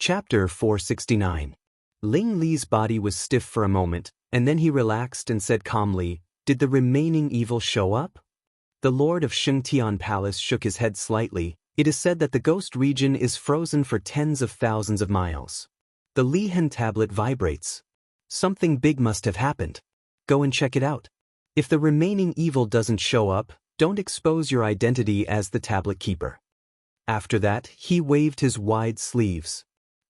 Chapter 469. Ling Li's body was stiff for a moment, and then he relaxed and said calmly, "Did the remaining evil show up?" The Lord of Shengtian Palace shook his head slightly. It is said that the ghost region is frozen for tens of thousands of miles. The Lihen tablet vibrates. Something big must have happened. Go and check it out. If the remaining evil doesn't show up, don't expose your identity as the tablet keeper. After that, he waved his wide sleeves.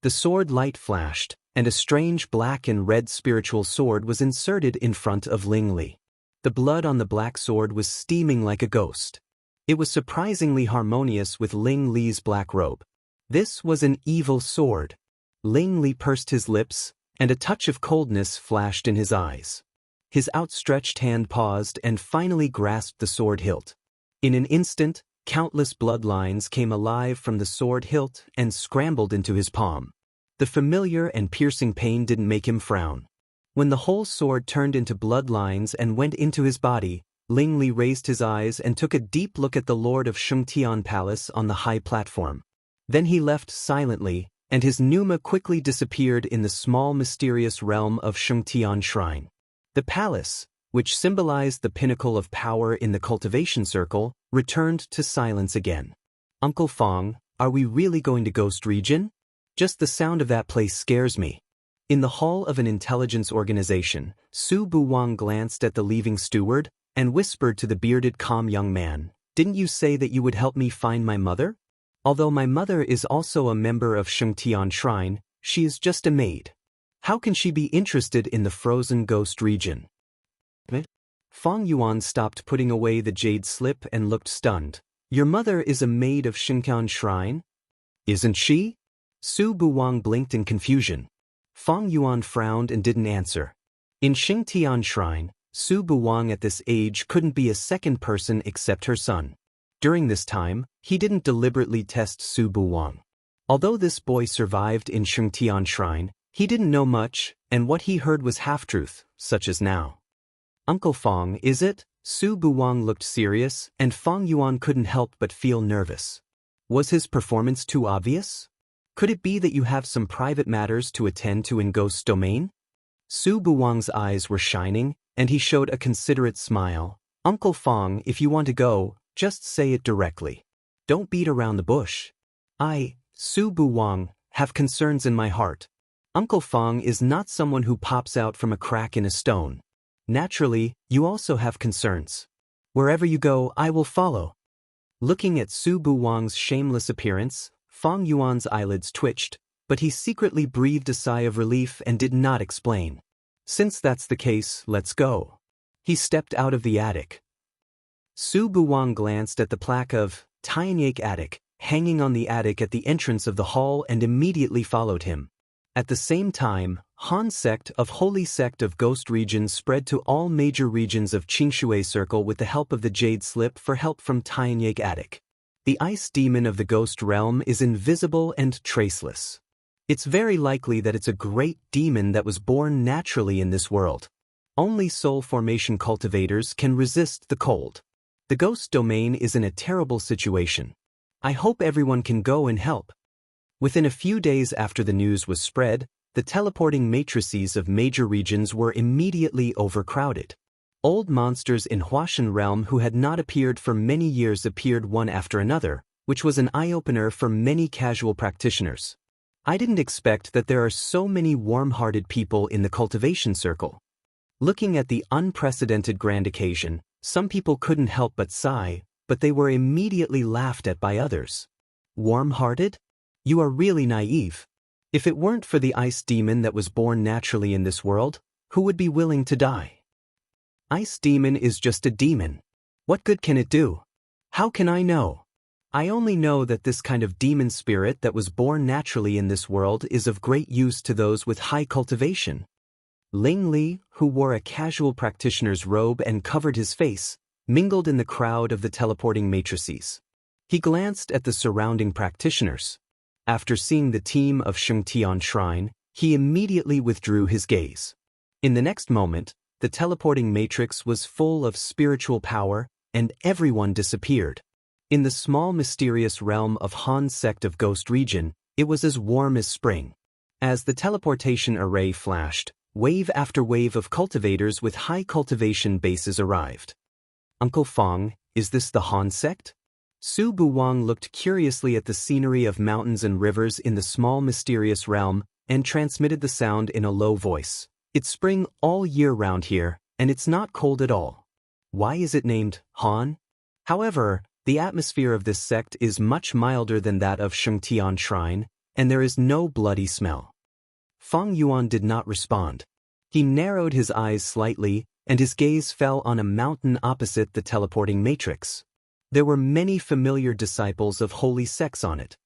The sword light flashed, and a strange black and red spiritual sword was inserted in front of Ling Li. The blood on the black sword was steaming like a ghost. It was surprisingly harmonious with Ling Li's black robe. This was an evil sword. Ling Li pursed his lips, and a touch of coldness flashed in his eyes. His outstretched hand paused and finally grasped the sword hilt. In an instant, countless bloodlines came alive from the sword hilt and scrambled into his palm. The familiar and piercing pain didn't make him frown. When the whole sword turned into bloodlines and went into his body, Ling Li raised his eyes and took a deep look at the Lord of Shengtian Palace on the high platform. Then he left silently, and his pneuma quickly disappeared in the small mysterious realm of Shengtian Shrine. The palace, which symbolized the pinnacle of power in the cultivation circle, returned to silence again. "Uncle Fong, are we really going to Ghost Region? Just the sound of that place scares me." In the hall of an intelligence organization, Su Buwang glanced at the leaving steward and whispered to the bearded calm young man, "Didn't you say that you would help me find my mother? Although my mother is also a member of Shengtian Shrine, she is just a maid. How can she be interested in the frozen ghost region?" Fong Yuan stopped putting away the jade slip and looked stunned. "Your mother is a maid of Shengtian Shrine? Isn't she?" Su Buwang blinked in confusion. Fong Yuan frowned and didn't answer. In Shengtian Shrine, Su Buwang at this age couldn't be a second person except her son. During this time, he didn't deliberately test Su Buwang. Although this boy survived in Shengtian Shrine, he didn't know much, and what he heard was half-truth, such as now. "Uncle Fong, is it?" Su Buwang looked serious, and Fong Yuan couldn't help but feel nervous. Was his performance too obvious? Could it be that you have some private matters to attend to in Ghost Domain? Su Buwang's eyes were shining, and he showed a considerate smile. "Uncle Fong, if you want to go, just say it directly. Don't beat around the bush. I, Su Buwang, have concerns in my heart. Uncle Fong is not someone who pops out from a crack in a stone. Naturally, you also have concerns. Wherever you go, I will follow." Looking at Su Buwang's shameless appearance, Fong Yuan's eyelids twitched, but he secretly breathed a sigh of relief and did not explain. "Since that's the case, let's go." He stepped out of the attic. Su Buwang glanced at the plaque of Tianyake Attic hanging on the attic at the entrance of the hall and immediately followed him. At the same time, Han Sect of Holy Sect of Ghost Region spread to all major regions of Qingshui Circle with the help of the Jade Slip for help from Tianyake Attic. The ice demon of the ghost realm is invisible and traceless. It's very likely that it's a great demon that was born naturally in this world. Only soul formation cultivators can resist the cold. The ghost domain is in a terrible situation. I hope everyone can go and help. Within a few days after the news was spread, the teleporting matrices of major regions were immediately overcrowded. Old monsters in Huashan realm who had not appeared for many years appeared one after another, which was an eye-opener for many casual practitioners. I didn't expect that there are so many warm-hearted people in the cultivation circle. Looking at the unprecedented grand occasion, some people couldn't help but sigh, but they were immediately laughed at by others. Warm-hearted? You are really naive. If it weren't for the ice demon that was born naturally in this world, who would be willing to die? Ice demon is just a demon. What good can it do? How can I know? I only know that this kind of demon spirit that was born naturally in this world is of great use to those with high cultivation. Ling Li, who wore a casual practitioner's robe and covered his face, mingled in the crowd of the teleporting matrices. He glanced at the surrounding practitioners. After seeing the team of Shengtian Shrine, he immediately withdrew his gaze. In the next moment, the teleporting matrix was full of spiritual power, and everyone disappeared. In the small mysterious realm of Han Sect of Ghost Region, It was as warm as spring. As the teleportation array flashed, wave after wave of cultivators with high cultivation bases arrived. Uncle Fong, is this the Han sect? Su Buwang looked curiously at the scenery of mountains and rivers in the small mysterious realm and transmitted the sound in a low voice. It's spring all year round here, and it's not cold at all. Why is it named Han? However, the atmosphere of this sect is much milder than that of Shengtian Shrine, and there is no bloody smell. Feng Yuan did not respond. He narrowed his eyes slightly, and his gaze fell on a mountain opposite the teleporting matrix. There were many familiar disciples of holy sects on it.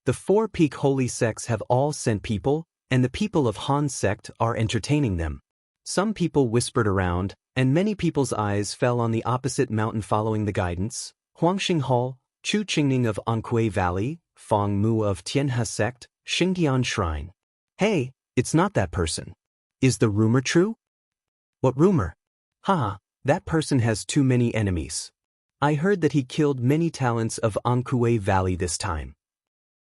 The four-peak holy sects have all sent people, and the people of Han sect are entertaining them. Some people whispered around, and many people's eyes fell on the opposite mountain following the guidance. Huangxing Hall, Chu Qingning of Anhui Valley, Fong Mu of Tianhe sect, Xingtian Shrine. Hey, it's not that person. Is the rumor true? What rumor? Haha, that person has too many enemies. I heard that he killed many talents of Anhui Valley this time.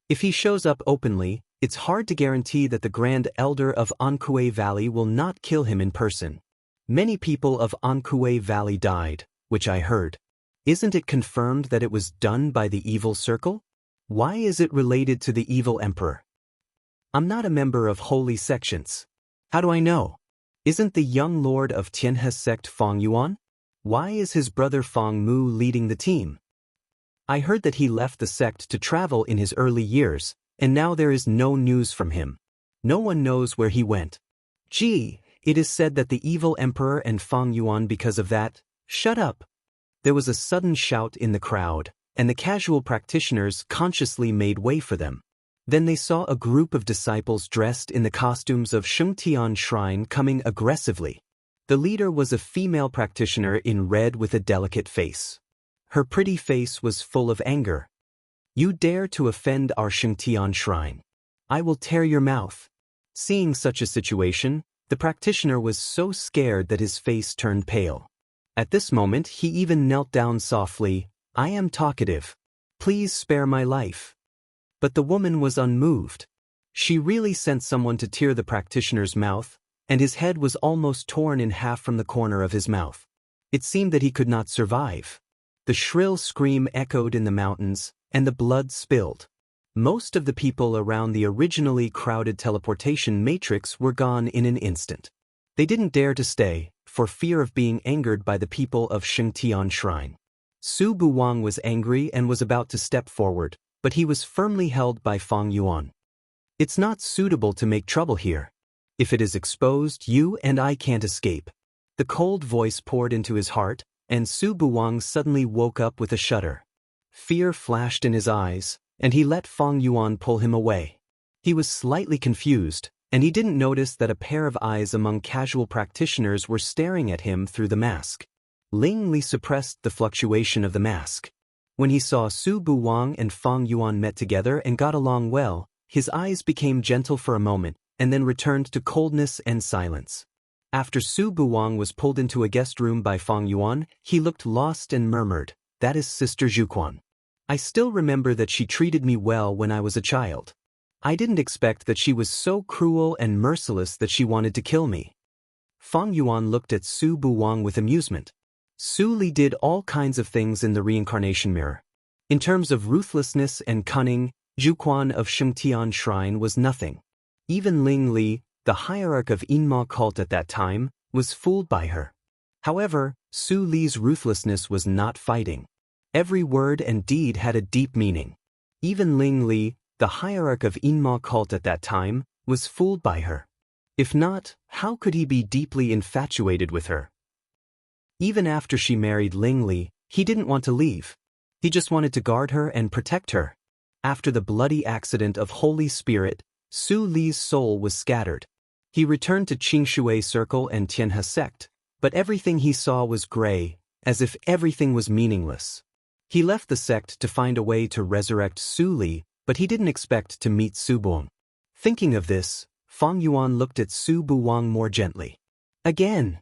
If he shows up openly, it's hard to guarantee that the Grand Elder of Anhui Valley will not kill him in person. Many people of Anhui Valley died, which I heard. Isn't it confirmed that it was done by the evil circle? Why is it related to the evil emperor? I'm not a member of holy sections. How do I know? Isn't the young lord of Tianhe sect Fong Yuan? Why is his brother Fong Mu leading the team? I heard that he left the sect to travel in his early years, and now there is no news from him. No one knows where he went. Gee, it is said that the evil emperor and Fong Yuan because of that. Shut up. There was a sudden shout in the crowd, and the casual practitioners consciously made way for them. Then they saw a group of disciples dressed in the costumes of Shengtian Shrine coming aggressively. The leader was a female practitioner in red with a delicate face. Her pretty face was full of anger. You dare to offend our Shengtian Shrine. I will tear your mouth. Seeing such a situation, the practitioner was so scared that his face turned pale. At this moment he even knelt down softly. I am talkative. Please spare my life. But the woman was unmoved. She really sent someone to tear the practitioner's mouth, and his head was almost torn in half from the corner of his mouth. It seemed that he could not survive. The shrill scream echoed in the mountains, and the blood spilled. Most of the people around the originally crowded teleportation matrix were gone in an instant. They didn't dare to stay, for fear of being angered by the people of Shengtian Shrine. Su Buwang was angry and was about to step forward, but he was firmly held by Fong Yuan. It's not suitable to make trouble here. If it is exposed, you and I can't escape. The cold voice poured into his heart, and Su Buwang suddenly woke up with a shudder. Fear flashed in his eyes, and he let Fong Yuan pull him away. He was slightly confused, and he didn't notice that a pair of eyes among casual practitioners were staring at him through the mask. Ling Li suppressed the fluctuation of the mask. When he saw Su Buwang and Fong Yuan met together and got along well, his eyes became gentle for a moment, and then returned to coldness and silence. After Su Buwang was pulled into a guest room by Fong Yuan, he looked lost and murmured, "That is Sister Zhuquan. I still remember that she treated me well when I was a child. I didn't expect that she was so cruel and merciless that she wanted to kill me." Fong Yuan looked at Su Buwang with amusement. Su Li did all kinds of things in the reincarnation mirror. In terms of ruthlessness and cunning, Zhuquan of Shengtian Shrine was nothing. Even Ling Li, the hierarch of Yinma cult at that time, was fooled by her. However, Su Li's ruthlessness was not fighting. Every word and deed had a deep meaning. Even Ling Li, the hierarch of Yinma cult at that time, was fooled by her. If not, how could he be deeply infatuated with her? Even after she married Ling Li, he didn't want to leave. He just wanted to guard her and protect her. After the bloody accident of Holy Spirit, Su Li's soul was scattered. He returned to Qingshui Circle and Tianhe sect, but everything he saw was gray, as if everything was meaningless. He left the sect to find a way to resurrect Su Li, but he didn't expect to meet Su Buwang. Thinking of this, Fong Yuan looked at Su Buwang more gently. Again!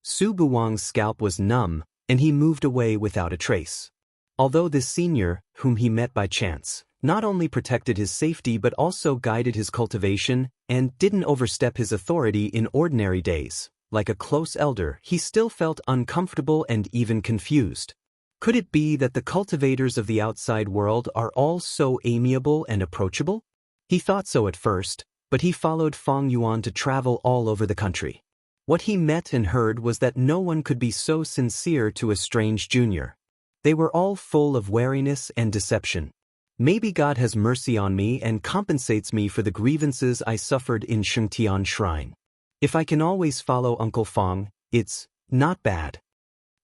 Su Buwang's scalp was numb, and he moved away without a trace. Although this senior, whom he met by chance, not only protected his safety but also guided his cultivation and didn't overstep his authority in ordinary days. Like a close elder, he still felt uncomfortable and even confused. Could it be that the cultivators of the outside world are all so amiable and approachable? He thought so at first, but he followed Fang Yuan to travel all over the country. What he met and heard was that no one could be so sincere to a strange junior. They were all full of wariness and deception. Maybe God has mercy on me and compensates me for the grievances I suffered in Shengtian Shrine. If I can always follow Uncle Fang, it's not bad.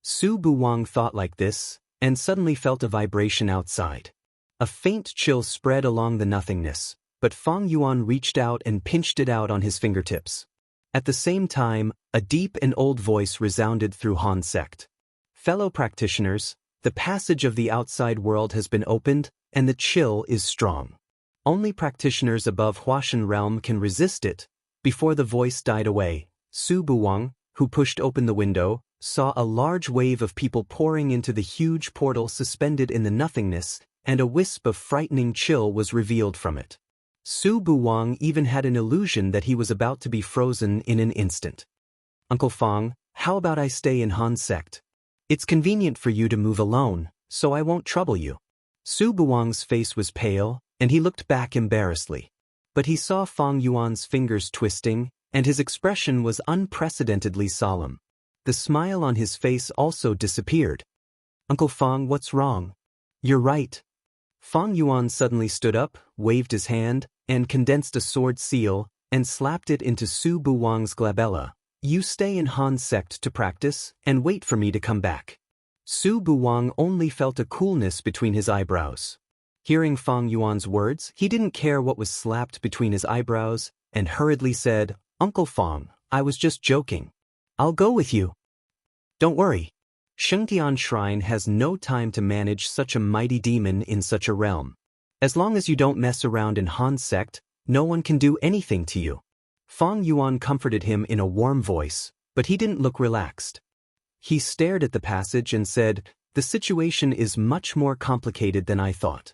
Su Buwang thought like this, and suddenly felt a vibration outside. A faint chill spread along the nothingness, but Fang Yuan reached out and pinched it out on his fingertips. At the same time, a deep and old voice resounded through Han sect. Fellow practitioners, the passage of the outside world has been opened, and the chill is strong. Only practitioners above Huashan realm can resist it. Before the voice died away, Su Buwang, who pushed open the window, saw a large wave of people pouring into the huge portal suspended in the nothingness, and a wisp of frightening chill was revealed from it. Su Buwang even had an illusion that he was about to be frozen in an instant. Uncle Fang, how about I stay in Han sect? It's convenient for you to move alone, so I won't trouble you. Su Buwang's face was pale, and he looked back embarrassedly. But he saw Fang Yuan's fingers twisting, and his expression was unprecedentedly solemn. The smile on his face also disappeared. Uncle Fang, what's wrong? You're right. Fang Yuan suddenly stood up, waved his hand, and condensed a sword seal, and slapped it into Su Buwang's glabella. You stay in Han sect to practice, and wait for me to come back. Su Buwang only felt a coolness between his eyebrows. Hearing Fang Yuan's words, he didn't care what was slapped between his eyebrows, and hurriedly said, Uncle Fang, I was just joking. I'll go with you. Don't worry. Shengtian Shrine has no time to manage such a mighty demon in such a realm. As long as you don't mess around in Han sect, no one can do anything to you. Fang Yuan comforted him in a warm voice, but he didn't look relaxed. He stared at the passage and said, The situation is much more complicated than I thought.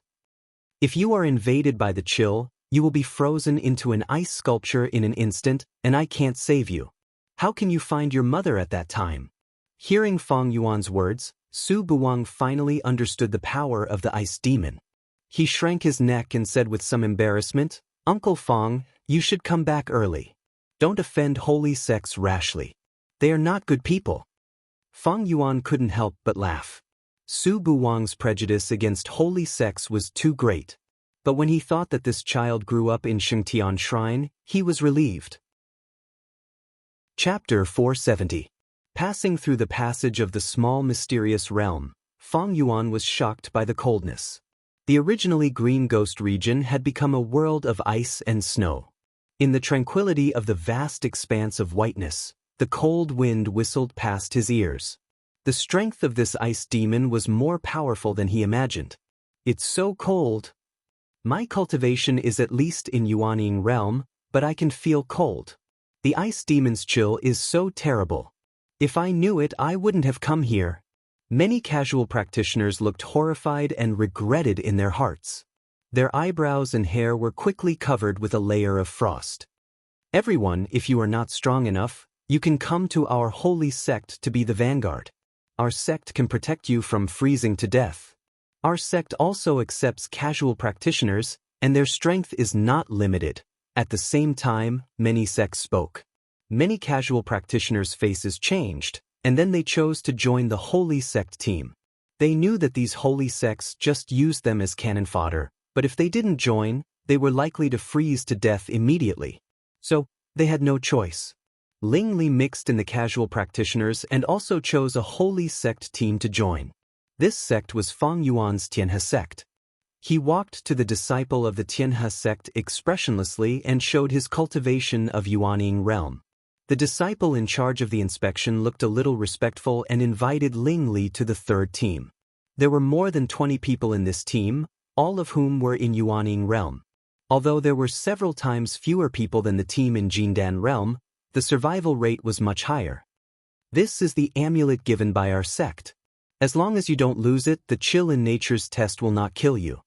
If you are invaded by the chill, you will be frozen into an ice sculpture in an instant, and I can't save you. How can you find your mother at that time? Hearing Fang Yuan's words, Su Buwang finally understood the power of the ice demon. He shrank his neck and said with some embarrassment, Uncle Fang, you should come back early. Don't offend holy sects rashly. They are not good people. Fang Yuan couldn't help but laugh. Su Buwang's prejudice against holy sects was too great. But when he thought that this child grew up in Shengtian Shrine, he was relieved. Chapter 470. Passing through the passage of the small mysterious realm, Fang Yuan was shocked by the coldness. The originally green ghost region had become a world of ice and snow. In the tranquility of the vast expanse of whiteness, the cold wind whistled past his ears. The strength of this ice demon was more powerful than he imagined. It's so cold. My cultivation is at least in Yuanying realm, but I can feel cold. The ice demon's chill is so terrible. If I knew it, I wouldn't have come here. Many casual practitioners looked horrified and regretted in their hearts. Their eyebrows and hair were quickly covered with a layer of frost. Everyone, if you are not strong enough, you can come to our holy sect to be the vanguard. Our sect can protect you from freezing to death. Our sect also accepts casual practitioners, and their strength is not limited. At the same time, many sects spoke. Many casual practitioners' faces changed, and then they chose to join the holy sect team. They knew that these holy sects just used them as cannon fodder, but if they didn't join, they were likely to freeze to death immediately. So, they had no choice. Ling Li mixed in the casual practitioners and also chose a holy sect team to join. This sect was Fang Yuan's Tianhe sect. He walked to the disciple of the Tianhe sect expressionlessly and showed his cultivation of Yuanying realm. The disciple in charge of the inspection looked a little respectful and invited Ling Li to the third team. There were more than 20 people in this team, all of whom were in Yuanying realm. Although there were several times fewer people than the team in Jindan realm, the survival rate was much higher. This is the amulet given by our sect. As long as you don't lose it, the chill in nature's test will not kill you.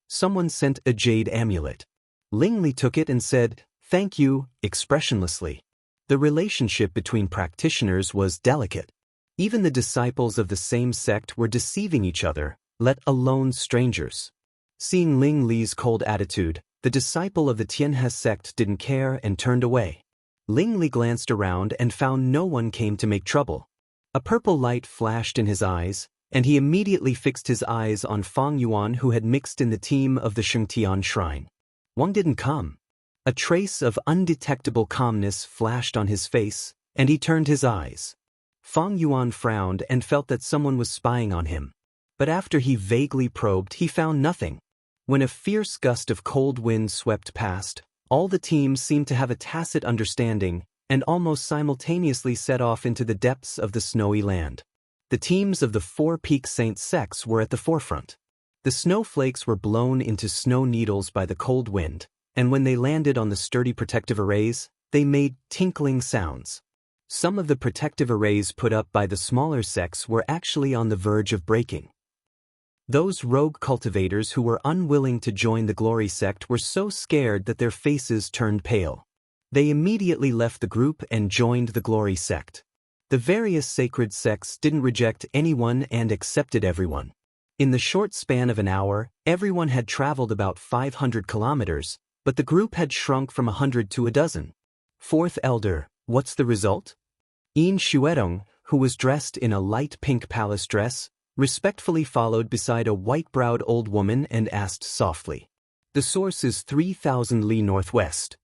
Someone sent a jade amulet. Ling Li took it and said, "Thank you," expressionlessly. The relationship between practitioners was delicate. Even the disciples of the same sect were deceiving each other, let alone strangers. Seeing Ling Li's cold attitude, the disciple of the Tianhe sect didn't care and turned away. Ling Li glanced around and found no one came to make trouble. A purple light flashed in his eyes, and he immediately fixed his eyes on Fang Yuan, who had mixed in the team of the Shengtian shrine. Wang didn't come. A trace of undetectable calmness flashed on his face, and he turned his eyes. Fang Yuan frowned and felt that someone was spying on him. But after he vaguely probed, he found nothing. When a fierce gust of cold wind swept past, all the teams seemed to have a tacit understanding and almost simultaneously set off into the depths of the snowy land. The teams of the Four Peak Saint sects were at the forefront. The snowflakes were blown into snow needles by the cold wind, and when they landed on the sturdy protective arrays, they made tinkling sounds. Some of the protective arrays put up by the smaller sects were actually on the verge of breaking. Those rogue cultivators who were unwilling to join the Glory sect were so scared that their faces turned pale. They immediately left the group and joined the Glory sect. The various sacred sects didn't reject anyone and accepted everyone. In the short span of an hour, everyone had traveled about 500 kilometers, but the group had shrunk from 100 to a dozen. Fourth Elder, what's the result? Yin Xuedong, who was dressed in a light pink palace dress, respectfully followed beside a white-browed old woman and asked softly. The source is 3,000 li northwest.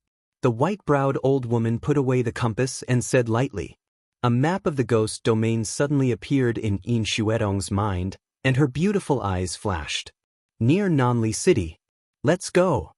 The white-browed old woman put away the compass and said lightly. A map of the ghost domain suddenly appeared in Yin Xuedong's mind, and her beautiful eyes flashed. Near Nanli City. Let's go.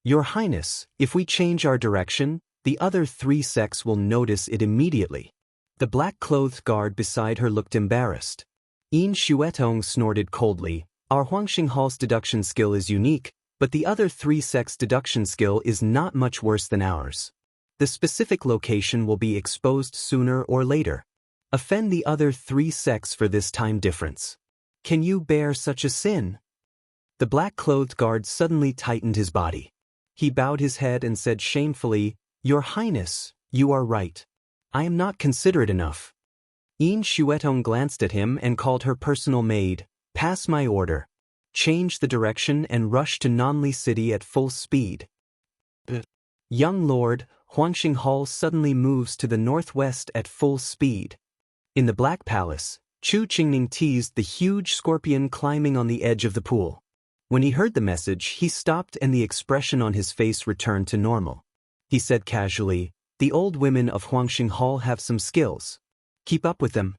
Your Highness, if we change our direction, the other three sects will notice it immediately. The black-clothed guard beside her looked embarrassed. Yin Xuetong snorted coldly. Our Huangxing Hall's deduction skill is unique, but the other three sects' deduction skill is not much worse than ours. The specific location will be exposed sooner or later. Offend the other three sects for this time difference. Can you bear such a sin? The black-clothed guard suddenly tightened his body. He bowed his head and said shamefully, Your Highness, you are right. I am not considerate enough. Yin Xuetong glanced at him and called her personal maid. Pass my order. Change the direction and rush to Nanli City at full speed. Young Lord, Huangxing Hall suddenly moves to the northwest at full speed. In the Black Palace, Chu Qingning teased the huge scorpion climbing on the edge of the pool. When he heard the message, he stopped and the expression on his face returned to normal. He said casually, The old women of Huangxing Hall have some skills. Keep up with them.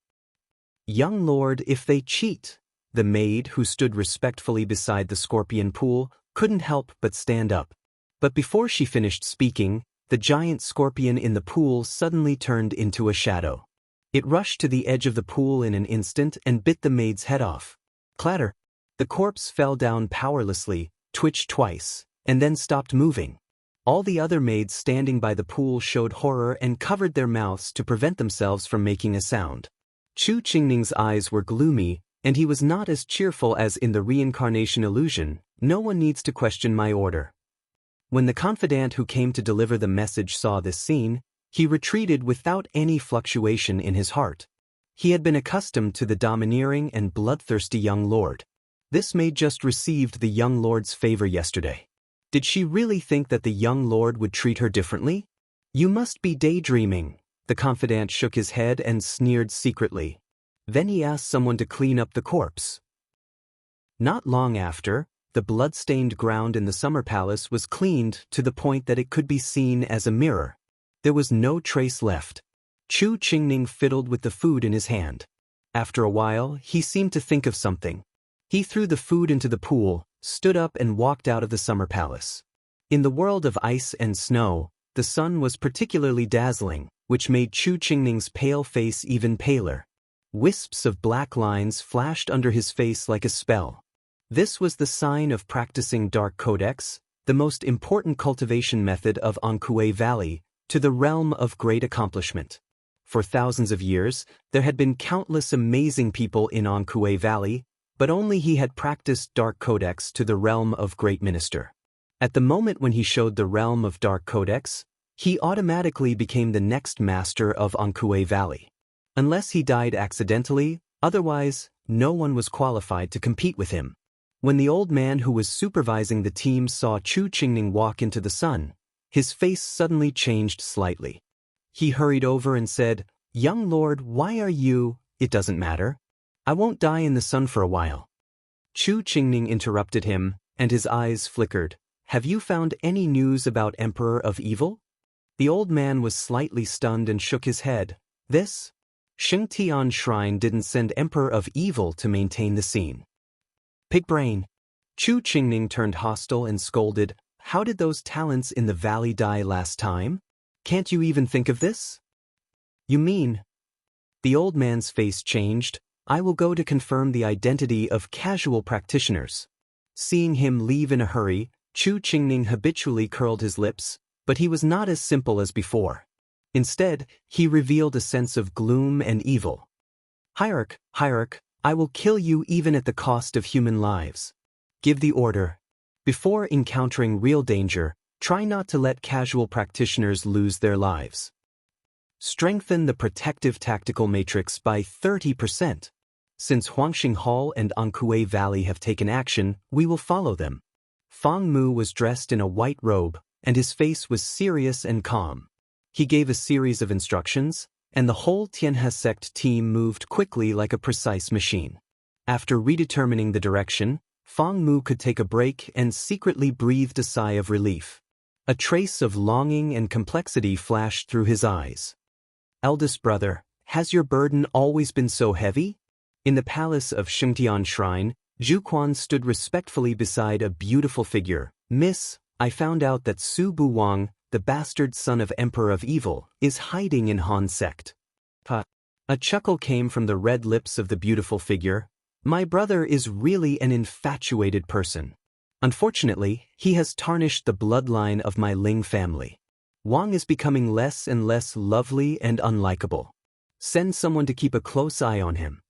Young Lord, if they cheat. The maid, who stood respectfully beside the scorpion pool, couldn't help but stand up. But before she finished speaking, the giant scorpion in the pool suddenly turned into a shadow. It rushed to the edge of the pool in an instant and bit the maid's head off. Clatter! The corpse fell down powerlessly, twitched twice, and then stopped moving. All the other maids standing by the pool showed horror and covered their mouths to prevent themselves from making a sound. Chu Qingning's eyes were gloomy, and he was not as cheerful as in the reincarnation illusion. No one needs to question my order. When the confidant who came to deliver the message saw this scene, he retreated without any fluctuation in his heart. He had been accustomed to the domineering and bloodthirsty young lord. This maid just received the young lord's favor yesterday. Did she really think that the young lord would treat her differently? You must be daydreaming. The confidant shook his head and sneered secretly. Then he asked someone to clean up the corpse. Not long after, the blood-stained ground in the summer palace was cleaned to the point that it could be seen as a mirror. There was no trace left. Chu Qingning fiddled with the food in his hand. After a while, he seemed to think of something. He threw the food into the pool, stood up and walked out of the summer palace. In the world of ice and snow, the sun was particularly dazzling, which made Chu Qingning's pale face even paler. Wisps of black lines flashed under his face like a spell. This was the sign of practicing Dark Codex, the most important cultivation method of Ankue Valley, to the realm of great accomplishment. For thousands of years, there had been countless amazing people in Ankue Valley, but only he had practiced Dark Codex to the realm of Great Minister. At the moment when he showed the realm of Dark Codex, he automatically became the next master of Ankue Valley. Unless he died accidentally, otherwise, no one was qualified to compete with him. When the old man who was supervising the team saw Chu Qingning walk into the sun, his face suddenly changed slightly. He hurried over and said, "Young lord, why are you? It doesn't matter. I won't die in the sun for a while." Chu Qingning interrupted him, and his eyes flickered. "Have you found any news about Emperor of Evil?" The old man was slightly stunned and shook his head. This? Shengtian Shrine didn't send Emperor of Evil to maintain the scene. Pig brain. Chu Qingning turned hostile and scolded, "How did those talents in the valley die last time? Can't you even think of this?" "You mean?" The old man's face changed. "I will go to confirm the identity of casual practitioners." Seeing him leave in a hurry, Chu Qingning habitually curled his lips, but he was not as simple as before. Instead, he revealed a sense of gloom and evil. Hierarch, I will kill you even at the cost of human lives. Give the order. Before encountering real danger, try not to let casual practitioners lose their lives. Strengthen the protective tactical matrix by 30%. Since Huangxing Hall and Ankue Valley have taken action, we will follow them. Fang Mu was dressed in a white robe, and his face was serious and calm. He gave a series of instructions, and the whole Tianhe sect team moved quickly like a precise machine. After redetermining the direction, Fang Mu could take a break and secretly breathed a sigh of relief. A trace of longing and complexity flashed through his eyes. "Eldest brother, has your burden always been so heavy?" In the palace of Shengtian Shrine, Zhu Quan stood respectfully beside a beautiful figure. "Miss, I found out that Su Buwang, the bastard son of Emperor of Evil, is hiding in Han sect." A chuckle came from the red lips of the beautiful figure. "My brother is really an infatuated person. Unfortunately, he has tarnished the bloodline of my Ling family. Wang is becoming less and less lovely and unlikable. Send someone to keep a close eye on him.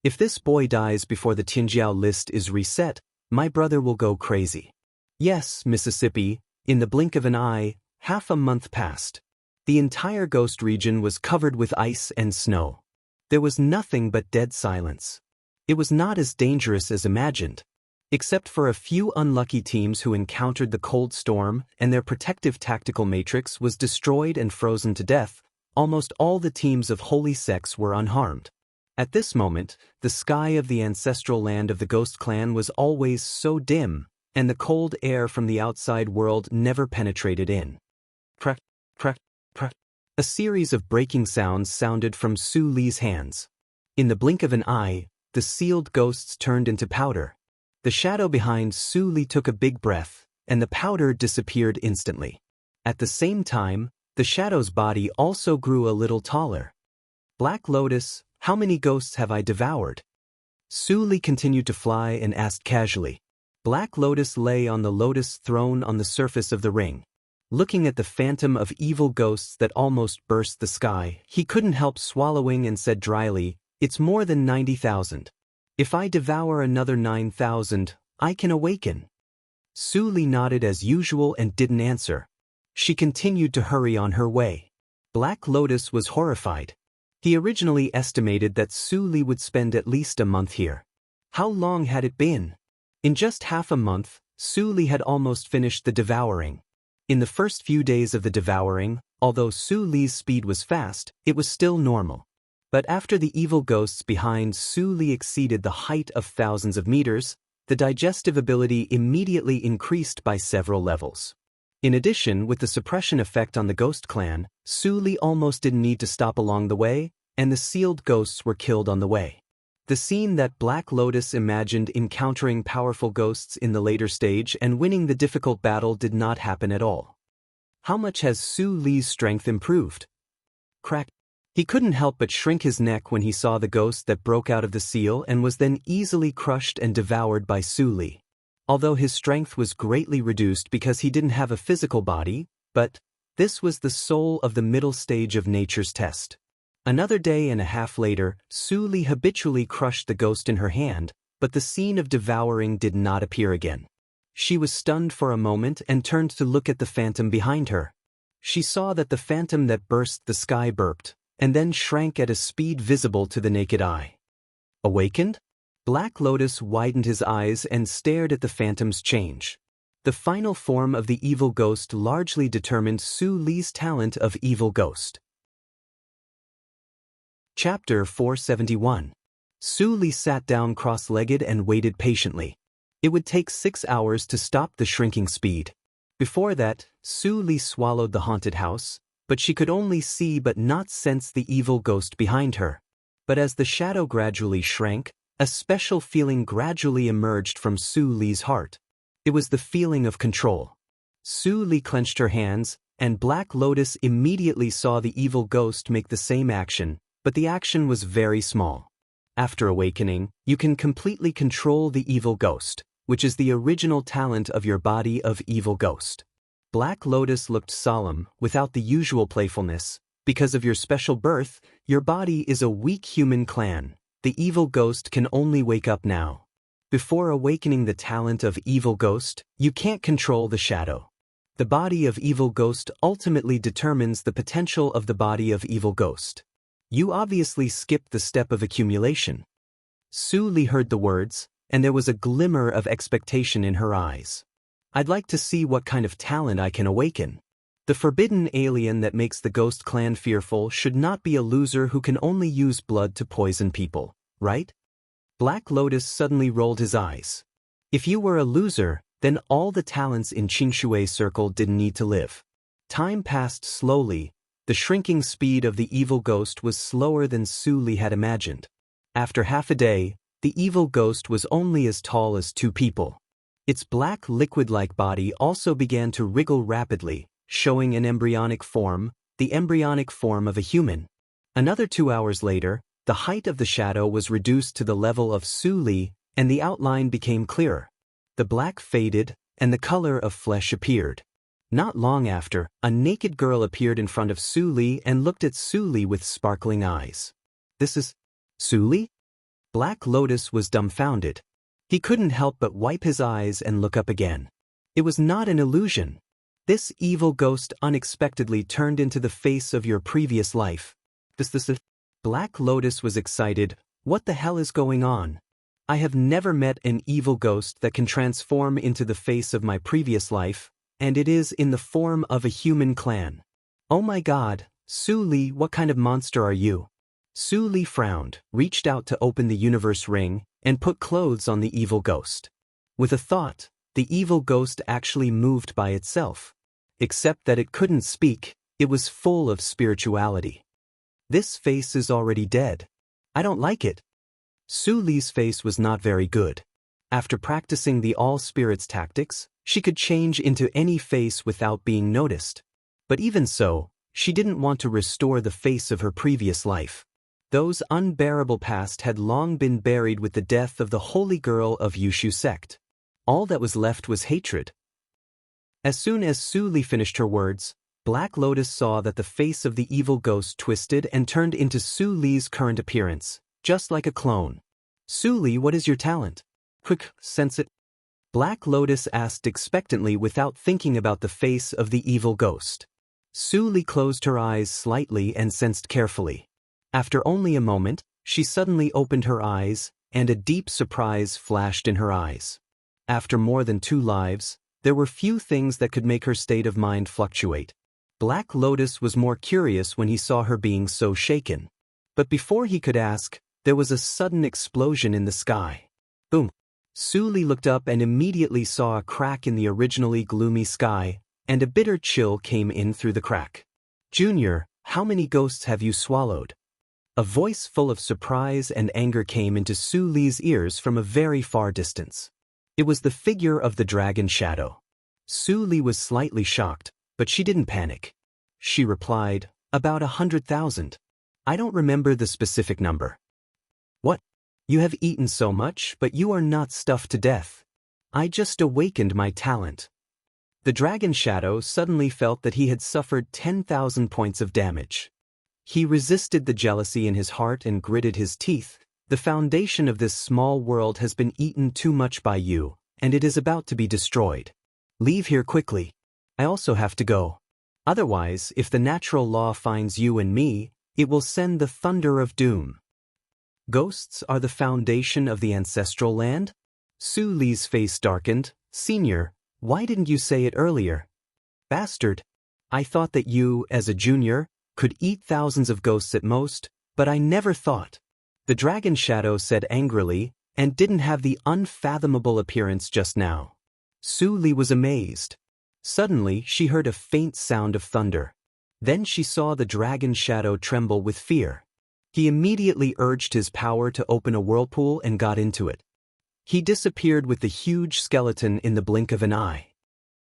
If this boy dies before the Tianjiao list is reset, my brother will go crazy." Yes, Mississippi, in the blink of an eye, half a month passed. The entire ghost region was covered with ice and snow. There was nothing but dead silence. It was not as dangerous as imagined. Except for a few unlucky teams who encountered the cold storm and their protective tactical matrix was destroyed and frozen to death, almost all the teams of holy sects were unharmed. At this moment, the sky of the ancestral land of the Ghost Clan was always so dim, and the cold air from the outside world never penetrated in. Crack, crack, crack. A series of breaking sounds sounded from Su Li's hands. In the blink of an eye, the sealed ghosts turned into powder. The shadow behind Su Li took a big breath, and the powder disappeared instantly. At the same time, the shadow's body also grew a little taller. "Black Lotus, how many ghosts have I devoured?" Su Li continued to fly and asked casually. Black Lotus lay on the lotus throne on the surface of the ring. Looking at the phantom of evil ghosts that almost burst the sky, he couldn't help swallowing and said dryly, "It's more than 90,000. If I devour another 9,000, I can awaken." Su Li nodded as usual and didn't answer. She continued to hurry on her way. Black Lotus was horrified. He originally estimated that Su Li would spend at least a month here. How long had it been? In just half a month, Su Li had almost finished the devouring. In the first few days of the devouring, although Su Li's speed was fast, it was still normal. But after the evil ghosts behind Su Li exceeded the height of thousands of meters, the digestive ability immediately increased by several levels. In addition, with the suppression effect on the Ghost Clan, Su Li almost didn't need to stop along the way, and the sealed ghosts were killed on the way. The scene that Black Lotus imagined encountering powerful ghosts in the later stage and winning the difficult battle did not happen at all. How much has Su Li's strength improved? Crack. He couldn't help but shrink his neck when he saw the ghost that broke out of the seal and was then easily crushed and devoured by Su Li. Although his strength was greatly reduced because he didn't have a physical body, but this was the soul of the middle stage of nature's test. Another day and a half later, Su Li habitually crushed the ghost in her hand, but the scene of devouring did not appear again. She was stunned for a moment and turned to look at the phantom behind her. She saw that the phantom that burst the sky burped, and then shrank at a speed visible to the naked eye. Awakened? Black Lotus widened his eyes and stared at the phantom's change. The final form of the evil ghost largely determined Su Li's talent of evil ghost. Chapter 471. Su Li sat down cross-legged and waited patiently. It would take 6 hours to stop the shrinking speed. Before that, Su Li swallowed the haunted house, but she could only see but not sense the evil ghost behind her. But as the shadow gradually shrank, a special feeling gradually emerged from Su Li's heart. It was the feeling of control. Su Li clenched her hands, and Black Lotus immediately saw the evil ghost make the same action, but the action was very small. After awakening, you can completely control the evil ghost, which is the original talent of your body of evil ghost. Black Lotus looked solemn, without the usual playfulness. Because of your special birth, your body is a weak human clan. The evil ghost can only wake up now. Before awakening the talent of evil ghost, you can't control the shadow. The body of evil ghost ultimately determines the potential of the body of evil ghost. You obviously skipped the step of accumulation. Su Li heard the words, and there was a glimmer of expectation in her eyes. I'd like to see what kind of talent I can awaken. The forbidden alien that makes the ghost clan fearful should not be a loser who can only use blood to poison people, right? Black Lotus suddenly rolled his eyes. If you were a loser, then all the talents in Qingshui Circle didn't need to live. Time passed slowly. The shrinking speed of the evil ghost was slower than Su Li had imagined. After half a day, the evil ghost was only as tall as 2 people. Its black liquid-like body also began to wriggle rapidly, showing an embryonic form, the embryonic form of a human. Another 2 hours later, the height of the shadow was reduced to the level of Su Li, and the outline became clearer. The black faded, and the color of flesh appeared. Not long after, a naked girl appeared in front of Su Li and looked at Su Li with sparkling eyes. This is Su Li? Black Lotus was dumbfounded. He couldn't help but wipe his eyes and look up again. It was not an illusion. This evil ghost unexpectedly turned into the face of your previous life. This. Black Lotus was excited. What the hell is going on? I have never met an evil ghost that can transform into the face of my previous life, and it is in the form of a human clan. Oh my god, Su Li, what kind of monster are you? Su Li frowned, reached out to open the universe ring, and put clothes on the evil ghost. With a thought, the evil ghost actually moved by itself. Except that it couldn't speak, it was full of spirituality. This face is already dead. I don't like it. Su Li's face was not very good. After practicing the all-spirits tactics, she could change into any face without being noticed. But even so, she didn't want to restore the face of her previous life. Those unbearable past had long been buried with the death of the holy girl of Yushu sect. All that was left was hatred. As soon as Su Li finished her words, Black Lotus saw that the face of the evil ghost twisted and turned into Su Li's current appearance, just like a clone. Su Li, what is your talent? Quick, sense it. Black Lotus asked expectantly without thinking about the face of the evil ghost. Su Li closed her eyes slightly and sensed carefully. After only a moment, she suddenly opened her eyes, and a deep surprise flashed in her eyes. After more than 2 lives, there were few things that could make her state of mind fluctuate. Black Lotus was more curious when he saw her being so shaken. But before he could ask, there was a sudden explosion in the sky. Boom! Su Li looked up and immediately saw a crack in the originally gloomy sky, and a bitter chill came in through the crack. Junior, how many ghosts have you swallowed? A voice full of surprise and anger came into Su Li's ears from a very far distance. It was the figure of the dragon shadow. Su Li was slightly shocked, but she didn't panic. She replied, about 100,000. I don't remember the specific number. What? You have eaten so much, but you are not stuffed to death. I just awakened my talent. The dragon shadow suddenly felt that he had suffered 10,000 points of damage. He resisted the jealousy in his heart and gritted his teeth. The foundation of this small world has been eaten too much by you, and it is about to be destroyed. Leave here quickly. I also have to go. Otherwise, if the natural law finds you and me, it will send the thunder of doom. Ghosts are the foundation of the ancestral land? Su Li's face darkened. Senior, why didn't you say it earlier? Bastard. I thought that you, as a junior, could eat thousands of ghosts at most, but I never thought. The dragon shadow said angrily, and didn't have the unfathomable appearance just now. Su Li was amazed. Suddenly, she heard a faint sound of thunder. Then she saw the dragon shadow tremble with fear. He immediately urged his power to open a whirlpool and got into it. He disappeared with the huge skeleton in the blink of an eye.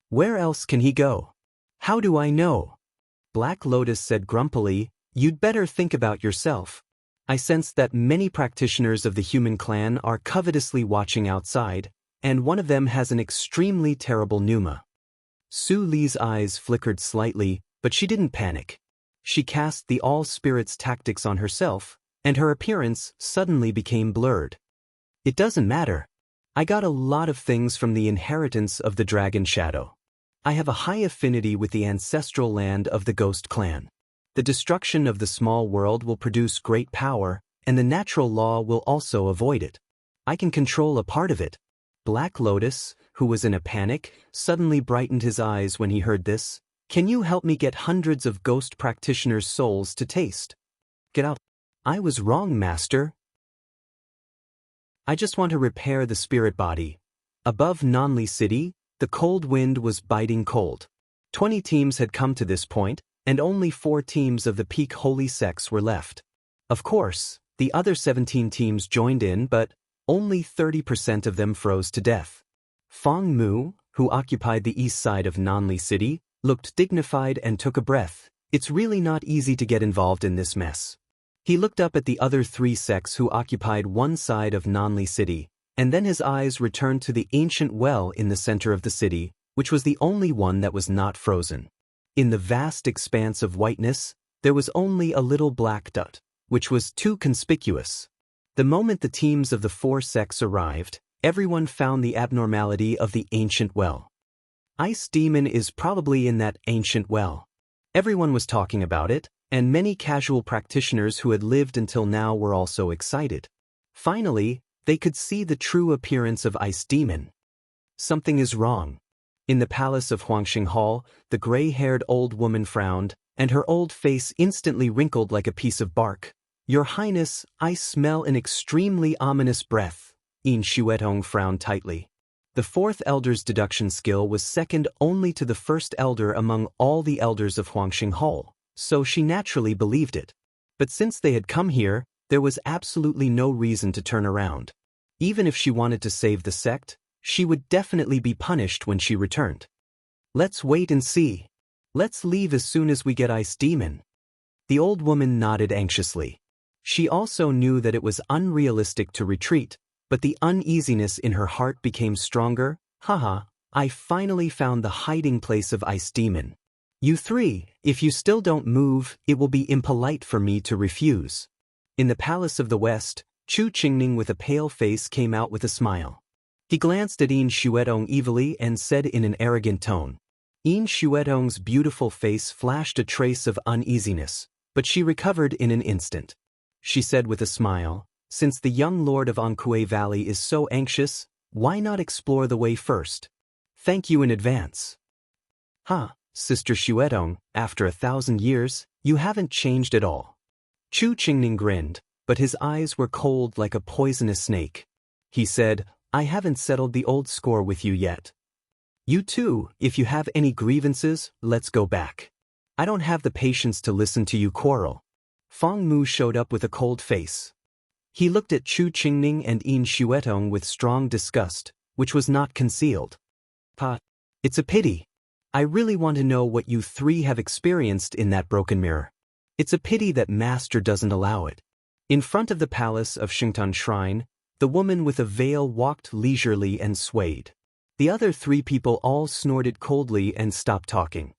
Where else can he go? How do I know? Black Lotus said grumpily, you'd better think about yourself. I sense that many practitioners of the human clan are covetously watching outside, and one of them has an extremely terrible pneuma. Su Li's eyes flickered slightly, but she didn't panic. She cast the all-spirits tactics on herself, and her appearance suddenly became blurred. It doesn't matter. I got a lot of things from the inheritance of the dragon shadow. I have a high affinity with the ancestral land of the ghost clan. The destruction of the small world will produce great power, and the natural law will also avoid it. I can control a part of it. Black Lotus, who was in a panic, suddenly brightened his eyes when he heard this. Can you help me get hundreds of ghost practitioners' souls to taste? Get out. I was wrong, Master. I just want to repair the spirit body. Above Nanli City, the cold wind was biting cold. 20 teams had come to this point, and only 4 teams of the peak holy sects were left. Of course, the other 17 teams joined in, but only 30% of them froze to death. Fong Mu, who occupied the east side of Nanli City, looked dignified and took a breath. It's really not easy to get involved in this mess. He looked up at the other 3 sects who occupied one side of Nanli City, and then his eyes returned to the ancient well in the center of the city, which was the only one that was not frozen. In the vast expanse of whiteness, there was only a little black dot, which was too conspicuous. The moment the teams of the 4 sects arrived, everyone found the abnormality of the ancient well. Ice Demon is probably in that ancient well. Everyone was talking about it, and many casual practitioners who had lived until now were also excited. Finally, they could see the true appearance of Ice Demon. Something is wrong. In the palace of Huangxing Hall, the gray-haired old woman frowned, and her old face instantly wrinkled like a piece of bark. Your Highness, I smell an extremely ominous breath. Yin Xuetong frowned tightly. The 4th elder's deduction skill was second only to the 1st elder among all the elders of Huangxing Hall, so she naturally believed it. But since they had come here, there was absolutely no reason to turn around. Even if she wanted to save the sect, she would definitely be punished when she returned. Let's wait and see. Let's leave as soon as we get Ice Demon. The old woman nodded anxiously. She also knew that it was unrealistic to retreat, but the uneasiness in her heart became stronger. Haha, I finally found the hiding place of Ice Demon. You 3, if you still don't move, it will be impolite for me to refuse. In the Palace of the West, Chu Qingning with a pale face came out with a smile. He glanced at Yin Xuetong evilly and said in an arrogant tone. Yin Xuetong's beautiful face flashed a trace of uneasiness, but she recovered in an instant. She said with a smile, since the young lord of Anhui Valley is so anxious, why not explore the way first? Thank you in advance. Sister Xuetong, after 1,000 years, you haven't changed at all. Chu Qingning grinned, but his eyes were cold like a poisonous snake. He said, I haven't settled the old score with you yet. You too, if you have any grievances, let's go back. I don't have the patience to listen to you quarrel. Fong Mu showed up with a cold face. He looked at Chu Qingning and Yin Xuetong with strong disgust, which was not concealed. It's a pity. I really want to know what you 3 have experienced in that broken mirror. It's a pity that Master doesn't allow it. In front of the palace of Shengtan Shrine, the woman with a veil walked leisurely and swayed. The other 3 people all snorted coldly and stopped talking.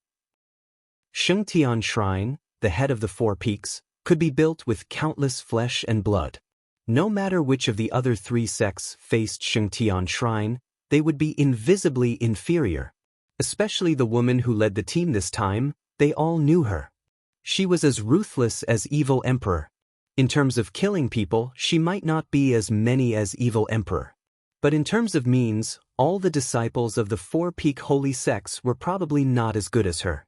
Shengtian Shrine, the head of the 4 peaks, could be built with countless flesh and blood. No matter which of the other three sects faced Shengtian Shrine, they would be invisibly inferior. Especially the woman who led the team this time, they all knew her. She was as ruthless as Evil Emperor. In terms of killing people, she might not be as many as Evil Emperor. But in terms of means, all the disciples of the four-peak holy sects were probably not as good as her.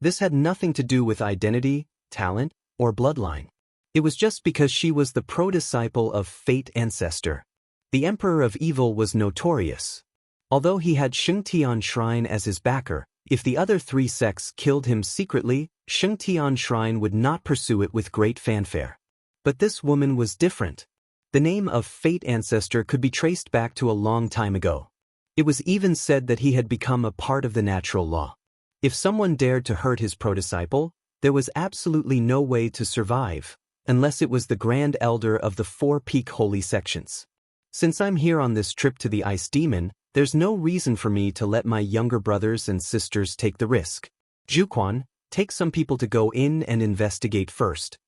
This had nothing to do with identity, talent, or bloodline. It was just because she was the pro-disciple of Fate Ancestor. The Emperor of Evil was notorious. Although he had Shengtian Shrine as his backer, if the other three sects killed him secretly, Shengtian Shrine would not pursue it with great fanfare. But this woman was different. The name of Fate Ancestor could be traced back to a long time ago. It was even said that he had become a part of the natural law. If someone dared to hurt his pro-disciple, there was absolutely no way to survive, unless it was the Grand Elder of the four-peak holy sections. Since I'm here on this trip to the Ice Demon, there's no reason for me to let my younger brothers and sisters take the risk. Juquan, take some people to go in and investigate first.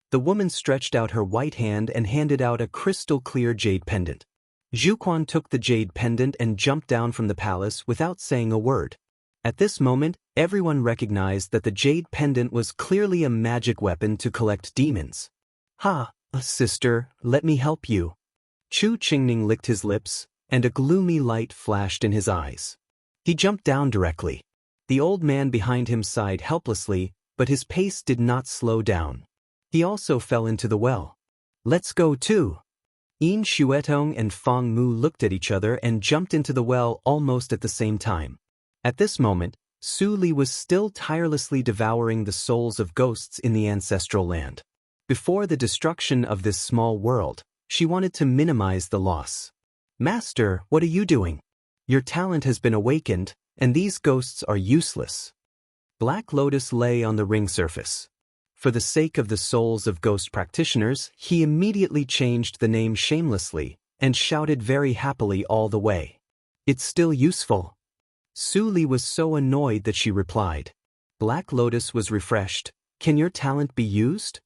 The woman stretched out her white hand and handed out a crystal-clear jade pendant. Juquan took the jade pendant and jumped down from the palace without saying a word. At this moment, everyone recognized that the jade pendant was clearly a magic weapon to collect demons. Ha, sister, let me help you. Chu Qingning licked his lips, and a gloomy light flashed in his eyes. He jumped down directly. The old man behind him sighed helplessly, but his pace did not slow down. He also fell into the well. Let's go too. Yin Xuetong and Fang Mu looked at each other and jumped into the well almost at the same time. At this moment, Su Li was still tirelessly devouring the souls of ghosts in the ancestral land. Before the destruction of this small world, she wanted to minimize the loss. Master, what are you doing? Your talent has been awakened, and these ghosts are useless. Black Lotus lay on the ring surface. For the sake of the souls of ghost practitioners, he immediately changed the name shamelessly and shouted very happily all the way. It's still useful. Su Li was so annoyed that she replied. Black Lotus was refreshed. Can your talent be used?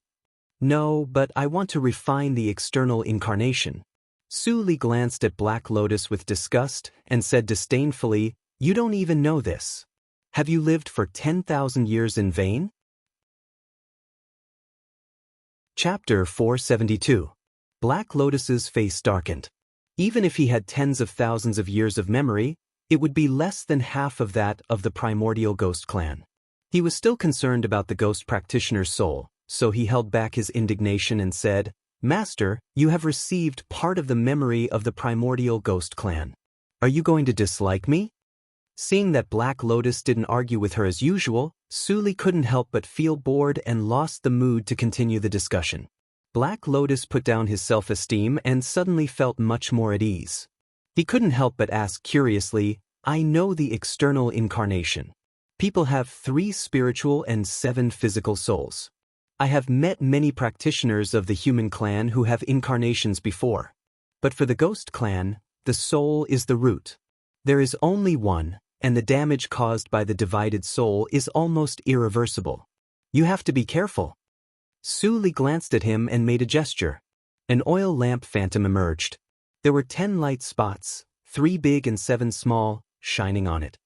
No, but I want to refine the external incarnation. Su Li glanced at Black Lotus with disgust and said disdainfully, You don't even know this. Have you lived for 10,000 years in vain? Chapter 472. Black Lotus's face darkened. Even if he had tens of thousands of years of memory, it would be less than half of that of the primordial ghost clan. He was still concerned about the ghost practitioner's soul, so he held back his indignation and said, Master, you have received part of the memory of the primordial ghost clan. Are you going to dislike me? Seeing that Black Lotus didn't argue with her as usual, Su Li couldn't help but feel bored and lost the mood to continue the discussion. Black Lotus put down his self-esteem and suddenly felt much more at ease. He couldn't help but ask curiously, I know the external incarnation. People have 3 spiritual and 7 physical souls. I have met many practitioners of the human clan who have incarnations before. But for the ghost clan, the soul is the root. There is only one, and the damage caused by the divided soul is almost irreversible. You have to be careful. Su Li glanced at him and made a gesture. An oil lamp phantom emerged. There were 10 light spots, 3 big and 7 small, shining on it.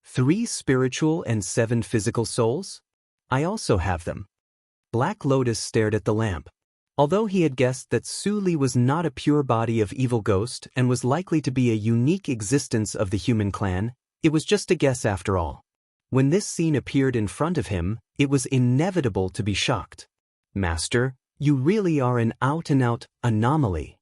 3 spiritual and 7 physical souls? I also have them. Black Lotus stared at the lamp. Although he had guessed that Su Li was not a pure body of evil ghost and was likely to be a unique existence of the human clan, it was just a guess after all. When this scene appeared in front of him, it was inevitable to be shocked. Master, you really are an out-and-out anomaly.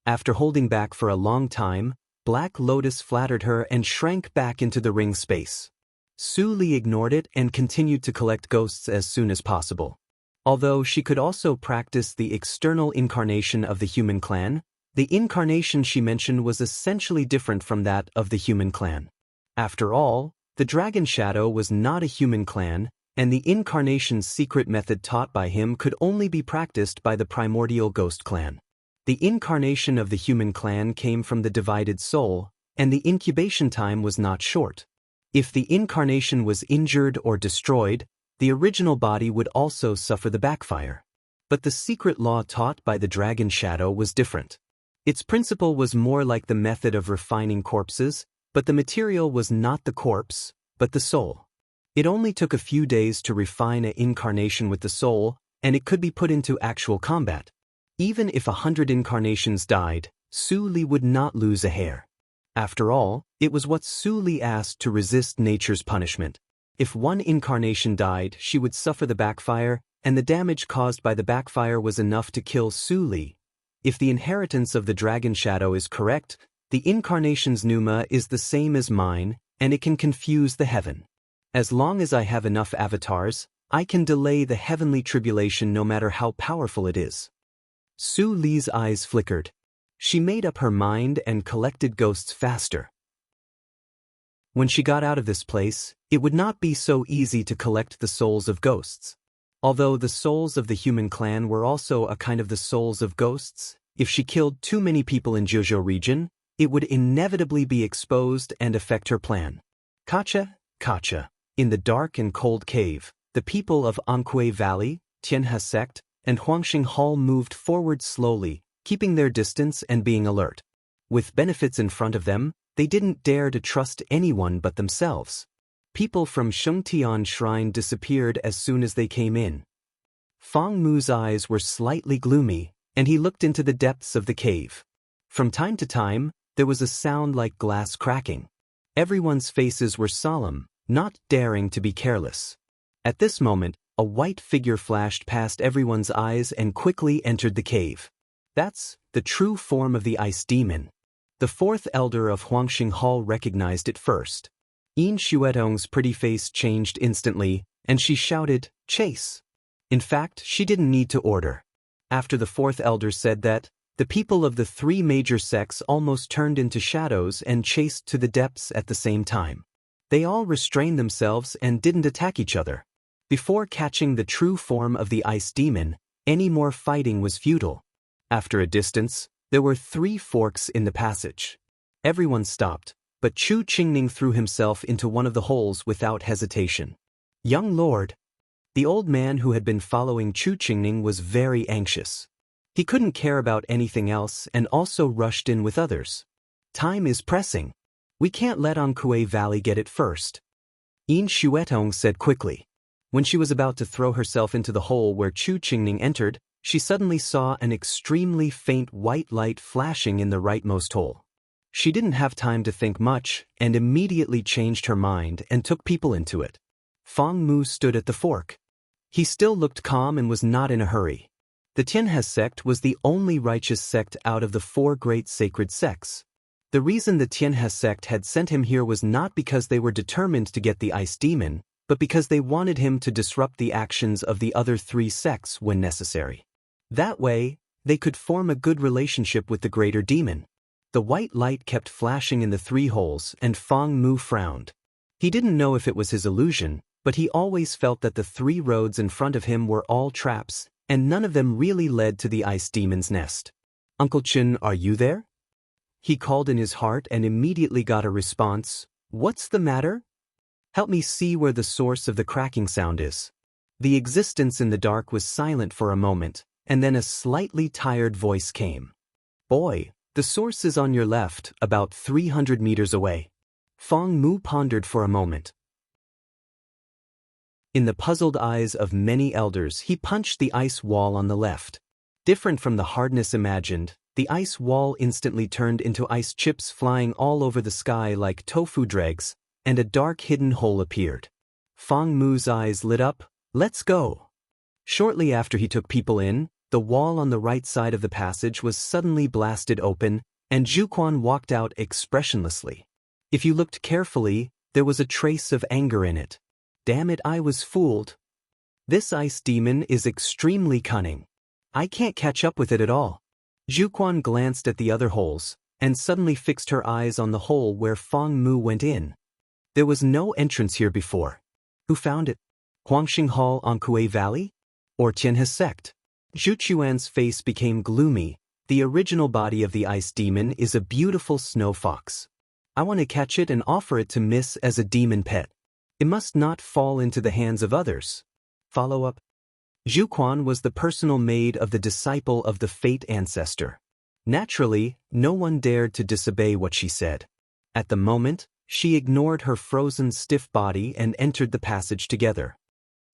After holding back for a long time, Black Lotus flattered her and shrank back into the ring space. Su Li ignored it and continued to collect ghosts as soon as possible. Although she could also practice the external incarnation of the human clan, the incarnation she mentioned was essentially different from that of the human clan. After all, the Dragon Shadow was not a human clan, and the incarnation's secret method taught by him could only be practiced by the primordial ghost clan. The incarnation of the human clan came from the divided soul, and the incubation time was not short. If the incarnation was injured or destroyed, the original body would also suffer the backfire. But the secret law taught by the dragon shadow was different. Its principle was more like the method of refining corpses, but the material was not the corpse, but the soul. It only took a few days to refine an incarnation with the soul, and it could be put into actual combat. Even if 100 incarnations died, Su Li would not lose a hair. After all, it was what Su Li asked to resist nature's punishment. If one incarnation died, she would suffer the backfire, and the damage caused by the backfire was enough to kill Su Li. If the inheritance of the dragon shadow is correct, the incarnation's pneuma is the same as mine, and it can confuse the heaven. As long as I have enough avatars, I can delay the heavenly tribulation no matter how powerful it is. Su Li's eyes flickered. She made up her mind and collected ghosts faster. When she got out of this place, it would not be so easy to collect the souls of ghosts. Although the souls of the human clan were also a kind of the souls of ghosts, if she killed too many people in Jojo region, it would inevitably be exposed and affect her plan. Kacha. In the dark and cold cave, the people of Anhui Valley, Tianhe sect, and Huangxing Hall moved forward slowly, keeping their distance and being alert. With benefits in front of them, they didn't dare to trust anyone but themselves. People from Shengtian Shrine disappeared as soon as they came in. Fang Mu's eyes were slightly gloomy, and he looked into the depths of the cave. From time to time, there was a sound like glass cracking. Everyone's faces were solemn, not daring to be careless. At this moment, a white figure flashed past everyone's eyes and quickly entered the cave. That's the true form of the ice demon. The fourth elder of Huangxing Hall recognized it first. Yin Xuetong's pretty face changed instantly, and she shouted, "Chase!" In fact, she didn't need to order. After the fourth elder said that, the people of the three major sects almost turned into shadows and chased to the depths at the same time. They all restrained themselves and didn't attack each other. Before catching the true form of the ice demon, any more fighting was futile. After a distance, there were 3 forks in the passage. Everyone stopped, but Chu Qingning threw himself into one of the holes without hesitation. "Young lord." The old man who had been following Chu Qingning was very anxious. He couldn't care about anything else and also rushed in with others. "Time is pressing. We can't let Anhui Valley get it first." Yin Xuetong said quickly. When she was about to throw herself into the hole where Chu Qingning entered, she suddenly saw an extremely faint white light flashing in the rightmost hole. She didn't have time to think much and immediately changed her mind and took people into it. Fang Mu stood at the fork. He still looked calm and was not in a hurry. The Tianhe sect was the only righteous sect out of the 4 great sacred sects. The reason the Tianhe sect had sent him here was not because they were determined to get the ice demon, but because they wanted him to disrupt the actions of the other 3 sects when necessary. That way, they could form a good relationship with the greater demon. The white light kept flashing in the 3 holes, and Fang Mu frowned. He didn't know if it was his illusion, but he always felt that the 3 roads in front of him were all traps, and none of them really led to the ice demon's nest. "Uncle Chen, are you there?" He called in his heart and immediately got a response. "What's the matter? Help me see where the source of the cracking sound is." The existence in the dark was silent for a moment, and then a slightly tired voice came. "Boy, the source is on your left, about 300 meters away." Fang Mu pondered for a moment. In the puzzled eyes of many elders, he punched the ice wall on the left. Different from the hardness imagined, the ice wall instantly turned into ice chips flying all over the sky like tofu dregs, and a dark hidden hole appeared. Fang Mu's eyes lit up. "Let's go." Shortly after he took people in, the wall on the right side of the passage was suddenly blasted open, and Zhuquan walked out expressionlessly. If you looked carefully, there was a trace of anger in it. "Damn it, I was fooled. This ice demon is extremely cunning. I can't catch up with it at all." Zhuquan glanced at the other holes, and suddenly fixed her eyes on the hole where Fang Mu went in. There was no entrance here before. Who found it? Huangxing Hall, Anhui Valley? Or Tianhe sect? Zhu Chuan's face became gloomy. "The original body of the ice demon is a beautiful snow fox. I want to catch it and offer it to Miss as a demon pet. It must not fall into the hands of others." Follow up. Zhu Quan was the personal maid of the disciple of the Fate Ancestor. Naturally, no one dared to disobey what she said. At the moment, she ignored her frozen stiff body and entered the passage together.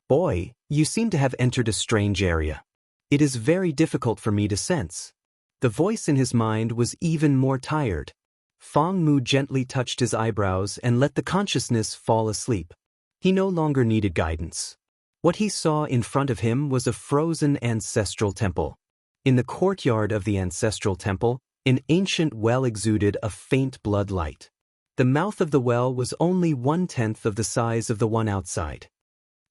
Boy, you seem to have entered a strange area. It is very difficult for me to sense. The voice in his mind was even more tired. Fang Mu gently touched his eyebrows and let the consciousness fall asleep. He no longer needed guidance. What he saw in front of him was a frozen ancestral temple. In the courtyard of the ancestral temple, an ancient well exuded a faint blood light. The mouth of the well was only 1/10 of the size of the one outside.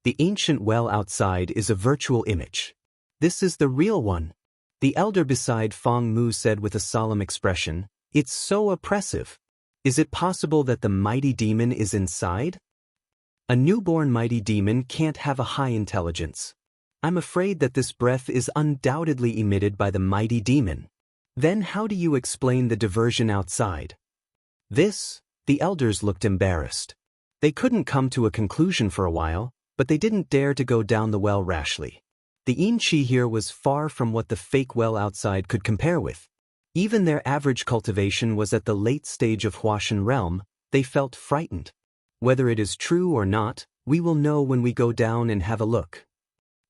The ancient well outside is a virtual image. This is the real one. The elder beside Fang Mu said with a solemn expression, "It's so oppressive. Is it possible that the mighty demon is inside?" A newborn mighty demon can't have a high intelligence. I'm afraid that this breath is undoubtedly emitted by the mighty demon. Then how do you explain the diversion outside? The elders looked embarrassed. They couldn't come to a conclusion for a while, but they didn't dare to go down the well rashly. The yin qi here was far from what the fake well outside could compare with. Even their average cultivation was at the late stage of Huashan realm. They felt frightened. Whether it is true or not, we will know when we go down and have a look.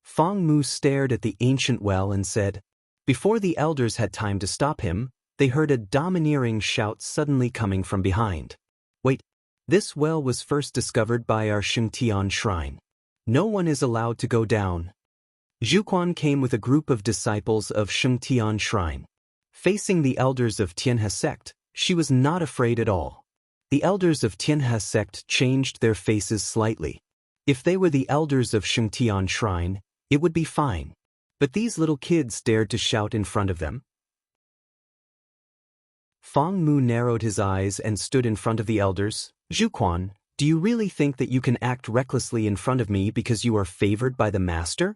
Fang Mu stared at the ancient well and said, before the elders had time to stop him, they heard a domineering shout suddenly coming from behind. Wait, this well was first discovered by our Shengtian shrine. No one is allowed to go down. Zhu Quan came with a group of disciples of Shengtian shrine. Facing the elders of Tianhe sect, she was not afraid at all. The elders of Tianhe sect changed their faces slightly. If they were the elders of Shengtian shrine, it would be fine. But these little kids dared to shout in front of them. Fang Mu narrowed his eyes and stood in front of the elders. Zhu Quan, do you really think that you can act recklessly in front of me because you are favored by the master?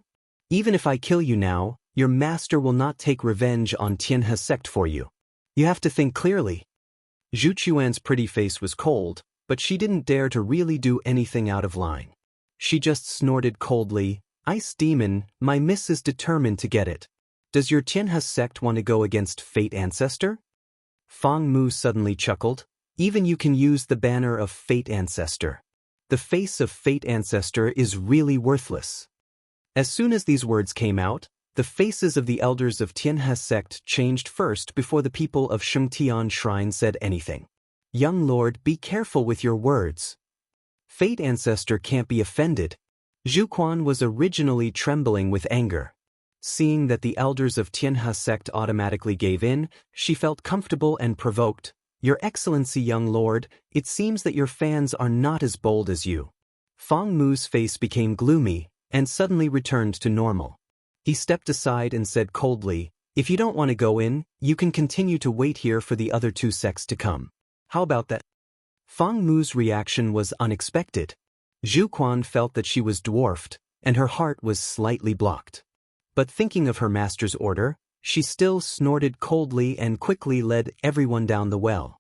Even if I kill you now, your master will not take revenge on Tianhe sect for you. You have to think clearly. Zhu Chuan's pretty face was cold, but she didn't dare to really do anything out of line. She just snorted coldly, "Ice demon, my miss is determined to get it. Does your Tianhe sect want to go against Fate Ancestor?" Fang Mu suddenly chuckled. "Even you can use the banner of Fate Ancestor. The face of Fate Ancestor is really worthless." As soon as these words came out, the faces of the elders of Tianhe sect changed first before the people of Shengtian shrine said anything. "Young lord, be careful with your words. Fate Ancestor can't be offended." Zhu Quan was originally trembling with anger. Seeing that the elders of Tianhe sect automatically gave in, she felt comfortable and provoked. "Your Excellency, young lord, it seems that your fans are not as bold as you." Fang Mu's face became gloomy and suddenly returned to normal. He stepped aside and said coldly, "If you don't want to go in, you can continue to wait here for the other two sects to come. How about that?" Fang Mu's reaction was unexpected. Zhu Quan felt that she was dwarfed, and her heart was slightly blocked. But thinking of her master's order, she still snorted coldly and quickly led everyone down the well.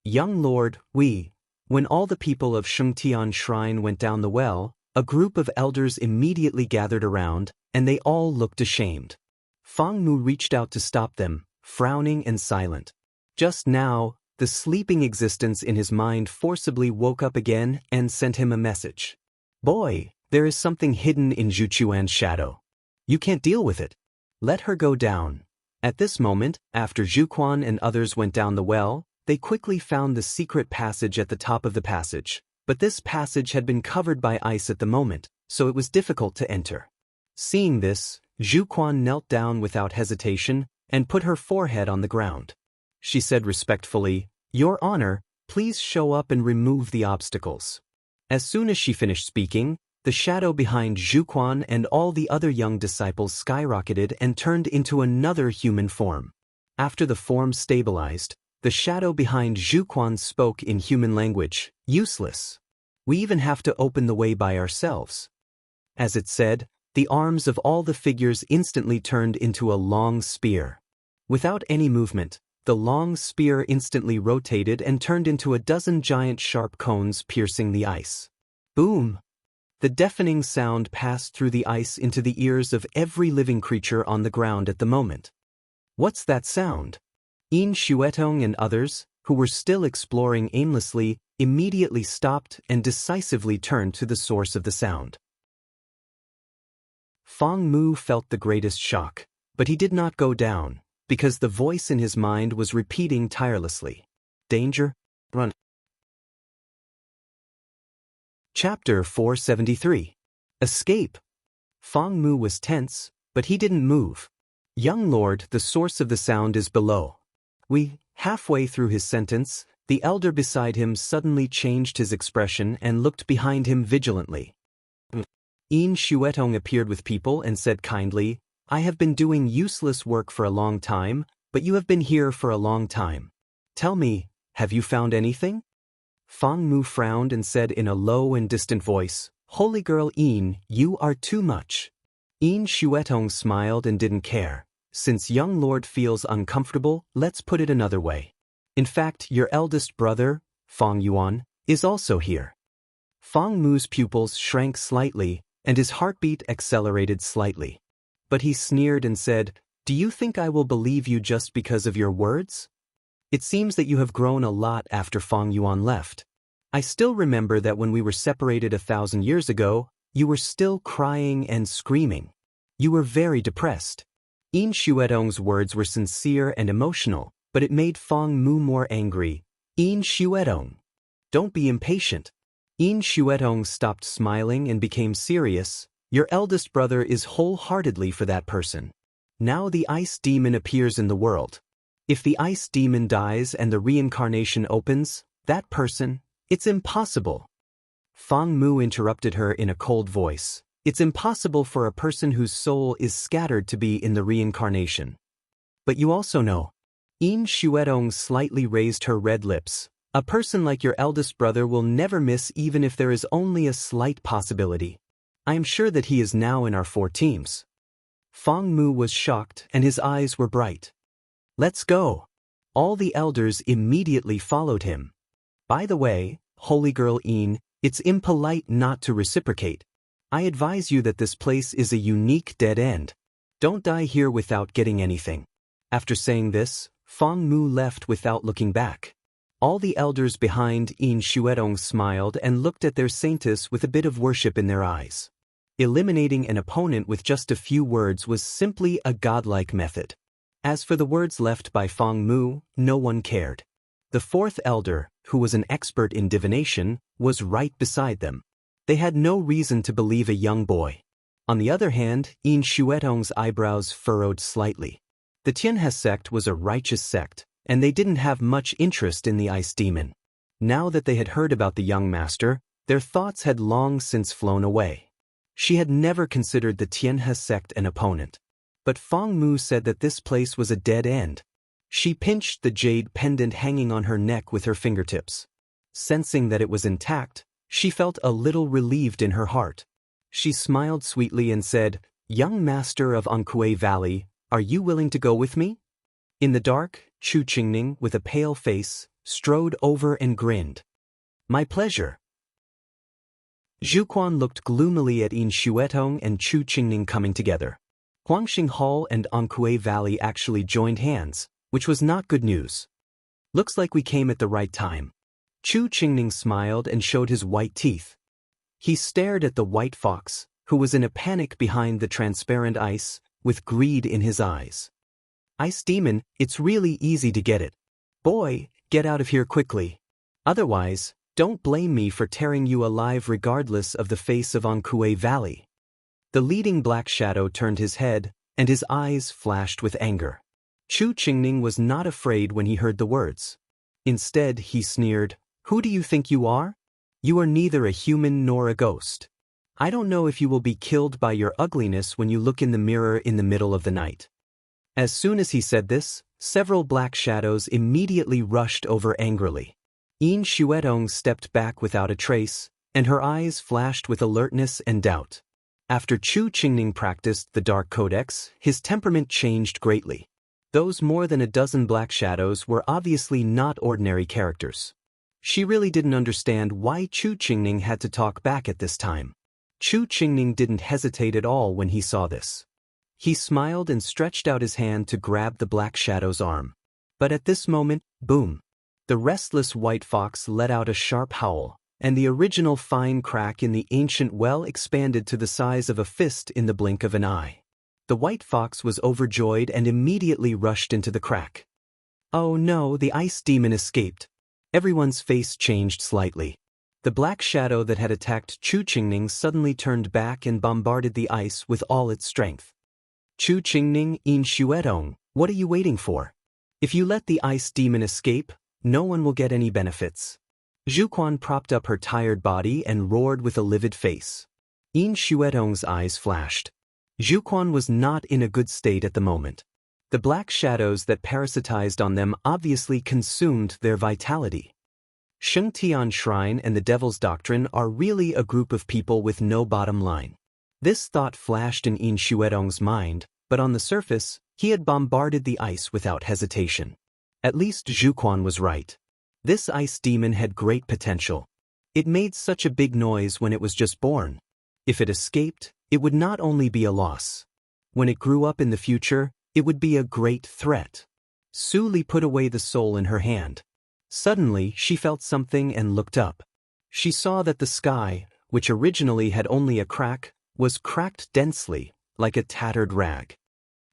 "Young lord, when all the people of Shengtian shrine went down the well, a group of elders immediately gathered around, and they all looked ashamed. Fang Mu reached out to stop them, frowning and silent. Just now, the sleeping existence in his mind forcibly woke up again and sent him a message. "Boy, there is something hidden in Zhu Chuan's shadow. You can't deal with it. Let her go down." At this moment, after Zhu Quan and others went down the well, they quickly found the secret passage at the top of the passage. But this passage had been covered by ice at the moment, so it was difficult to enter. Seeing this, Zhu Quan knelt down without hesitation and put her forehead on the ground. She said respectfully, "Your Honor, please show up and remove the obstacles." As soon as she finished speaking, the shadow behind Zhu Quan and all the other young disciples skyrocketed and turned into another human form. After the form stabilized, the shadow behind Zhu Quan spoke in human language, "Useless. We even have to open the way by ourselves." As it said, the arms of all the figures instantly turned into a long spear. Without any movement, the long spear instantly rotated and turned into a dozen giant sharp cones piercing the ice. Boom! The deafening sound passed through the ice into the ears of every living creature on the ground at the moment. What's that sound? In Shuetong and others, who were still exploring aimlessly, immediately stopped and decisively turned to the source of the sound. Fong Mu felt the greatest shock, but he did not go down, because the voice in his mind was repeating tirelessly. Danger, run. Chapter 473. Escape. Fong Mu was tense, but he didn't move. Young lord, the source of the sound is below. Halfway through his sentence, the elder beside him suddenly changed his expression and looked behind him vigilantly. In Shuetong appeared with people and said kindly, I have been doing useless work for a long time, but you have been here for a long time. Tell me, have you found anything? Fong Mu frowned and said in a low and distant voice, Holy girl In, you are too much. In Shuetong smiled and didn't care. Since young lord feels uncomfortable, let's put it another way. In fact, your eldest brother, Fong Yuan, is also here. Fong Mu's pupils shrank slightly, and his heartbeat accelerated slightly. But he sneered and said, Do you think I will believe you just because of your words? It seems that you have grown a lot after Fong Yuan left. I still remember that when we were separated 1,000 years ago, you were still crying and screaming. You were very depressed. In Shuetong's words were sincere and emotional, but it made Fong Mu more angry. In Shuetong. Don't be impatient. In Shuetong stopped smiling and became serious. Your eldest brother is wholeheartedly for that person. Now the ice demon appears in the world. If the ice demon dies and the reincarnation opens, that person, it's impossible. Fong Mu interrupted her in a cold voice. It's impossible for a person whose soul is scattered to be in the reincarnation. But you also know. In Shuetong slightly raised her red lips. A person like your eldest brother will never miss even if there is only a slight possibility. I am sure that he is now in our 4 teams. Fong Mu was shocked and his eyes were bright. Let's go. All the elders immediately followed him. By the way, holy girl In, it's impolite not to reciprocate. I advise you that this place is a unique dead end. Don't die here without getting anything. After saying this, Fong Mu left without looking back. All the elders behind In Shuetong smiled and looked at their saintess with a bit of worship in their eyes. Eliminating an opponent with just a few words was simply a godlike method. As for the words left by Fong Mu, no one cared. The 4th elder, who was an expert in divination, was right beside them. They had no reason to believe a young boy. On the other hand, In Shuetong's eyebrows furrowed slightly. The Tianhe sect was a righteous sect, and they didn't have much interest in the ice demon. Now that they had heard about the young master, their thoughts had long since flown away. She had never considered the Tianhe sect an opponent. But Fong Mu said that this place was a dead end. She pinched the jade pendant hanging on her neck with her fingertips. Sensing that it was intact, she felt a little relieved in her heart. She smiled sweetly and said, Young master of Ankue Valley, are you willing to go with me? In the dark, Chu Qingning, with a pale face, strode over and grinned. My pleasure. Zhu Quan looked gloomily at In Shuetong and Chu Qingning coming together. Huangxing Hall and Ankue Valley actually joined hands, which was not good news. Looks like we came at the right time. Chu Qingning smiled and showed his white teeth. He stared at the white fox, who was in a panic behind the transparent ice, with greed in his eyes. Ice demon, it's really easy to get it. Boy, get out of here quickly. Otherwise, don't blame me for tearing you alive regardless of the face of Ankue Valley. The leading black shadow turned his head, and his eyes flashed with anger. Chu Qingning was not afraid when he heard the words. Instead, he sneered, Who do you think you are? You are neither a human nor a ghost. I don't know if you will be killed by your ugliness when you look in the mirror in the middle of the night. As soon as he said this, several black shadows immediately rushed over angrily. In Shuetong stepped back without a trace, and her eyes flashed with alertness and doubt. After Chu Qingning practiced the Dark Codex, his temperament changed greatly. Those more than a dozen black shadows were obviously not ordinary characters. She really didn't understand why Chu Qingning had to talk back at this time. Chu Qingning didn't hesitate at all when he saw this. He smiled and stretched out his hand to grab the black shadow's arm. But at this moment, boom! The restless white fox let out a sharp howl, and the original fine crack in the ancient well expanded to the size of a fist in the blink of an eye. The white fox was overjoyed and immediately rushed into the crack. Oh no, the ice demon escaped. Everyone's face changed slightly. The black shadow that had attacked Chu Qingning suddenly turned back and bombarded the ice with all its strength. Chu Qingning, in Xuedong, what are you waiting for? If you let the ice demon escape, no one will get any benefits. Zhuquan propped up her tired body and roared with a livid face. In Xuedong's eyes flashed. Zhuquan was not in a good state at the moment. The black shadows that parasitized on them obviously consumed their vitality. Shengtian Shrine and the Devil's Doctrine are really a group of people with no bottom line. This thought flashed in Xuedong's mind, but on the surface, he had bombarded the ice without hesitation. At least Zhuquan was right. This ice demon had great potential. It made such a big noise when it was just born. If it escaped, it would not only be a loss. When it grew up in the future, it would be a great threat. Su Li put away the soul in her hand. Suddenly, she felt something and looked up. She saw that the sky, which originally had only a crack, was cracked densely, like a tattered rag.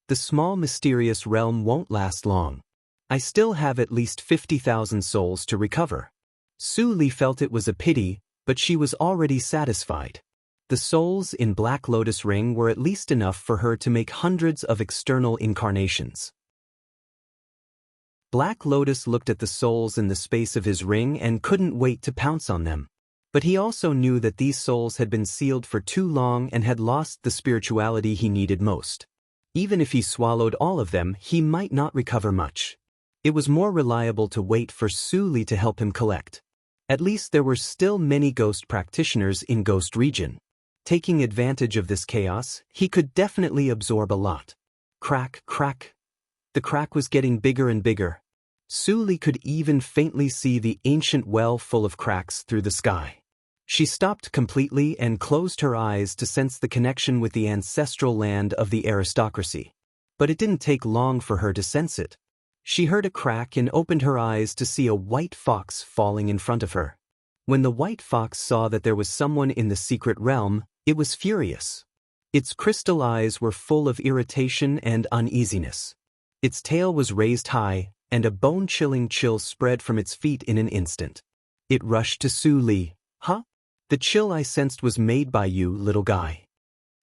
The small mysterious realm won't last long. I still have at least 50,000 souls to recover. Su Li felt it was a pity, but she was already satisfied. The souls in Black Lotus Ring were at least enough for her to make hundreds of external incarnations. Black Lotus looked at the souls in the space of his ring and couldn't wait to pounce on them. But he also knew that these souls had been sealed for too long and had lost the spirituality he needed most. Even if he swallowed all of them, he might not recover much. It was more reliable to wait for Su Li to help him collect. At least there were still many ghost practitioners in Ghost Region. Taking advantage of this chaos, he could definitely absorb a lot. Crack, crack. The crack was getting bigger and bigger. Su Li could even faintly see the ancient well full of cracks through the sky. She stopped completely and closed her eyes to sense the connection with the ancestral land of the aristocracy. But it didn't take long for her to sense it. She heard a crack and opened her eyes to see a white fox falling in front of her. When the white fox saw that there was someone in the secret realm, it was furious. Its crystal eyes were full of irritation and uneasiness. Its tail was raised high, and a bone-chilling chill spread from its feet in an instant. It rushed to Su Li. Huh? The chill I sensed was made by you, little guy.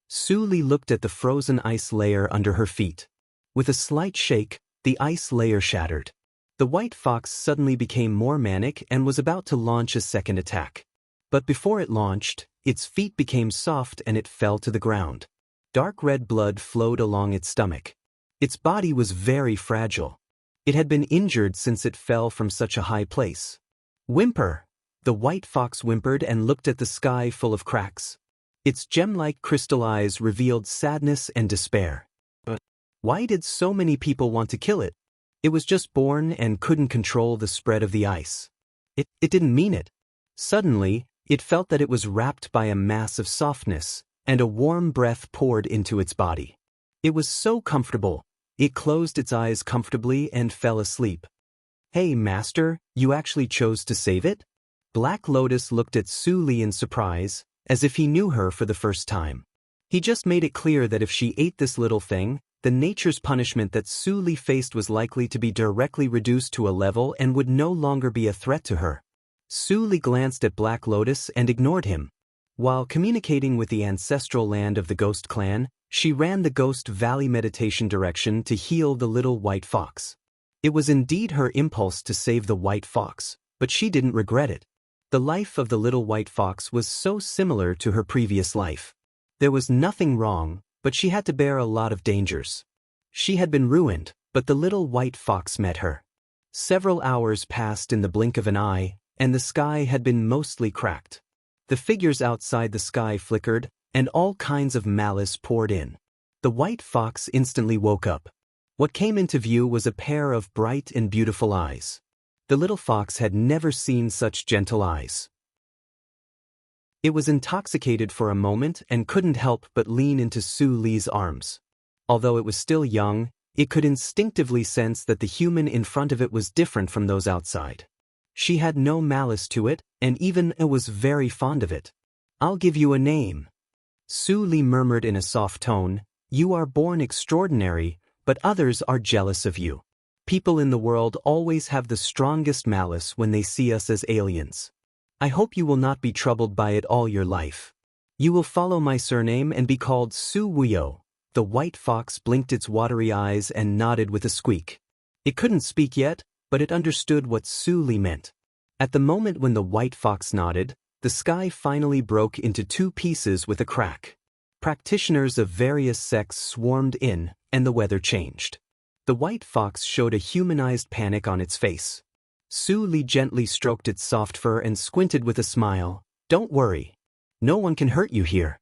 Su Li looked at the frozen ice layer under her feet. With a slight shake, the ice layer shattered. The white fox suddenly became more manic and was about to launch a second attack. But before it launched, its feet became soft and it fell to the ground. Dark red blood flowed along its stomach. Its body was very fragile. It had been injured since it fell from such a high place. Whimper! The white fox whimpered and looked at the sky full of cracks. Its gem-like crystal eyes revealed sadness and despair. But why did so many people want to kill it? It was just born and couldn't control the spread of the ice. It didn't mean it. Suddenly, it felt that it was wrapped by a mass of softness, and a warm breath poured into its body. It was so comfortable. It closed its eyes comfortably and fell asleep. Hey, master, you actually chose to save it? Black Lotus looked at Su Li in surprise, as if he knew her for the first time. He just made it clear that if she ate this little thing, the nature's punishment that Su Li faced was likely to be directly reduced to a level and would no longer be a threat to her. Su Li glanced at Black Lotus and ignored him. While communicating with the ancestral land of the Ghost Clan, she ran the Ghost Valley meditation direction to heal the little white fox. It was indeed her impulse to save the white fox, but she didn't regret it. The life of the little white fox was so similar to her previous life. There was nothing wrong, but she had to bear a lot of dangers. She had been ruined, but the little white fox met her. Several hours passed in the blink of an eye, and the sky had been mostly cracked. The figures outside the sky flickered, and all kinds of malice poured in. The white fox instantly woke up. What came into view was a pair of bright and beautiful eyes. The little fox had never seen such gentle eyes. It was intoxicated for a moment and couldn't help but lean into Su Li's arms. Although it was still young, it could instinctively sense that the human in front of it was different from those outside. She had no malice to it, and even was very fond of it. "I'll give you a name." Su Li murmured in a soft tone, "You are born extraordinary, but others are jealous of you. People in the world always have the strongest malice when they see us as aliens. I hope you will not be troubled by it all your life. You will follow my surname and be called Su Wuyo." The white fox blinked its watery eyes and nodded with a squeak. It couldn't speak yet, but it understood what Su Li meant. At the moment when the white fox nodded, the sky finally broke into two pieces with a crack. Practitioners of various sects swarmed in, and the weather changed. The white fox showed a humanized panic on its face. Su Li gently stroked its soft fur and squinted with a smile. "Don't worry. No one can hurt you here."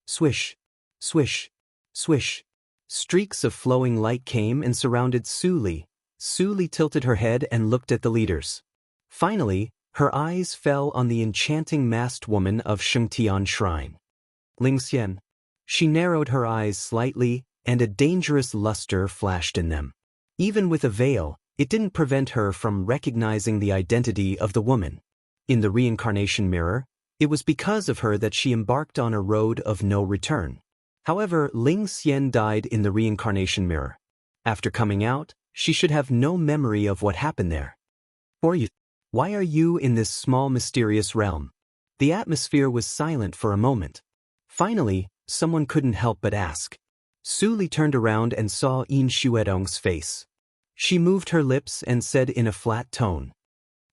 Swish, swish, swish. Streaks of flowing light came and surrounded Su Li. Su Li tilted her head and looked at the leaders. Finally, her eyes fell on the enchanting masked woman of Shengtian Shrine. Ling Xian. She narrowed her eyes slightly, and a dangerous luster flashed in them. Even with a veil, it didn't prevent her from recognizing the identity of the woman. In the reincarnation mirror, it was because of her that she embarked on a road of no return. However, Ling Xian died in the reincarnation mirror. After coming out, she should have no memory of what happened there. Why are you in this small mysterious realm? The atmosphere was silent for a moment. Finally, someone couldn't help but ask. Su Li turned around and saw Yin Xuetong's face. She moved her lips and said in a flat tone,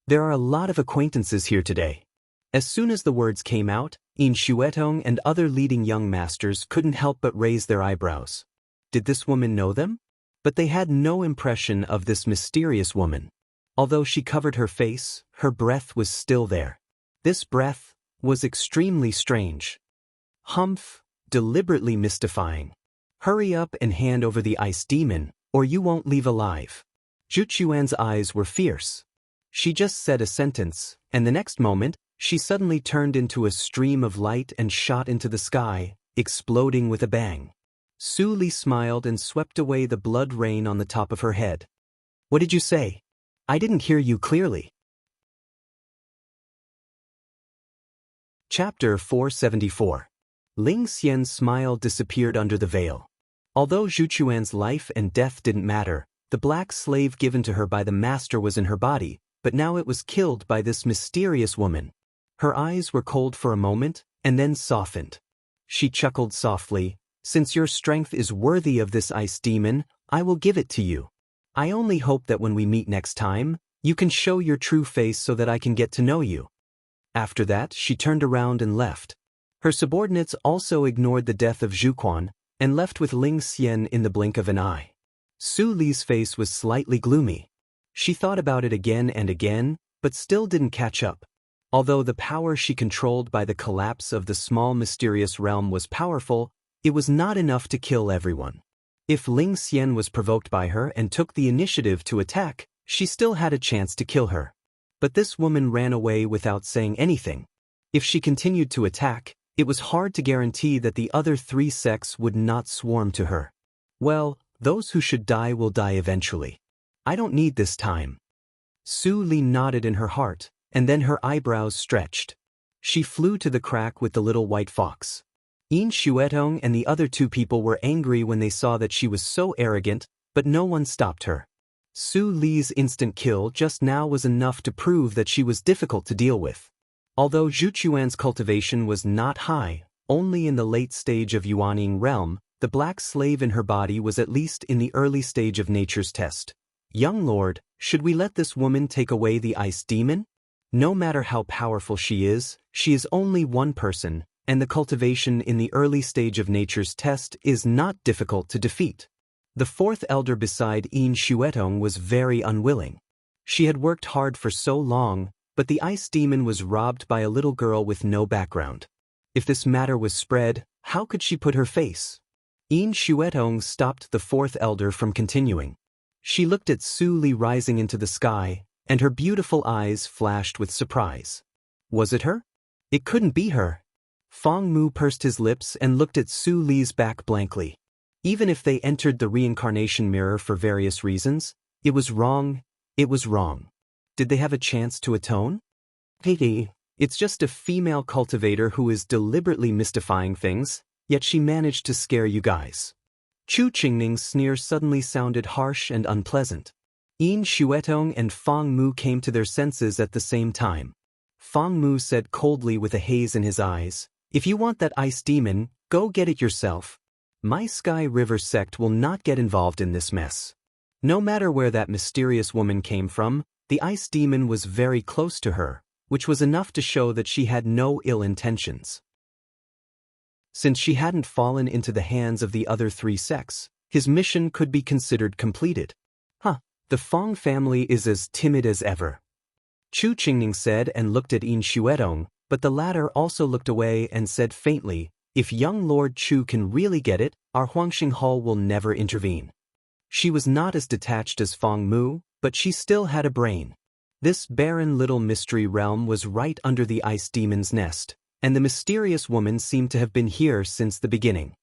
"There are a lot of acquaintances here today." As soon as the words came out, Yin Xuetong and other leading young masters couldn't help but raise their eyebrows. Did this woman know them? But they had no impression of this mysterious woman. Although she covered her face, her breath was still there. This breath was extremely strange. Humph, deliberately mystifying. "Hurry up and hand over the ice demon, or you won't leave alive." Zhu Chuan's eyes were fierce. She just said a sentence, and the next moment, she suddenly turned into a stream of light and shot into the sky, exploding with a bang. Su Li smiled and swept away the blood rain on the top of her head. "What did you say? I didn't hear you clearly." Chapter 474. Ling Xian's smile disappeared under the veil. Although Zhu Chuan's life and death didn't matter, the black slave given to her by the master was in her body, but now it was killed by this mysterious woman. Her eyes were cold for a moment, and then softened. She chuckled softly, "Since your strength is worthy of this ice demon, I will give it to you. I only hope that when we meet next time, you can show your true face so that I can get to know you." After that, she turned around and left. Her subordinates also ignored the death of Zhu Quan, and left with Ling Xian in the blink of an eye. Su Li's face was slightly gloomy. She thought about it again and again, but still didn't catch up. Although the power she controlled by the collapse of the small mysterious realm was powerful, it was not enough to kill everyone. If Ling Xian was provoked by her and took the initiative to attack, she still had a chance to kill her. But this woman ran away without saying anything. If she continued to attack, it was hard to guarantee that the other three sects would not swarm to her. Well, those who should die will die eventually. I don't need this time. Su Li nodded in her heart, and then her eyebrows stretched. She flew to the crack with the little white fox. Yin Xuetong and the other two people were angry when they saw that she was so arrogant, but no one stopped her. Su Li's instant kill just now was enough to prove that she was difficult to deal with. Although Zhu Chuan's cultivation was not high, only in the late stage of Yuanying realm, the black slave in her body was at least in the early stage of nature's test. "Young lord, should we let this woman take away the ice demon? No matter how powerful she is only one person, and the cultivation in the early stage of nature's test is not difficult to defeat." The fourth elder beside Yin Xuetong was very unwilling. She had worked hard for so long, but the ice demon was robbed by a little girl with no background. If this matter was spread, how could she put her face? Yin Xuetong stopped the fourth elder from continuing. She looked at Su Li rising into the sky, and her beautiful eyes flashed with surprise. Was it her? It couldn't be her. Fong Mu pursed his lips and looked at Su Li's back blankly. Even if they entered the reincarnation mirror for various reasons, it was wrong. It was wrong. Did they have a chance to atone? Hey, it's just a female cultivator who is deliberately mystifying things, yet she managed to scare you guys. Chu Qingning's sneer suddenly sounded harsh and unpleasant. Yin Xuetong and Fong Mu came to their senses at the same time. Fong Mu said coldly with a haze in his eyes, "If you want that ice demon, go get it yourself. My Sky River sect will not get involved in this mess." No matter where that mysterious woman came from, the ice demon was very close to her, which was enough to show that she had no ill intentions. Since she hadn't fallen into the hands of the other three sects, his mission could be considered completed. The Fong family is as timid as ever. Chu Qingning said and looked at Yin Xuetong, but the latter also looked away and said faintly, "If young Lord Chu can really get it, our Huangxing Hall will never intervene." She was not as detached as Fong Mu, but she still had a brain. This barren little mystery realm was right under the ice demon's nest, and the mysterious woman seemed to have been here since the beginning.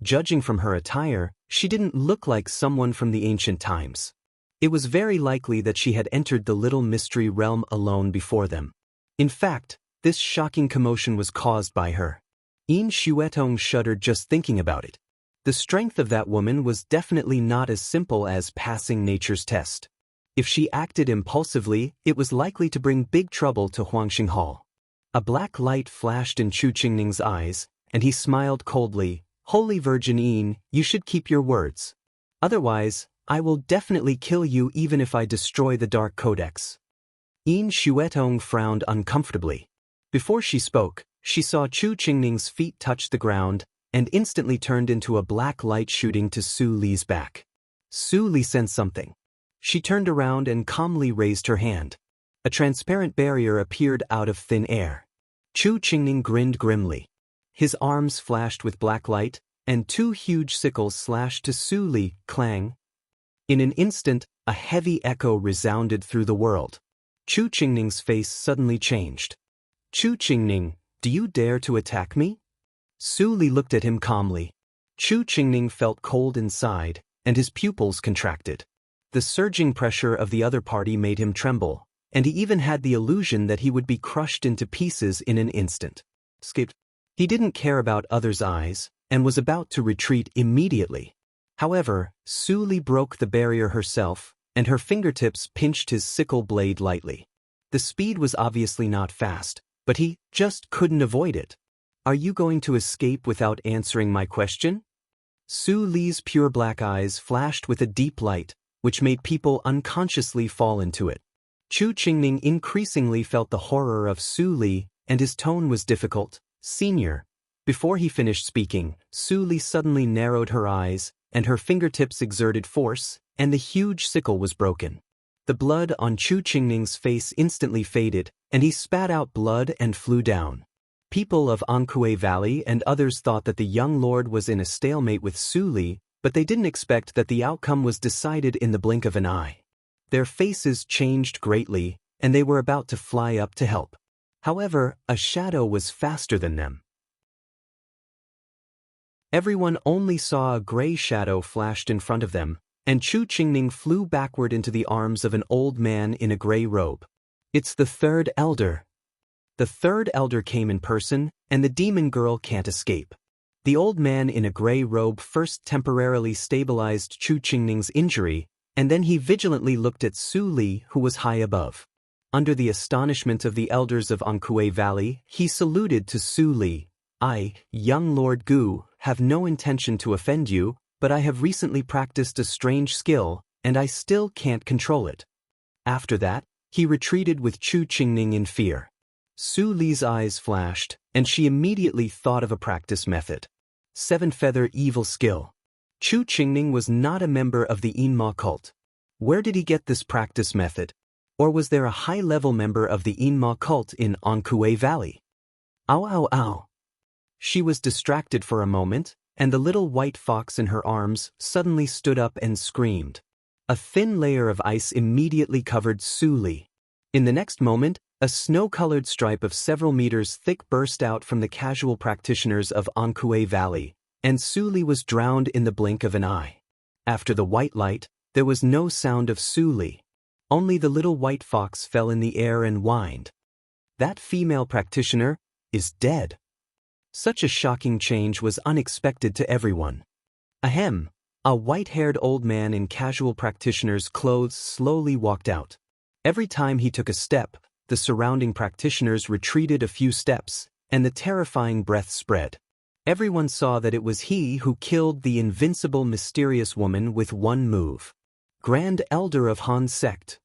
Judging from her attire, she didn't look like someone from the ancient times. It was very likely that she had entered the little mystery realm alone before them. In fact, this shocking commotion was caused by her. Yin Xuetong shuddered just thinking about it. The strength of that woman was definitely not as simple as passing nature's test. If she acted impulsively, it was likely to bring big trouble to Huangxing Hall. A black light flashed in Chu Qingning's eyes, and he smiled coldly. "Holy Virgin Yin, you should keep your words. Otherwise, I will definitely kill you even if I destroy the Dark Codex." Yin Xuetong frowned uncomfortably. Before she spoke, she saw Chu Qingning's feet touch the ground, and instantly turned into a black light shooting to Su Li's back. Su Li sensed something. She turned around and calmly raised her hand. A transparent barrier appeared out of thin air. Chu Qingning grinned grimly. His arms flashed with black light, and two huge sickles slashed to Su Li, clang. In an instant, a heavy echo resounded through the world. Chu Qingning's face suddenly changed. "Chu Qingning, do you dare to attack me?" Su Li looked at him calmly. Chu Qingning felt cold inside, and his pupils contracted. The surging pressure of the other party made him tremble, and he even had the illusion that he would be crushed into pieces in an instant. He didn't care about others' eyes, and was about to retreat immediately. However, Su Li broke the barrier herself, and her fingertips pinched his sickle blade lightly. The speed was obviously not fast, but he just couldn't avoid it. "Are you going to escape without answering my question?" Su Li's pure black eyes flashed with a deep light, which made people unconsciously fall into it. Chu Qingning increasingly felt the horror of Su Li, and his tone was difficult. "Senior." Before he finished speaking, Su Li suddenly narrowed her eyes, and her fingertips exerted force, and the huge sickle was broken. The blood on Chu Qingning's face instantly faded, and he spat out blood and flew down. People of Ankuei Valley and others thought that the young lord was in a stalemate with Su Li, but they didn't expect that the outcome was decided in the blink of an eye. Their faces changed greatly, and they were about to fly up to help. However, a shadow was faster than them. Everyone only saw a gray shadow flashed in front of them, and Chu Qingning flew backward into the arms of an old man in a gray robe. "It's the third elder." The third elder came in person, and the demon girl can't escape. The old man in a gray robe first temporarily stabilized Chu Qingning's injury, and then he vigilantly looked at Su Li, who was high above. Under the astonishment of the elders of Ankuei Valley, he saluted to Su Li. "I, young Lord Gu, have no intention to offend you, but I have recently practiced a strange skill, and I still can't control it." After that, he retreated with Chu Qingning in fear. Su Li's eyes flashed, and she immediately thought of a practice method. Seven-feather evil skill. Chu Qingning was not a member of the Yinma cult. Where did he get this practice method? Or was there a high-level member of the Yinma cult in Ankuei Valley? Ow ow ow. She was distracted for a moment, and the little white fox in her arms suddenly stood up and screamed. A thin layer of ice immediately covered Su Li. In the next moment, A snow-colored stripe of several meters thick burst out from the casual practitioners of Ankwe Valley, and Su Li was drowned in the blink of an eye. After the white light, there was no sound of Su Li. Only the little white fox fell in the air and whined. That female practitioner is dead. Such a shocking change was unexpected to everyone. Ahem! A white-haired old man in casual practitioner's clothes slowly walked out. Every time he took a step, the surrounding practitioners retreated a few steps, and the terrifying breath spread. Everyone saw that it was he who killed the invincible mysterious woman with one move. Grand Elder of Han Sect.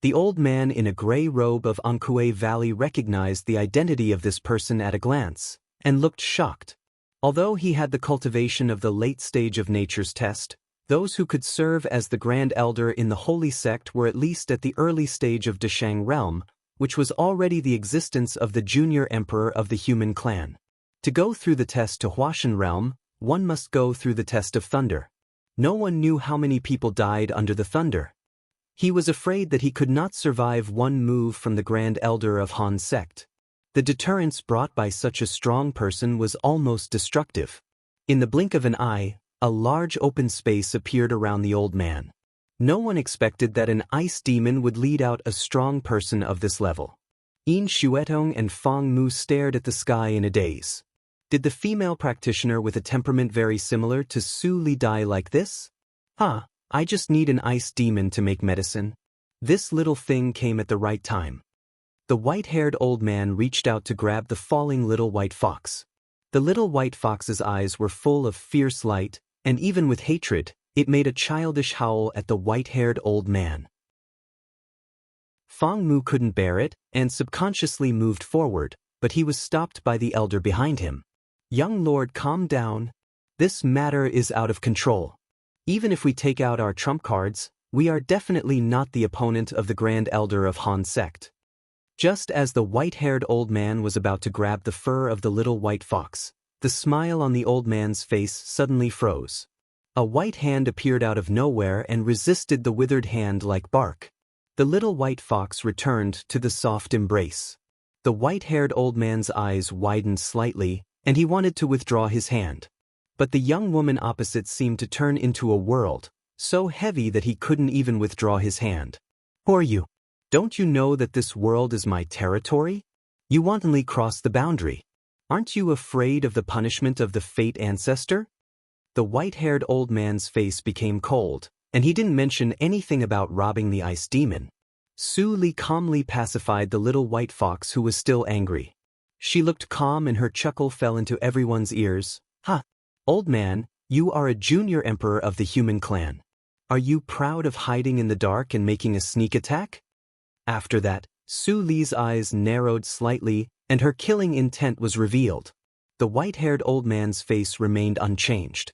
The old man in a gray robe of Ankwe Valley recognized the identity of this person at a glance, and looked shocked. Although he had the cultivation of the late stage of nature's test, those who could serve as the Grand Elder in the Holy Sect were at least at the early stage of Deshang realm, which was already the existence of the junior emperor of the human clan. To go through the test to Huashan realm, one must go through the test of thunder. No one knew how many people died under the thunder. He was afraid that he could not survive one move from the Grand Elder of Han Sect. The deterrence brought by such a strong person was almost destructive. In the blink of an eye, a large open space appeared around the old man. No one expected that an ice demon would lead out a strong person of this level. Yin Xuetong and Fang Mu stared at the sky in a daze. Did the female practitioner with a temperament very similar to Su Li die like this? I just need an ice demon to make medicine. This little thing came at the right time. The white-haired old man reached out to grab the falling little white fox. The little white fox's eyes were full of fierce light, and even with hatred, it made a childish howl at the white-haired old man. Fang Mu couldn't bear it, and subconsciously moved forward, but he was stopped by the elder behind him. Young lord, calm down. This matter is out of control. Even if we take out our trump cards, we are definitely not the opponent of the Grand Elder of Han Sect. Just as the white-haired old man was about to grab the fur of the little white fox, the smile on the old man's face suddenly froze. A white hand appeared out of nowhere and resisted the withered hand like bark. The little white fox returned to the soft embrace. The white-haired old man's eyes widened slightly, and he wanted to withdraw his hand. But the young woman opposite seemed to turn into a world, so heavy that he couldn't even withdraw his hand. Who are you? Don't you know that this world is my territory? You wantonly crossed the boundary. Aren't you afraid of the punishment of the Fate Ancestor? The white-haired old man's face became cold, and he didn't mention anything about robbing the ice demon. Su Li calmly pacified the little white fox who was still angry. She looked calm and her chuckle fell into everyone's ears. Old man, you are a junior emperor of the human clan. Are you proud of hiding in the dark and making a sneak attack? After that, Su Li's eyes narrowed slightly, and her killing intent was revealed. The white-haired old man's face remained unchanged.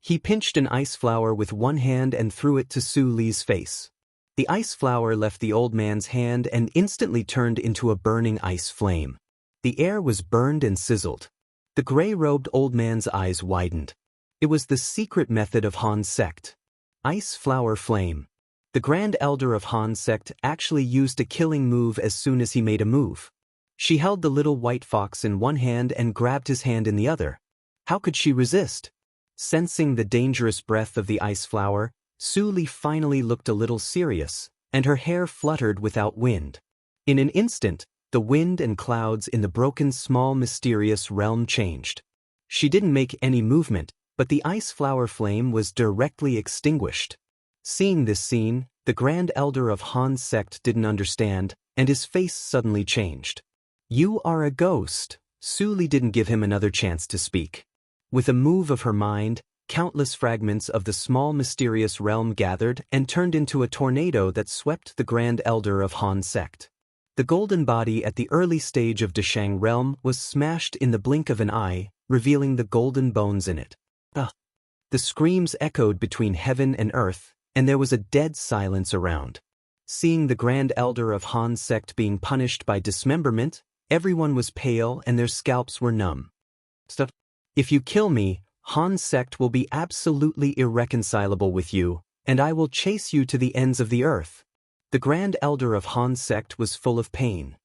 He pinched an ice flower with one hand and threw it to Su Li's face. The ice flower left the old man's hand and instantly turned into a burning ice flame. The air was burned and sizzled. The gray-robed old man's eyes widened. It was the secret method of Han Sect. Ice flower flame. The Grand Elder of Han Sect actually used a killing move as soon as he made a move. She held the little white fox in one hand and grabbed his hand in the other. How could she resist? Sensing the dangerous breath of the ice flower, Su Li finally looked a little serious, and her hair fluttered without wind. In an instant, the wind and clouds in the broken small mysterious realm changed. She didn't make any movement, but the ice flower flame was directly extinguished. Seeing this scene, the Grand Elder of Han Sect didn't understand, and his face suddenly changed. You are a ghost. Su Li didn't give him another chance to speak. With a move of her mind, countless fragments of the small mysterious realm gathered and turned into a tornado that swept the Grand Elder of Han Sect. The golden body at the early stage of Deshang realm was smashed in the blink of an eye, revealing the golden bones in it. The screams echoed between heaven and earth, and there was a dead silence around. Seeing the Grand Elder of Han Sect being punished by dismemberment, everyone was pale and their scalps were numb. If you kill me, Han Sect will be absolutely irreconcilable with you, and I will chase you to the ends of the earth. The Grand Elder of Han Sect was full of pain.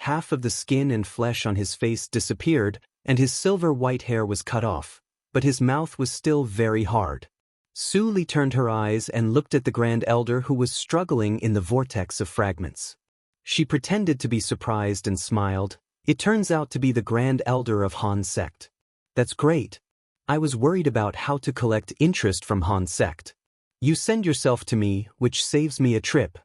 half of the skin and flesh on his face disappeared, and his silver-white hair was cut off, but his mouth was still very hard. Su Li turned her eyes and looked at the Grand Elder, who was struggling in the vortex of fragments. She pretended to be surprised and smiled. It turns out to be the Grand Elder of Han's sect. That's great. I was worried about how to collect interest from Han's sect. You send yourself to me, which saves me a trip.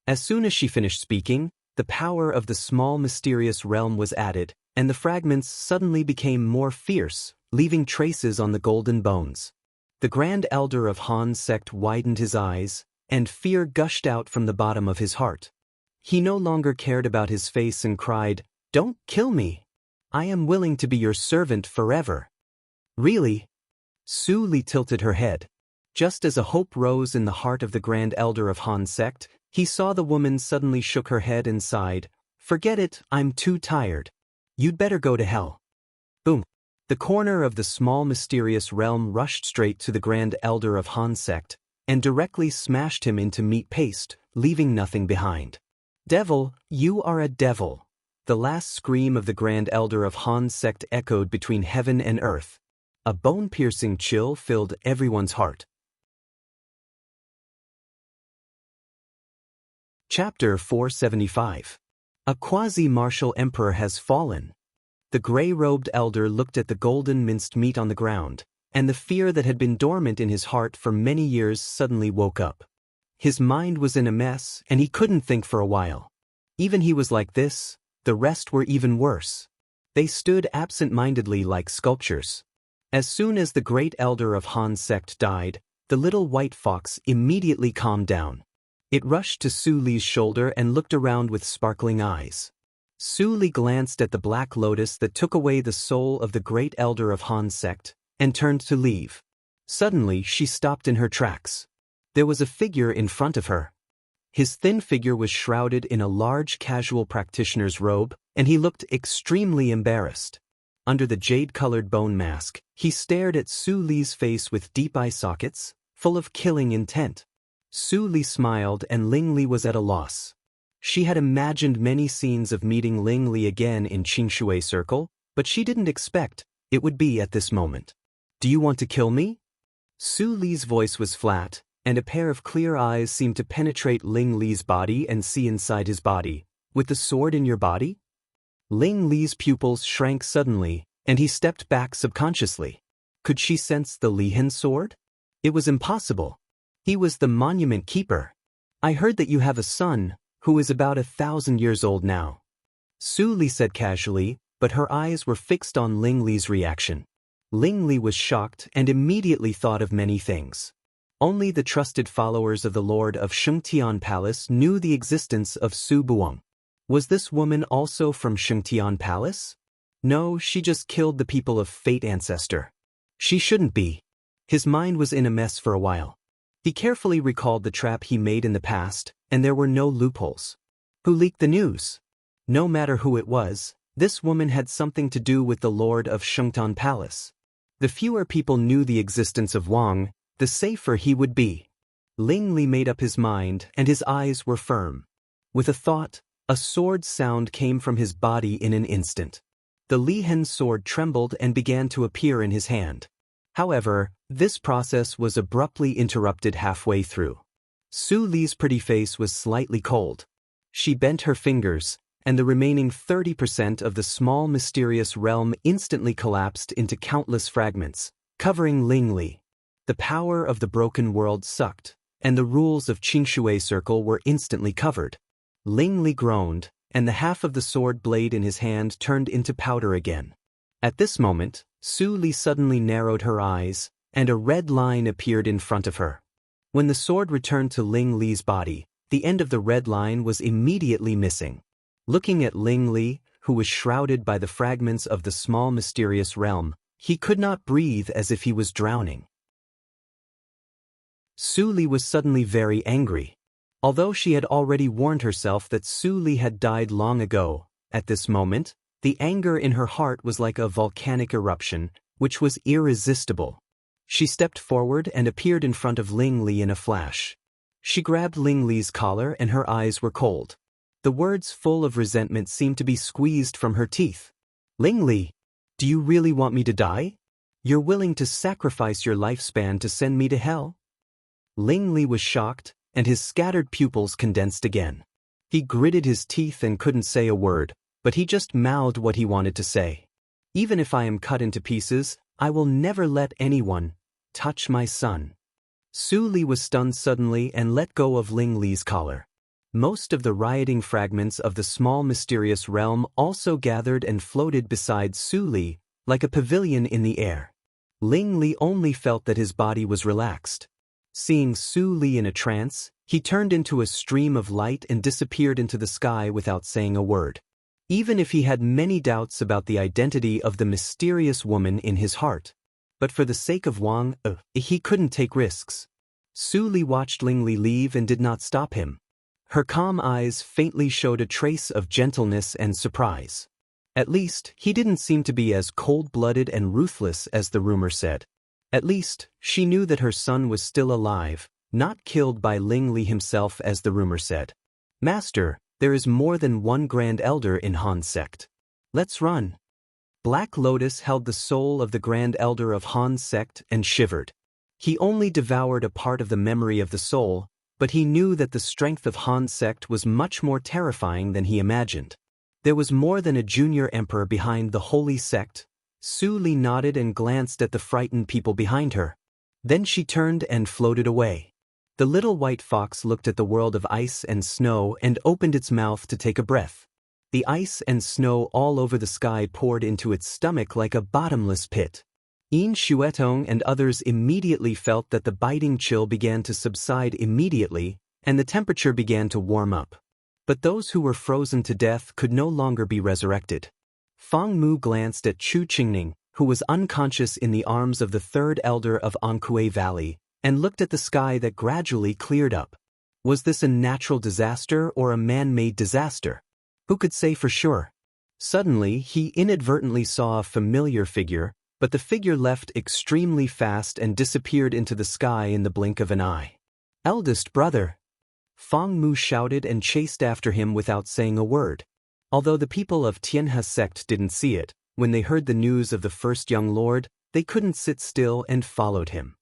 As soon as she finished speaking, the power of the small mysterious realm was added, and the fragments suddenly became more fierce, leaving traces on the golden bones. The Grand Elder of Han's sect widened his eyes, and fear gushed out from the bottom of his heart. He no longer cared about his face and cried, "Don't kill me. I am willing to be your servant forever." Really? Su Li tilted her head. Just as a hope rose in the heart of the Grand Elder of Han's sect, he saw the woman suddenly shook her head and sighed, "Forget it, I'm too tired. You'd better go to hell." Boom. The corner of the small mysterious realm rushed straight to the Grand Elder of Han's sect, and directly smashed him into meat paste, leaving nothing behind. "Devil, you are a devil." The last scream of the Grand Elder of Han's sect echoed between heaven and earth. A bone-piercing chill filled everyone's heart. Chapter 475. A quasi-martial emperor has fallen. The gray-robed elder looked at the golden minced meat on the ground, and the fear that had been dormant in his heart for many years suddenly woke up. His mind was in a mess, and he couldn't think for a while. Even he was like this, the rest were even worse. They stood absent-mindedly like sculptures. As soon as the great elder of Han's sect died, the little white fox immediately calmed down. It rushed to Su Li's shoulder and looked around with sparkling eyes. Su Li glanced at the black lotus that took away the soul of the great elder of Han's sect, and turned to leave. Suddenly she stopped in her tracks. There was a figure in front of her. His thin figure was shrouded in a large casual practitioner's robe, and he looked extremely embarrassed. Under the jade-colored bone mask, he stared at Su Li's face with deep eye sockets, full of killing intent. Su Li smiled, and Ling Li was at a loss. She had imagined many scenes of meeting Ling Li again in Qingshui Circle, but she didn't expect it would be at this moment. "Do you want to kill me?" Su Li's voice was flat, and a pair of clear eyes seemed to penetrate Ling Li's body and see inside his body. "With the sword in your body?" Ling Li's pupils shrank suddenly, and he stepped back subconsciously. Could she sense the Lihen sword? It was impossible. He was the monument keeper. "I heard that you have a son, who is about 1,000 years old now." Su Li said casually, but her eyes were fixed on Ling Li's reaction. Ling Li was shocked and immediately thought of many things. Only the trusted followers of the Lord of Shengtian Palace knew the existence of Su Buong. Was this woman also from Shengtian Palace? No, she just killed the people of Fate Ancestor. She shouldn't be. His mind was in a mess for a while. He carefully recalled the trap he made in the past, and there were no loopholes. Who leaked the news? No matter who it was, this woman had something to do with the Lord of Shengtian Palace. The fewer people knew the existence of Wang, the safer he would be. Ling Li made up his mind, and his eyes were firm. With a thought, a sword sound came from his body in an instant. The Lihen sword trembled and began to appear in his hand. However, this process was abruptly interrupted halfway through. Su Li's pretty face was slightly cold. She bent her fingers, and the remaining 30% of the small mysterious realm instantly collapsed into countless fragments, covering Ling Li. The power of the broken world sucked, and the rules of Qingshui Circle were instantly covered. Ling Li groaned, and the half of the sword blade in his hand turned into powder again. At this moment, Su Li suddenly narrowed her eyes, and a red line appeared in front of her. When the sword returned to Ling Li's body, the end of the red line was immediately missing. Looking at Ling Li, who was shrouded by the fragments of the small mysterious realm, he could not breathe, as if he was drowning. Su Li was suddenly very angry. Although she had already warned herself that Su Li had died long ago, at this moment, the anger in her heart was like a volcanic eruption, which was irresistible. She stepped forward and appeared in front of Ling Li in a flash. She grabbed Ling Li's collar, and her eyes were cold. The words full of resentment seemed to be squeezed from her teeth. Ling Li, do you really want me to die? You're willing to sacrifice your lifespan to send me to hell? Ling Li was shocked, and his scattered pupils condensed again. He gritted his teeth and couldn't say a word, but he just mouthed what he wanted to say. Even if I am cut into pieces, I will never let anyone touch my son. Su Li was stunned suddenly and let go of Ling Li's collar. Most of the rioting fragments of the small mysterious realm also gathered and floated beside Su Li, like a pavilion in the air. Ling Li only felt that his body was relaxed. Seeing Su Li in a trance, he turned into a stream of light and disappeared into the sky without saying a word. Even if he had many doubts about the identity of the mysterious woman in his heart. But for the sake of Wang, he couldn't take risks. Su Li watched Ling Li leave and did not stop him. Her calm eyes faintly showed a trace of gentleness and surprise. At least, he didn't seem to be as cold-blooded and ruthless as the rumor said. At least, she knew that her son was still alive, not killed by Ling Li himself as the rumor said. Master, there is more than one Grand Elder in Han's sect. Let's run. Black Lotus held the soul of the Grand Elder of Han's sect and shivered. He only devoured a part of the memory of the soul, but he knew that the strength of Han's sect was much more terrifying than he imagined. There was more than a junior emperor behind the holy sect. Su Li nodded and glanced at the frightened people behind her. Then she turned and floated away. The little white fox looked at the world of ice and snow and opened its mouth to take a breath. The ice and snow all over the sky poured into its stomach like a bottomless pit. Yin Xuetong and others immediately felt that the biting chill began to subside immediately, and the temperature began to warm up. But those who were frozen to death could no longer be resurrected. Fang Mu glanced at Chu Qingning, who was unconscious in the arms of the third elder of Ankui Valley, and looked at the sky that gradually cleared up. Was this a natural disaster or a man-made disaster? Who could say for sure? Suddenly, he inadvertently saw a familiar figure, but the figure left extremely fast and disappeared into the sky in the blink of an eye. Eldest brother! Fang Mu shouted and chased after him without saying a word. Although the people of Tianhe sect didn't see it, when they heard the news of the first young lord, they couldn't sit still and followed him.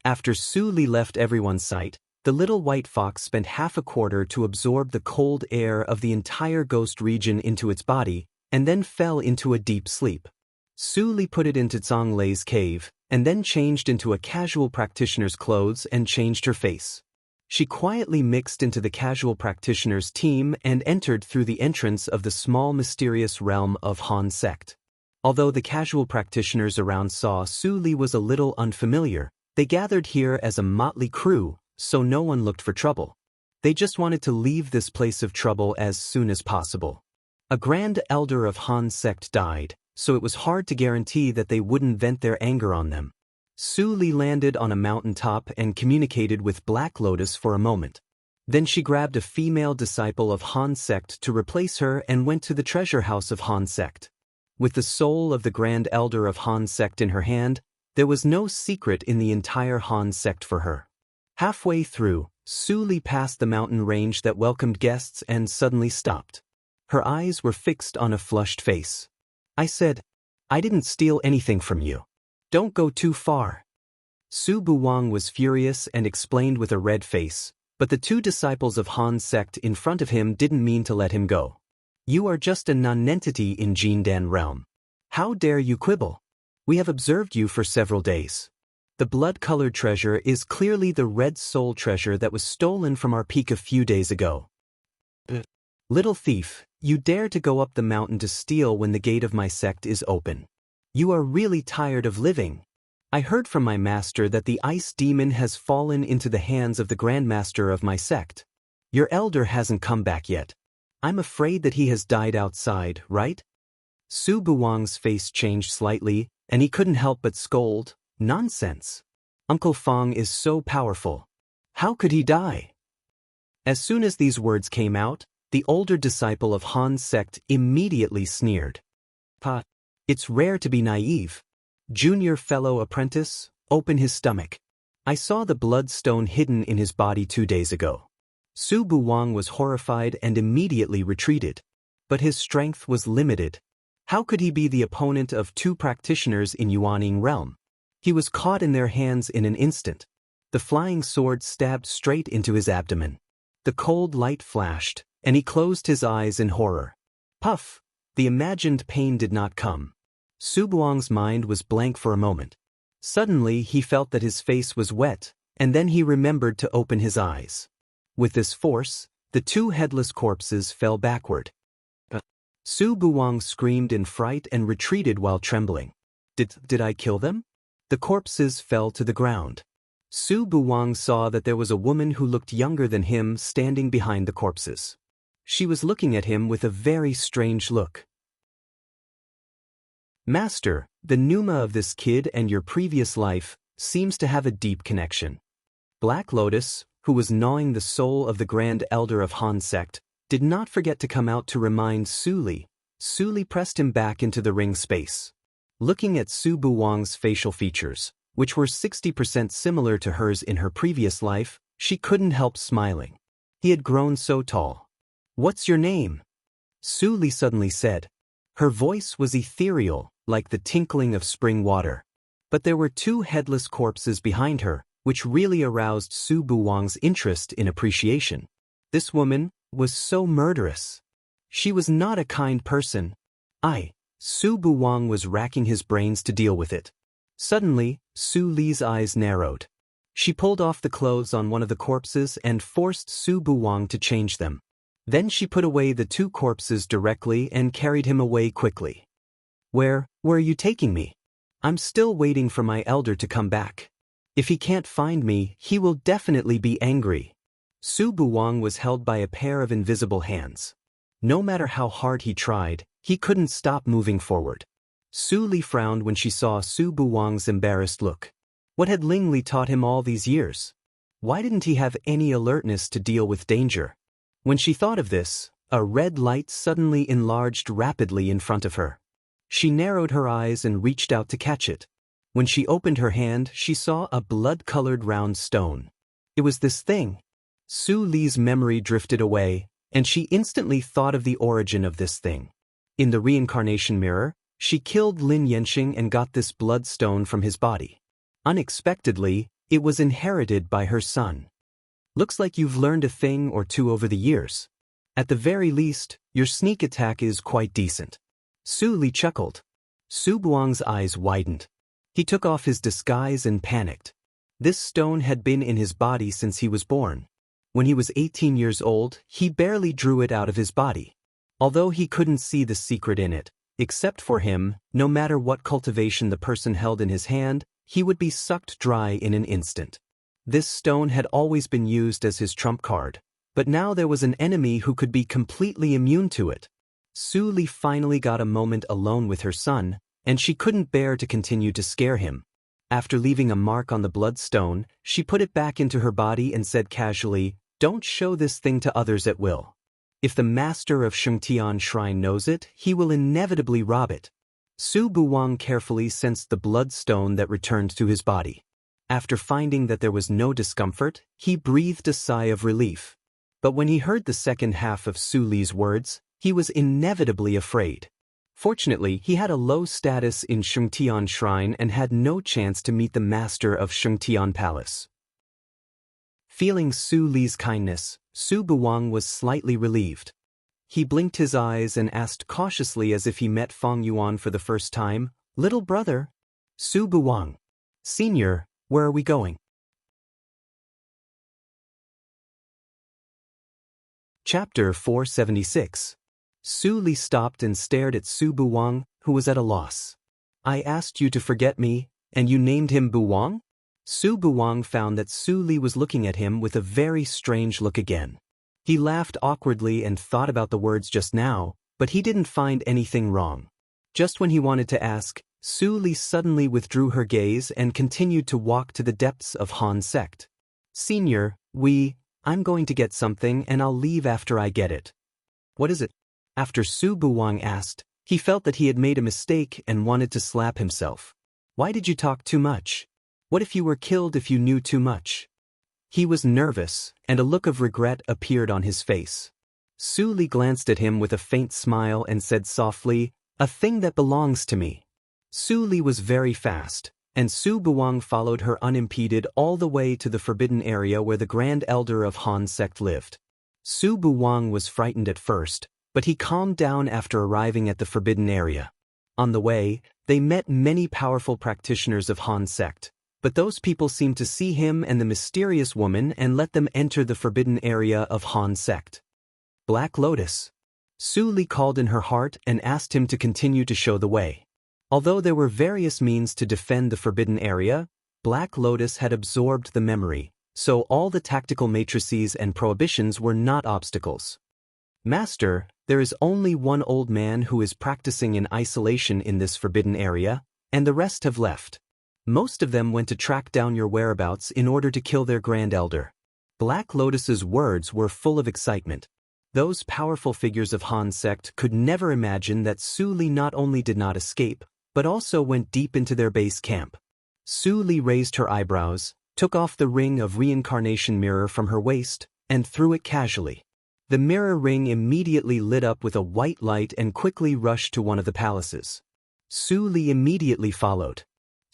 After Su Li left everyone's sight, the little white fox spent half a quarter to absorb the cold air of the entire ghost region into its body, and then fell into a deep sleep. Su Li put it into Zhang Lei's cave, and then changed into a casual practitioner's clothes and changed her face. She quietly mixed into the casual practitioner's team and entered through the entrance of the small mysterious realm of Han sect. Although the casual practitioners around saw Su Li was a little unfamiliar, they gathered here as a motley crew, so no one looked for trouble. They just wanted to leave this place of trouble as soon as possible. A grand elder of Han's sect died, so it was hard to guarantee that they wouldn't vent their anger on them. Su Li landed on a mountaintop and communicated with Black Lotus for a moment. Then she grabbed a female disciple of Han's sect to replace her and went to the treasure house of Han's sect. With the soul of the grand elder of Han's sect in her hand, there was no secret in the entire Han sect for her. Halfway through, Su Li passed the mountain range that welcomed guests and suddenly stopped. Her eyes were fixed on a flushed face. I said, I didn't steal anything from you. Don't go too far. Su Buwang was furious and explained with a red face, but the two disciples of Han's sect in front of him didn't mean to let him go. You are just a nonentity in Jindan realm. How dare you quibble? We have observed you for several days. The blood-colored treasure is clearly the red soul treasure that was stolen from our peak a few days ago. Little thief, you dare to go up the mountain to steal when the gate of my sect is open. You are really tired of living. I heard from my master that the ice demon has fallen into the hands of the grandmaster of my sect. Your elder hasn't come back yet. I'm afraid that he has died outside, right? Su Buwang's face changed slightly, and he couldn't help but scold. Nonsense. Uncle Fang is so powerful. How could he die? As soon as these words came out, the older disciple of Han's sect immediately sneered. It's rare to be naive. Junior fellow apprentice, open his stomach. I saw the bloodstone hidden in his body 2 days ago. Su Buwang was horrified and immediately retreated. But his strength was limited. How could he be the opponent of two practitioners in Yuaning realm? He was caught in their hands in an instant. The flying sword stabbed straight into his abdomen. The cold light flashed, and he closed his eyes in horror. Puff! The imagined pain did not come. Su Buwang's mind was blank for a moment. Suddenly he felt that his face was wet, and then he remembered to open his eyes. With this force, the two headless corpses fell backward. Su Buwang screamed in fright and retreated while trembling. Did I kill them? The corpses fell to the ground. Su Buwang saw that there was a woman who looked younger than him standing behind the corpses. She was looking at him with a very strange look. Master, the pneuma of this kid and your previous life seems to have a deep connection. Black Lotus, who was gnawing the soul of the Grand Elder of Han sect, did not forget to come out to remind Su Li. Su Li pressed him back into the ring space. Looking at Su Buwang's facial features, which were 60% similar to hers in her previous life, she couldn't help smiling. He had grown so tall. What's your name? Su Li suddenly said. Her voice was ethereal, like the tinkling of spring water. But there were two headless corpses behind her, which really aroused Su Buwang's interest in appreciation. This woman was so murderous. She was not a kind person. Su Buwang was racking his brains to deal with it. Suddenly, Su Li's eyes narrowed. She pulled off the clothes on one of the corpses and forced Su Buwang to change them. Then she put away the two corpses directly and carried him away quickly. Where are you taking me? I'm still waiting for my elder to come back. If he can't find me, he will definitely be angry. Su Buwang was held by a pair of invisible hands. No matter how hard he tried, he couldn't stop moving forward. Su Li frowned when she saw Su Buwang's embarrassed look. What had Ling Li taught him all these years? Why didn't he have any alertness to deal with danger? When she thought of this, a red light suddenly enlarged rapidly in front of her. She narrowed her eyes and reached out to catch it. When she opened her hand, she saw a blood-colored round stone. It was this thing. Su Li's memory drifted away, and she instantly thought of the origin of this thing. In the reincarnation mirror, she killed Lin Yanxing and got this bloodstone from his body. Unexpectedly, it was inherited by her son. Looks like you've learned a thing or two over the years. At the very least, your sneak attack is quite decent. Su Li chuckled. Su Buwang's eyes widened. He took off his disguise and panicked. This stone had been in his body since he was born. When he was 18 years old, he barely drew it out of his body. Although he couldn't see the secret in it, except for him, no matter what cultivation the person held in his hand, he would be sucked dry in an instant. This stone had always been used as his trump card, but now there was an enemy who could be completely immune to it. Su Li finally got a moment alone with her son, and she couldn't bear to continue to scare him. After leaving a mark on the bloodstone, she put it back into her body and said casually, "Don't show this thing to others at will. If the master of Shengtian Shrine knows it, he will inevitably rob it." Su Buwang carefully sensed the bloodstone that returned to his body. After finding that there was no discomfort, he breathed a sigh of relief. But when he heard the second half of Su Li's words, he was inevitably afraid. Fortunately, he had a low status in Shengtian Shrine and had no chance to meet the master of Shengtian Palace. Feeling Su Li's kindness, Su Buwang was slightly relieved. He blinked his eyes and asked cautiously as if he met Feng Yuan for the first time, "Little brother?" "Su Buwang. Senior, where are we going?" Chapter 476. Su Li stopped and stared at Su Buwang, who was at a loss. "I asked you to forget me, and you named him Buwang?" Su Buwang found that Su Li was looking at him with a very strange look again. He laughed awkwardly and thought about the words just now, but he didn't find anything wrong. Just when he wanted to ask, Su Li suddenly withdrew her gaze and continued to walk to the depths of Han sect. "Senior, I'm going to get something and I'll leave after I get it." "What is it?" After Su Buwang asked, he felt that he had made a mistake and wanted to slap himself. "Why did you talk too much? What if you were killed if you knew too much?" He was nervous, and a look of regret appeared on his face. Su Li glanced at him with a faint smile and said softly, "A thing that belongs to me." Su Li was very fast, and Su Buwang followed her unimpeded all the way to the forbidden area where the Grand Elder of Han sect lived. Su Buwang was frightened at first, but he calmed down after arriving at the forbidden area. On the way, they met many powerful practitioners of Han sect, but those people seemed to see him and the mysterious woman and let them enter the forbidden area of Han sect. Black Lotus. Su Li called in her heart and asked him to continue to show the way. Although there were various means to defend the forbidden area, Black Lotus had absorbed the memory, so all the tactical matrices and prohibitions were not obstacles. Master, there is only one old man who is practicing in isolation in this forbidden area, and the rest have left. Most of them went to track down your whereabouts in order to kill their Grand Elder. Black Lotus's words were full of excitement. Those powerful figures of Han sect could never imagine that Su Li not only did not escape, but also went deep into their base camp. Su Li raised her eyebrows, took off the ring of reincarnation mirror from her waist, and threw it casually. The mirror ring immediately lit up with a white light and quickly rushed to one of the palaces. Su Li immediately followed.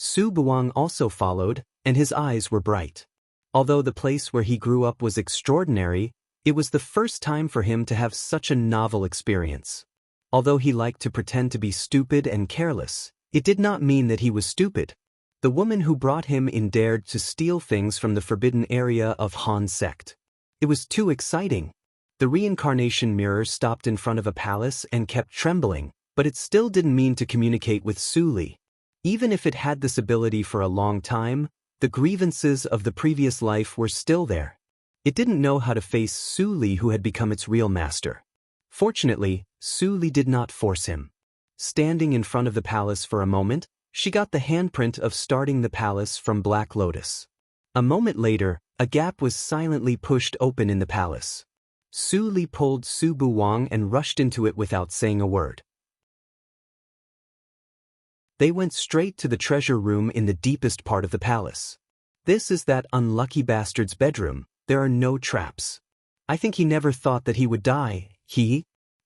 Su Buwang also followed, and his eyes were bright. Although the place where he grew up was extraordinary, it was the first time for him to have such a novel experience. Although he liked to pretend to be stupid and careless, it did not mean that he was stupid. The woman who brought him in dared to steal things from the forbidden area of Han sect. It was too exciting. The reincarnation mirror stopped in front of a palace and kept trembling, but it still didn't mean to communicate with Su Li. Even if it had this ability for a long time, the grievances of the previous life were still there. It didn't know how to face Su Li, who had become its real master. Fortunately, Su Li did not force him. Standing in front of the palace for a moment, she got the handprint of starting the palace from Black Lotus. A moment later, a gap was silently pushed open in the palace. Su Li pulled Su Buwang and rushed into it without saying a word. They went straight to the treasure room in the deepest part of the palace. "This is that unlucky bastard's bedroom. There are no traps. I think he never thought that he would die,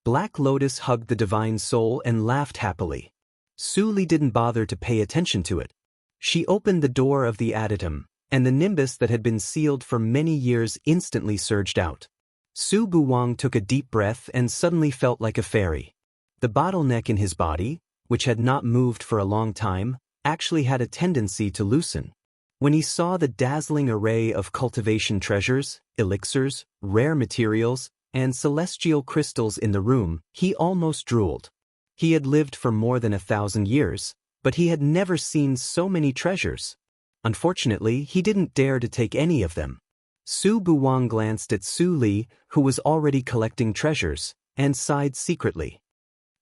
Black Lotus hugged the divine soul and laughed happily. Su Li didn't bother to pay attention to it. She opened the door of the adytum, and the nimbus that had been sealed for many years instantly surged out. Su Buwang took a deep breath and suddenly felt like a fairy. The bottleneck in his body, which had not moved for a long time, actually had a tendency to loosen. When he saw the dazzling array of cultivation treasures, elixirs, rare materials, and celestial crystals in the room, he almost drooled. He had lived for more than 1,000 years, but he had never seen so many treasures. Unfortunately, he didn't dare to take any of them. Su Buwang glanced at Su Li, who was already collecting treasures, and sighed secretly.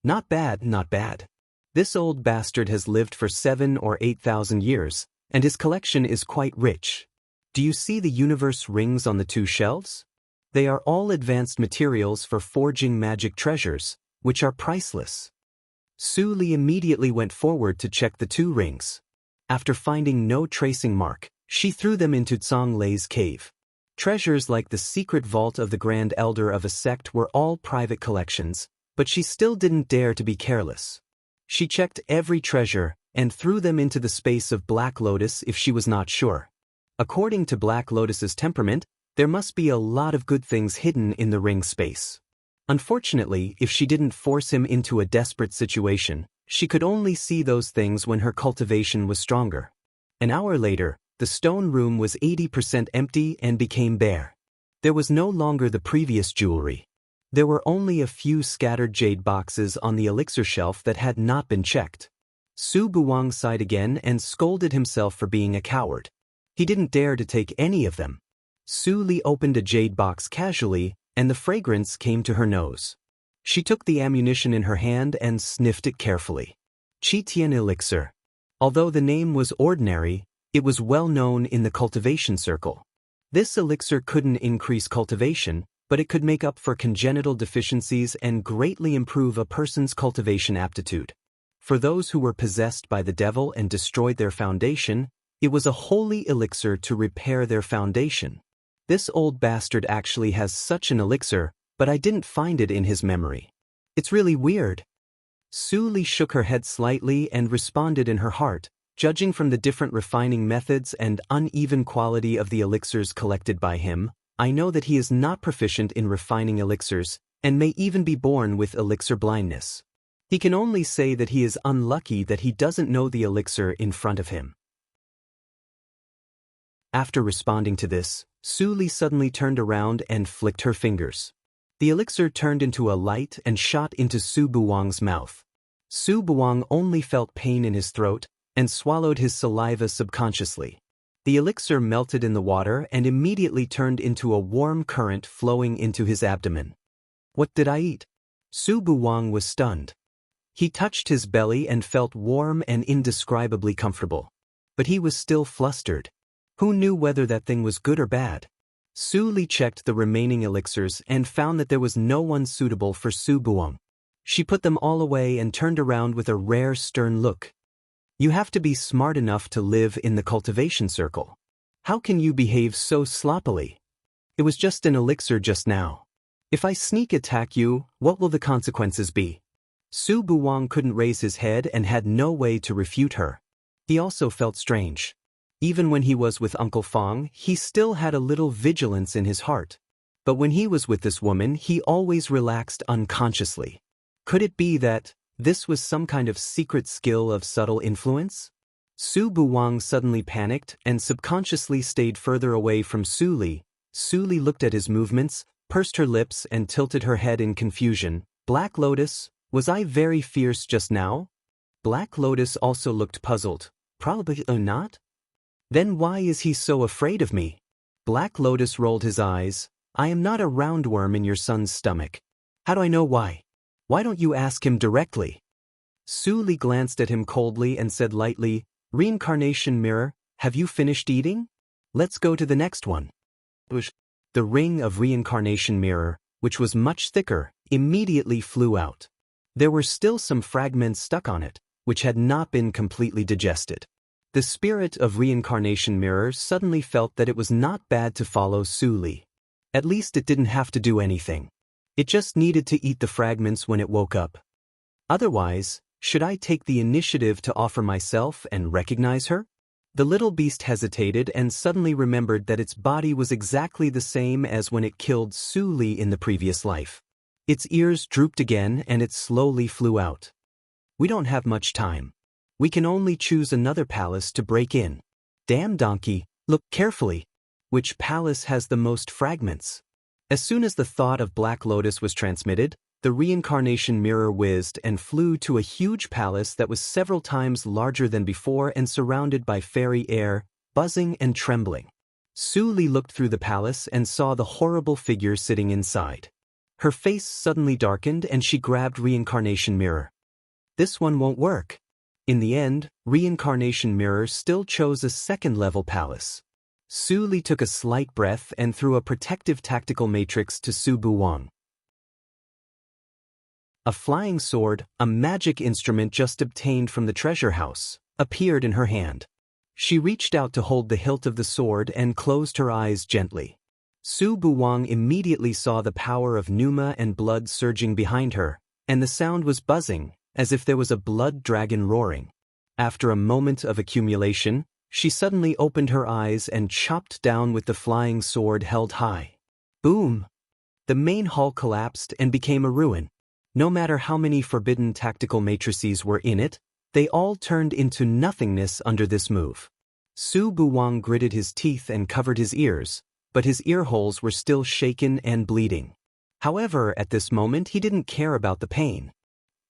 Not bad, not bad. This old bastard has lived for 7,000 or 8,000 years, and his collection is quite rich. Do you see the universe rings on the 2 shelves? They are all advanced materials for forging magic treasures, which are priceless. Su Li immediately went forward to check the 2 rings. After finding no tracing mark, she threw them into Zhang Lei's cave. Treasures like the secret vault of the Grand Elder of a sect were all private collections, but she still didn't dare to be careless. She checked every treasure and threw them into the space of Black Lotus if she was not sure. According to Black Lotus's temperament, there must be a lot of good things hidden in the ring space. Unfortunately, if she didn't force him into a desperate situation, she could only see those things when her cultivation was stronger. An hour later, the stone room was 80% empty and became bare. There was no longer the previous jewelry. There were only a few scattered jade boxes on the elixir shelf that had not been checked. Su Buwang sighed again and scolded himself for being a coward. He didn't dare to take any of them. Su Li opened a jade box casually, and the fragrance came to her nose. She took the ammunition in her hand and sniffed it carefully. Qitian elixir. Although the name was ordinary, it was well known in the cultivation circle. This elixir couldn't increase cultivation, but it could make up for congenital deficiencies and greatly improve a person's cultivation aptitude. For those who were possessed by the devil and destroyed their foundation, it was a holy elixir to repair their foundation. This old bastard actually has such an elixir, but I didn't find it in his memory. It's really weird. Su Li shook her head slightly and responded in her heart, judging from the different refining methods and uneven quality of the elixirs collected by him, I know that he is not proficient in refining elixirs, and may even be born with elixir blindness. He can only say that he is unlucky that he doesn't know the elixir in front of him. After responding to this, Su Li suddenly turned around and flicked her fingers. The elixir turned into a light and shot into Su Buwang's mouth. Su Buwang only felt pain in his throat and swallowed his saliva subconsciously. The elixir melted in the water and immediately turned into a warm current flowing into his abdomen. What did I eat? Su Buwang was stunned. He touched his belly and felt warm and indescribably comfortable. But he was still flustered. Who knew whether that thing was good or bad? Su Li checked the remaining elixirs and found that there was no one suitable for Su Buwang. She put them all away and turned around with a rare stern look. You have to be smart enough to live in the cultivation circle. How can you behave so sloppily? It was just an elixir just now. If I sneak attack you, what will the consequences be? Su Buwang couldn't raise his head and had no way to refute her. He also felt strange. Even when he was with Uncle Fong, he still had a little vigilance in his heart. But when he was with this woman, he always relaxed unconsciously. Could it be that this was some kind of secret skill of subtle influence? Su Buwang suddenly panicked and subconsciously stayed further away from Su Li. Su Li looked at his movements, pursed her lips and tilted her head in confusion. Black Lotus, was I very fierce just now? Black Lotus also looked puzzled. Probably not. Then why is he so afraid of me? Black Lotus rolled his eyes. I am not a roundworm in your son's stomach. How do I know why? Why don't you ask him directly? Su Li glanced at him coldly and said lightly, Reincarnation mirror, have you finished eating? Let's go to the next one. The ring of reincarnation mirror, which was much thicker, immediately flew out. There were still some fragments stuck on it, which had not been completely digested. The spirit of reincarnation mirror suddenly felt that it was not bad to follow Su Li. At least it didn't have to do anything. It just needed to eat the fragments when it woke up. Otherwise, should I take the initiative to offer myself and recognize her? The little beast hesitated and suddenly remembered that its body was exactly the same as when it killed Su Li in the previous life. Its ears drooped again and it slowly flew out. We don't have much time. We can only choose another palace to break in. Damn donkey, look carefully. Which palace has the most fragments? As soon as the thought of Black Lotus was transmitted, the reincarnation mirror whizzed and flew to a huge palace that was several times larger than before and surrounded by fairy air, buzzing and trembling. Su Li looked through the palace and saw the horrible figure sitting inside. Her face suddenly darkened and she grabbed reincarnation mirror. This one won't work. In the end, reincarnation mirror still chose a second-level palace. Su Li took a slight breath and threw a protective tactical matrix to Su Buwang. A flying sword, a magic instrument just obtained from the treasure house, appeared in her hand. She reached out to hold the hilt of the sword and closed her eyes gently. Su Buwang immediately saw the power of pneuma and blood surging behind her, and the sound was buzzing, as if there was a blood dragon roaring. After a moment of accumulation, she suddenly opened her eyes and chopped down with the flying sword held high. Boom! The main hall collapsed and became a ruin. No matter how many forbidden tactical matrices were in it, they all turned into nothingness under this move. Su Buwang gritted his teeth and covered his ears, but his ear holes were still shaken and bleeding. However, at this moment he didn't care about the pain.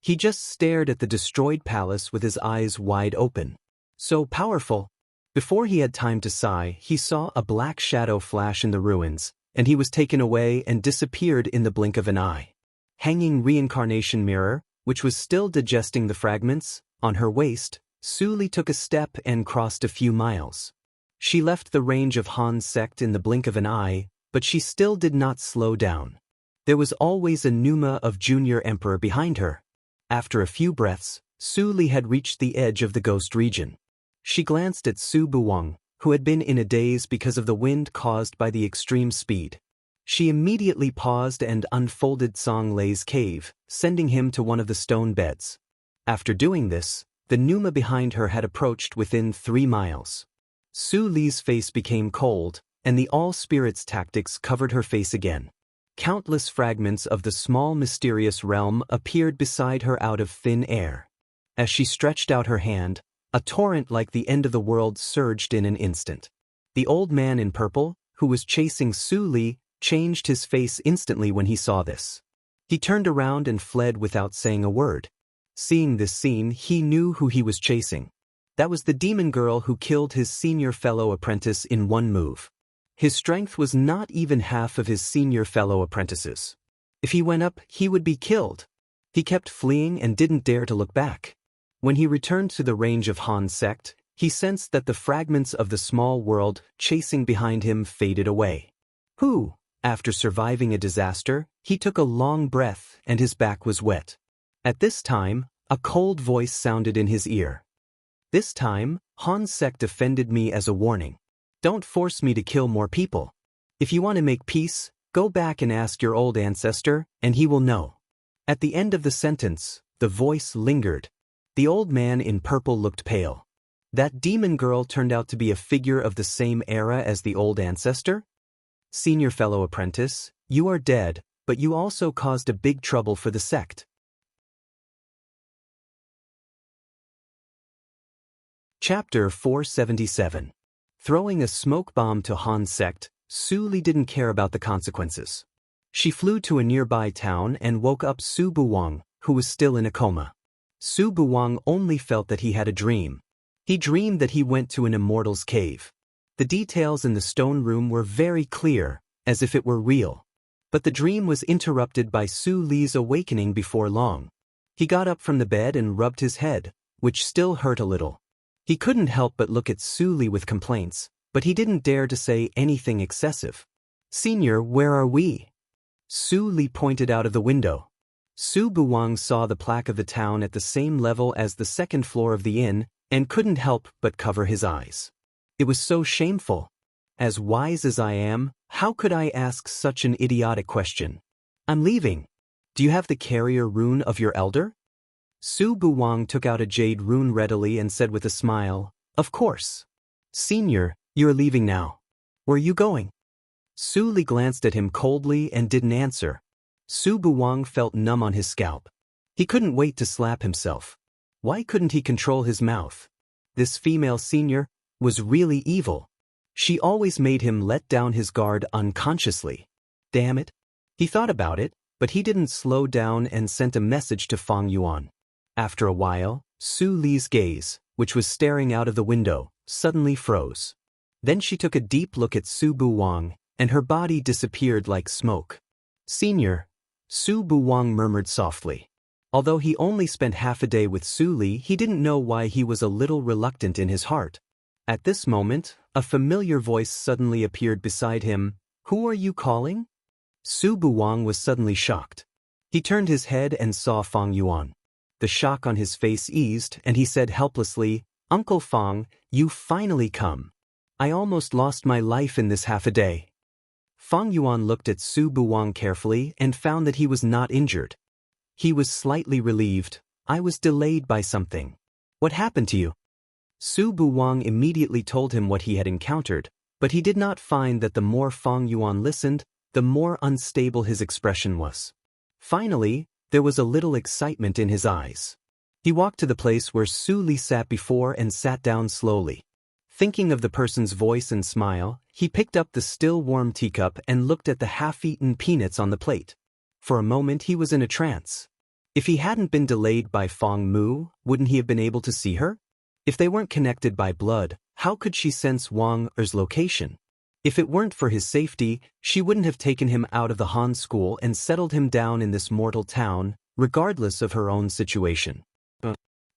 He just stared at the destroyed palace with his eyes wide open. So powerful! Before he had time to sigh, he saw a black shadow flash in the ruins, and he was taken away and disappeared in the blink of an eye. Hanging reincarnation mirror, which was still digesting the fragments, on her waist, Su Li took a step and crossed a few miles. She left the range of Han's sect in the blink of an eye, but she still did not slow down. There was always a pneuma of Junior Emperor behind her. After a few breaths, Su Li had reached the edge of the ghost region. She glanced at Su Buwang, who had been in a daze because of the wind caused by the extreme speed. She immediately paused and unfolded Song Lei's cave, sending him to one of the stone beds. After doing this, the Numa behind her had approached within 3 miles. Su Li's face became cold, and the all-spirits tactics covered her face again. Countless fragments of the small mysterious realm appeared beside her out of thin air. As she stretched out her hand, a torrent like the end of the world surged in an instant. The old man in purple, who was chasing Su Li, changed his face instantly when he saw this. He turned around and fled without saying a word. Seeing this scene, he knew who he was chasing. That was the demon girl who killed his senior fellow apprentice in one move. His strength was not even half of his senior fellow apprentices. If he went up, he would be killed. He kept fleeing and didn't dare to look back. When he returned to the range of Han's sect, he sensed that the fragments of the small world chasing behind him faded away. After surviving a disaster, he took a long breath and his back was wet. At this time, a cold voice sounded in his ear. This time, Han's sect offended me as a warning. Don't force me to kill more people. If you want to make peace, go back and ask your old ancestor, and he will know. At the end of the sentence, the voice lingered. The old man in purple looked pale. That demon girl turned out to be a figure of the same era as the old ancestor? Senior fellow apprentice, you are dead, but you also caused a big trouble for the sect. Chapter 477. Throwing a smoke bomb to Han's sect, Su Li didn't care about the consequences. She flew to a nearby town and woke up Su Buwang, who was still in a coma. Su Buwang only felt that he had a dream. He dreamed that he went to an immortal's cave. The details in the stone room were very clear, as if it were real. But the dream was interrupted by Su Li's awakening before long. He got up from the bed and rubbed his head, which still hurt a little. He couldn't help but look at Su Li with complaints, but he didn't dare to say anything excessive. "Senior, where are we?" Su Li pointed out of the window. Su Buwang saw the plaque of the town at the same level as the second floor of the inn, and couldn't help but cover his eyes. It was so shameful. As wise as I am, how could I ask such an idiotic question? "I'm leaving. Do you have the carrier rune of your elder?" Su Buwang took out a jade rune readily and said with a smile, "Of course." "Senior, you're leaving now. Where are you going?" Su Li glanced at him coldly and didn't answer. Su Buwang felt numb on his scalp. He couldn't wait to slap himself. Why couldn't he control his mouth? This female senior was really evil. She always made him let down his guard unconsciously. Damn it. He thought about it, but he didn't slow down and sent a message to Fang Yuan. After a while, Su Li's gaze, which was staring out of the window, suddenly froze. Then she took a deep look at Su Buwang, and her body disappeared like smoke. "Senior," Su Buwang murmured softly. Although he only spent half a day with Su Li, he didn't know why he was a little reluctant in his heart. At this moment, a familiar voice suddenly appeared beside him. "Who are you calling?" Su Buwang was suddenly shocked. He turned his head and saw Fang Yuan. The shock on his face eased, and he said helplessly, "Uncle Fang, you finally come. I almost lost my life in this half a day." Fang Yuan looked at Su Buwang carefully and found that he was not injured. He was slightly relieved. "I was delayed by something. What happened to you?" Su Buwang immediately told him what he had encountered, but he did not find that the more Fang Yuan listened, the more unstable his expression was. Finally, there was a little excitement in his eyes. He walked to the place where Su Li sat before and sat down slowly. Thinking of the person's voice and smile, he picked up the still warm teacup and looked at the half-eaten peanuts on the plate. For a moment he was in a trance. If he hadn't been delayed by Fang Mu, wouldn't he have been able to see her? If they weren't connected by blood, how could she sense Wang Er's location? If it weren't for his safety, she wouldn't have taken him out of the Han school and settled him down in this mortal town, regardless of her own situation.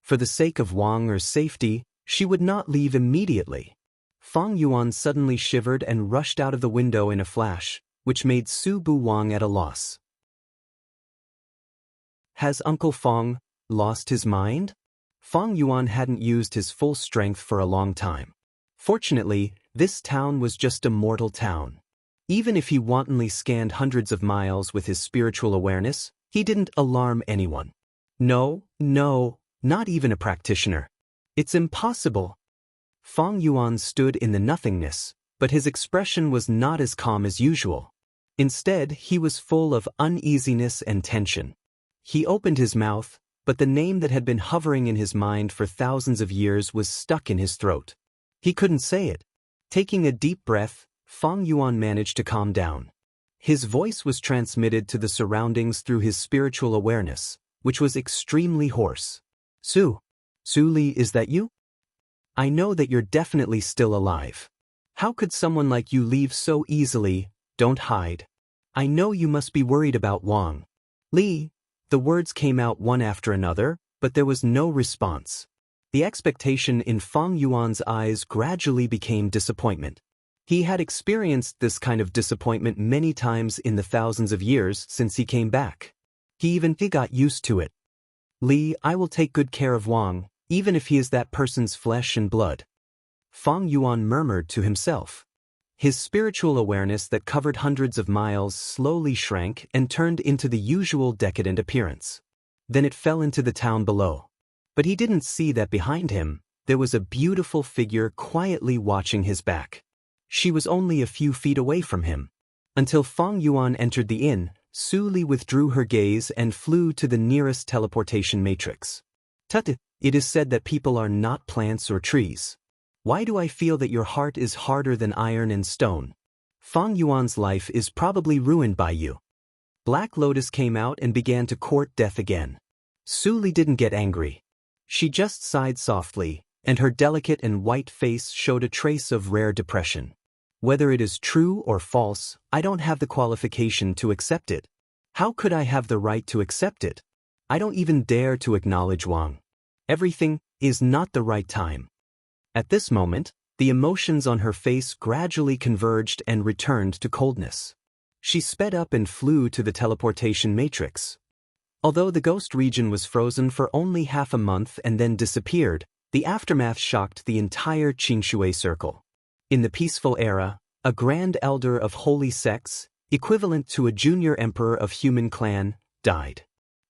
For the sake of Wang Er's safety, she would not leave immediately. Fang Yuan suddenly shivered and rushed out of the window in a flash, which made Su Buwang at a loss. Has Uncle Fang lost his mind? Fang Yuan hadn't used his full strength for a long time. Fortunately, this town was just a mortal town. Even if he wantonly scanned hundreds of miles with his spiritual awareness, he didn't alarm anyone. No, not even a practitioner. It's impossible. Fang Yuan stood in the nothingness, but his expression was not as calm as usual. Instead, he was full of uneasiness and tension. He opened his mouth, but the name that had been hovering in his mind for thousands of years was stuck in his throat. He couldn't say it. Taking a deep breath, Fang Yuan managed to calm down. His voice was transmitted to the surroundings through his spiritual awareness, which was extremely hoarse. Su Li, is that you? I know that you're definitely still alive. How could someone like you leave so easily? Don't hide. I know you must be worried about Wang Li. The words came out one after another, but there was no response. The expectation in Fang Yuan's eyes gradually became disappointment. He had experienced this kind of disappointment many times in the thousands of years since he came back. He got used to it. Li, I will take good care of Wang, even if he is that person's flesh and blood. Fang Yuan murmured to himself. His spiritual awareness that covered hundreds of miles slowly shrank and turned into the usual decadent appearance. Then it fell into the town below. But he didn't see that behind him, there was a beautiful figure quietly watching his back. She was only a few feet away from him. Until Fang Yuan entered the inn, Su Li withdrew her gaze and flew to the nearest teleportation matrix. Tut, it is said that people are not plants or trees. Why do I feel that your heart is harder than iron and stone? Fang Yuan's life is probably ruined by you. Black Lotus came out and began to court death again. Su Li didn't get angry. She just sighed softly, and her delicate and white face showed a trace of rare depression. Whether it is true or false, I don't have the qualification to accept it. How could I have the right to accept it? I don't even dare to acknowledge Wang. Everything is not the right time. At this moment, the emotions on her face gradually converged and returned to coldness. She sped up and flew to the teleportation matrix. Although the ghost region was frozen for only half a month and then disappeared, the aftermath shocked the entire Qingshui circle. In the peaceful era, a grand elder of holy sects, equivalent to a junior emperor of human clan, died.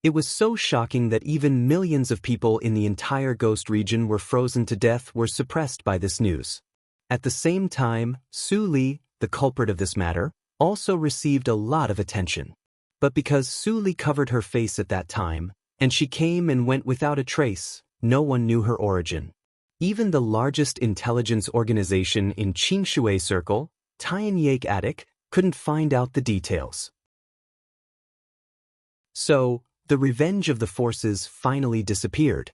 It was so shocking that even millions of people in the entire ghost region were frozen to death were suppressed by this news. At the same time, Su Li, the culprit of this matter, also received a lot of attention. But because Su Li covered her face at that time, and she came and went without a trace, no one knew her origin. Even the largest intelligence organization in Qingshui Circle, Tianyake Attic, couldn't find out the details. So, the revenge of the forces finally disappeared.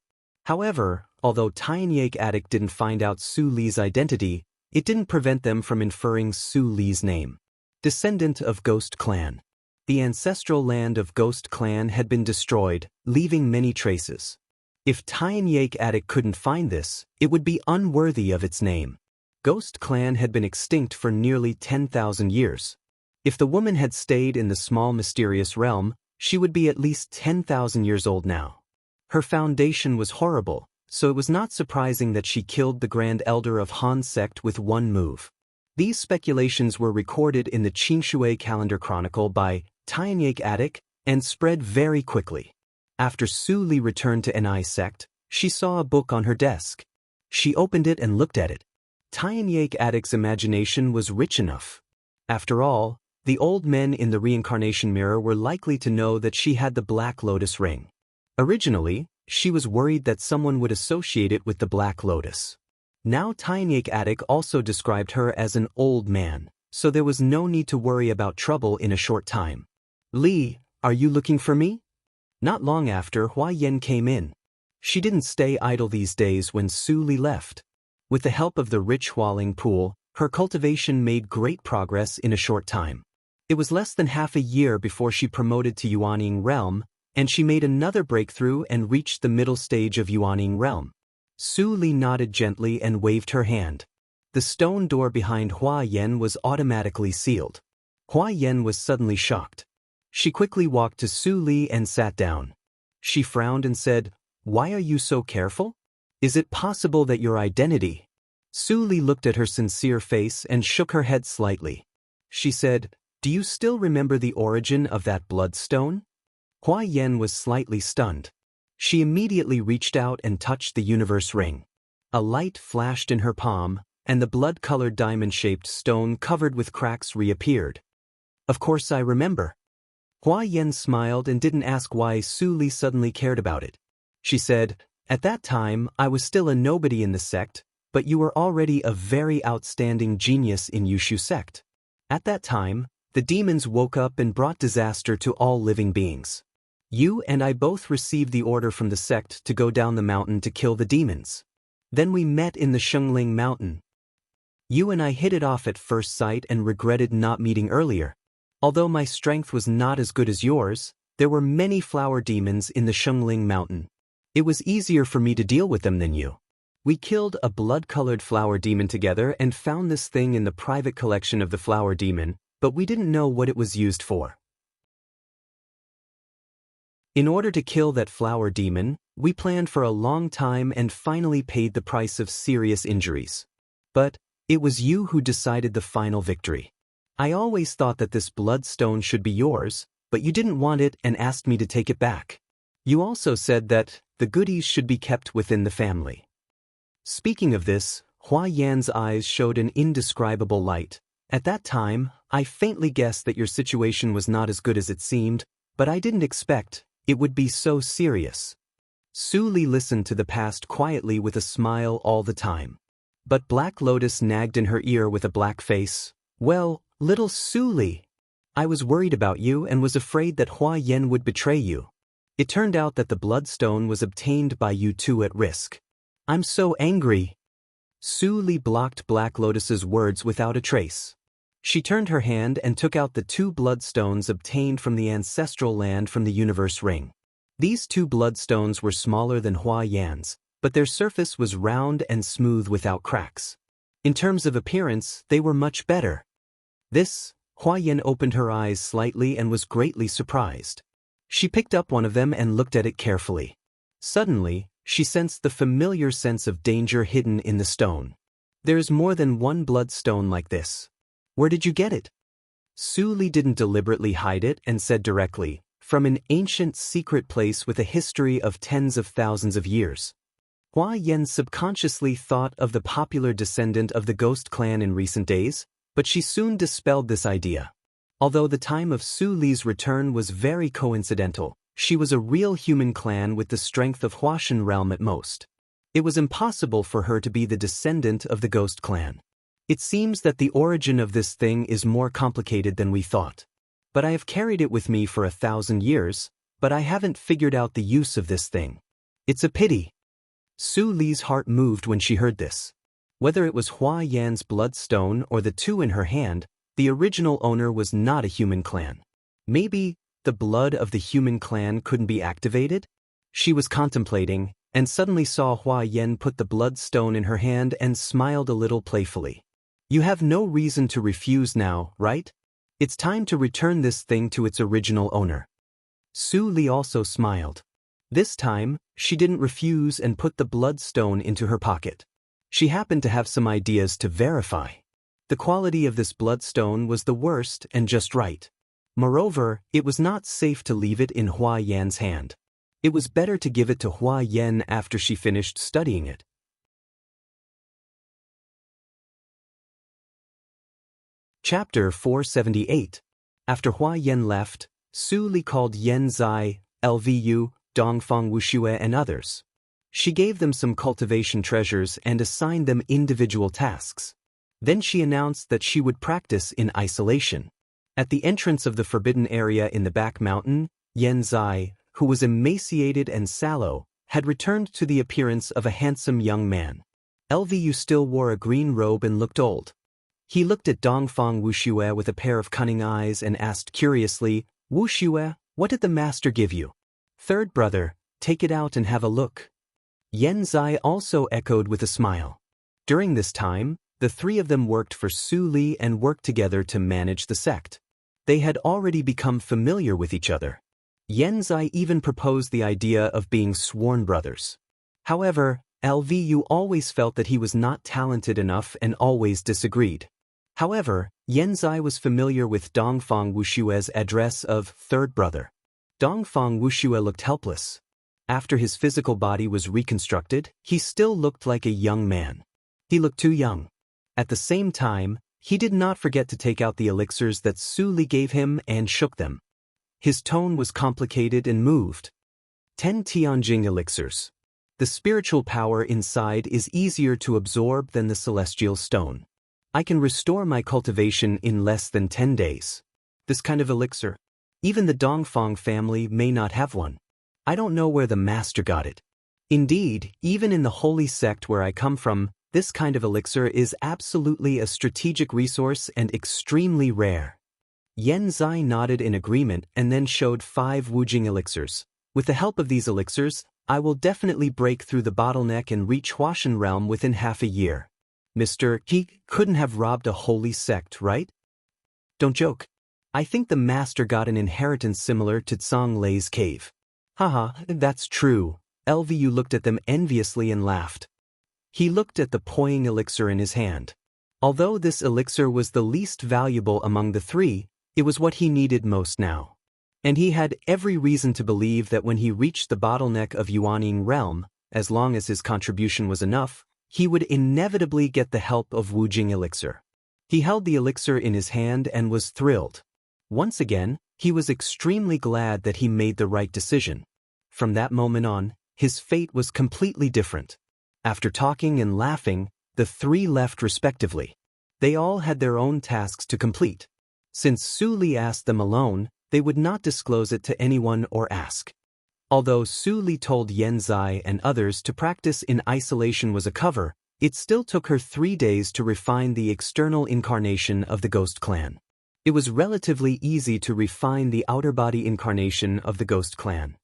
However, although Tianyake Attic didn't find out Su Li's identity, it didn't prevent them from inferring Su Li's name. Descendant of Ghost Clan. The ancestral land of Ghost Clan had been destroyed, leaving many traces. If Tianyake Attic couldn't find this, it would be unworthy of its name. Ghost Clan had been extinct for nearly 10,000 years. If the woman had stayed in the small mysterious realm, she would be at least 10,000 years old now. Her foundation was horrible, so it was not surprising that she killed the Grand Elder of Han sect with one move. These speculations were recorded in the Qingshui Calendar Chronicle by Tianyake Attic and spread very quickly. After Su Li returned to Ni sect, she saw a book on her desk. She opened it and looked at it. Tianyake Attic's imagination was rich enough. After all, the old men in the reincarnation mirror were likely to know that she had the Black Lotus ring. Originally, she was worried that someone would associate it with the Black Lotus. Now Tianyake Attic also described her as an old man, so there was no need to worry about trouble in a short time. Li, are you looking for me? Not long after, Hua Yan came in. She didn't stay idle these days when Su Li left. With the help of the rich Hualing pool, her cultivation made great progress in a short time. It was less than half a year before she promoted to Yuaning Realm, and she made another breakthrough and reached the middle stage of Yuaning Realm. Su Li nodded gently and waved her hand. The stone door behind Hua Yan was automatically sealed. Hua Yan was suddenly shocked. She quickly walked to Su Li and sat down. She frowned and said, "Why are you so careful? Is it possible that your identity?" Su Li looked at her sincere face and shook her head slightly. She said, "Do you still remember the origin of that bloodstone?" Hua Yan was slightly stunned. She immediately reached out and touched the universe ring. A light flashed in her palm, and the blood-colored diamond-shaped stone covered with cracks reappeared. "Of course I remember." Hua Yan smiled and didn't ask why Su Li suddenly cared about it. She said, "At that time, I was still a nobody in the sect, but you were already a very outstanding genius in Yushu sect. At that time, the demons woke up and brought disaster to all living beings. You and I both received the order from the sect to go down the mountain to kill the demons. Then we met in the Shengling Mountain. You and I hit it off at first sight and regretted not meeting earlier. Although my strength was not as good as yours, there were many flower demons in the Shengling Mountain. It was easier for me to deal with them than you. We killed a blood-colored flower demon together and found this thing in the private collection of the flower demon, but we didn't know what it was used for. In order to kill that flower demon, we planned for a long time and finally paid the price of serious injuries. But it was you who decided the final victory. I always thought that this bloodstone should be yours, but you didn't want it and asked me to take it back. You also said that the goodies should be kept within the family." Speaking of this, Hua Yan's eyes showed an indescribable light. "At that time, I faintly guessed that your situation was not as good as it seemed, but I didn't expect it would be so serious." Su Li listened to the past quietly with a smile all the time. But Black Lotus nagged in her ear with a black face. "Well, little Su Li, I was worried about you and was afraid that Hua Yan would betray you. It turned out that the bloodstone was obtained by you two at risk. I'm so angry." Su Li blocked Black Lotus's words without a trace. She turned her hand and took out the 2 bloodstones obtained from the ancestral land from the universe ring. These 2 bloodstones were smaller than Hua Yan's, but their surface was round and smooth without cracks. In terms of appearance, they were much better. Hua Yan opened her eyes slightly and was greatly surprised. She picked up one of them and looked at it carefully. Suddenly, she sensed the familiar sense of danger hidden in the stone. "There's more than one bloodstone like this. Where did you get it?" Su Li didn't deliberately hide it and said directly, "From an ancient secret place with a history of tens of thousands of years." Hua Yan subconsciously thought of the popular descendant of the Ghost Clan in recent days, but she soon dispelled this idea. Although the time of Su Li's return was very coincidental, she was a real human clan with the strength of Huashan realm at most. It was impossible for her to be the descendant of the Ghost Clan. "It seems that the origin of this thing is more complicated than we thought. But I have carried it with me for 1,000 years, but I haven't figured out the use of this thing. It's a pity." Su Li's heart moved when she heard this. Whether it was Hua Yan's bloodstone or the 2 in her hand, the original owner was not a human clan. Maybe the blood of the human clan couldn't be activated? She was contemplating, and suddenly saw Hua Yan put the bloodstone in her hand and smiled a little playfully. "You have no reason to refuse now, right? It's time to return this thing to its original owner." Su Li also smiled. This time, she didn't refuse and put the bloodstone into her pocket. She happened to have some ideas to verify. The quality of this bloodstone was the worst and just right. Moreover, it was not safe to leave it in Hua Yan's hand. It was better to give it to Hua Yan after she finished studying it. Chapter 478. After Hua Yan left, Su Li called Yan Zai, Lvu, Dongfang Wuxue and others. She gave them some cultivation treasures and assigned them individual tasks. Then she announced that she would practice in isolation. At the entrance of the forbidden area in the back mountain, Yan Zai, who was emaciated and sallow, had returned to the appearance of a handsome young man. Lvu still wore a green robe and looked old. He looked at Dongfang Wuxue with a pair of cunning eyes and asked curiously, "Wuxue, what did the master give you?" "Third brother, take it out and have a look." Yan Zai also echoed with a smile. During this time, the 3 of them worked for Su Li and worked together to manage the sect. They had already become familiar with each other. Yan Zai even proposed the idea of being sworn brothers. However, Lvu always felt that he was not talented enough and always disagreed. However, Yanzai was familiar with Dongfang Wushue's address of third brother. Dongfang Wushue looked helpless. After his physical body was reconstructed, he still looked like a young man. He looked too young. At the same time, he did not forget to take out the elixirs that Su Li gave him and shook them. His tone was complicated and moved. 10 Tianjing elixirs. The spiritual power inside is easier to absorb than the celestial stone. I can restore my cultivation in less than 10 days. This kind of elixir, even the Dongfang family may not have one. I don't know where the master got it. Indeed, even in the holy sect where I come from, this kind of elixir is absolutely a strategic resource and extremely rare. Yanzai nodded in agreement and then showed 5 Wujing elixirs. With the help of these elixirs, I will definitely break through the bottleneck and reach Huashan realm within half a year. Mr. He couldn't have robbed a holy sect, right? Don't joke. I think the master got an inheritance similar to Tsang Lei's cave. Haha, that's true. Lvu looked at them enviously and laughed. He looked at the Poying elixir in his hand. Although this elixir was the least valuable among the 3, it was what he needed most now. And he had every reason to believe that when he reached the bottleneck of Yuaning realm, as long as his contribution was enough, he would inevitably get the help of Wujing elixir. He held the elixir in his hand and was thrilled. Once again, he was extremely glad that he made the right decision. From that moment on, his fate was completely different. After talking and laughing, the 3 left respectively. They all had their own tasks to complete. Since Su Li asked them alone, they would not disclose it to anyone or ask. Although Su Li told Yanzai and others to practice in isolation was a cover, it still took her 3 days to refine the external incarnation of the Ghost Clan. It was relatively easy to refine the outer body incarnation of the Ghost Clan.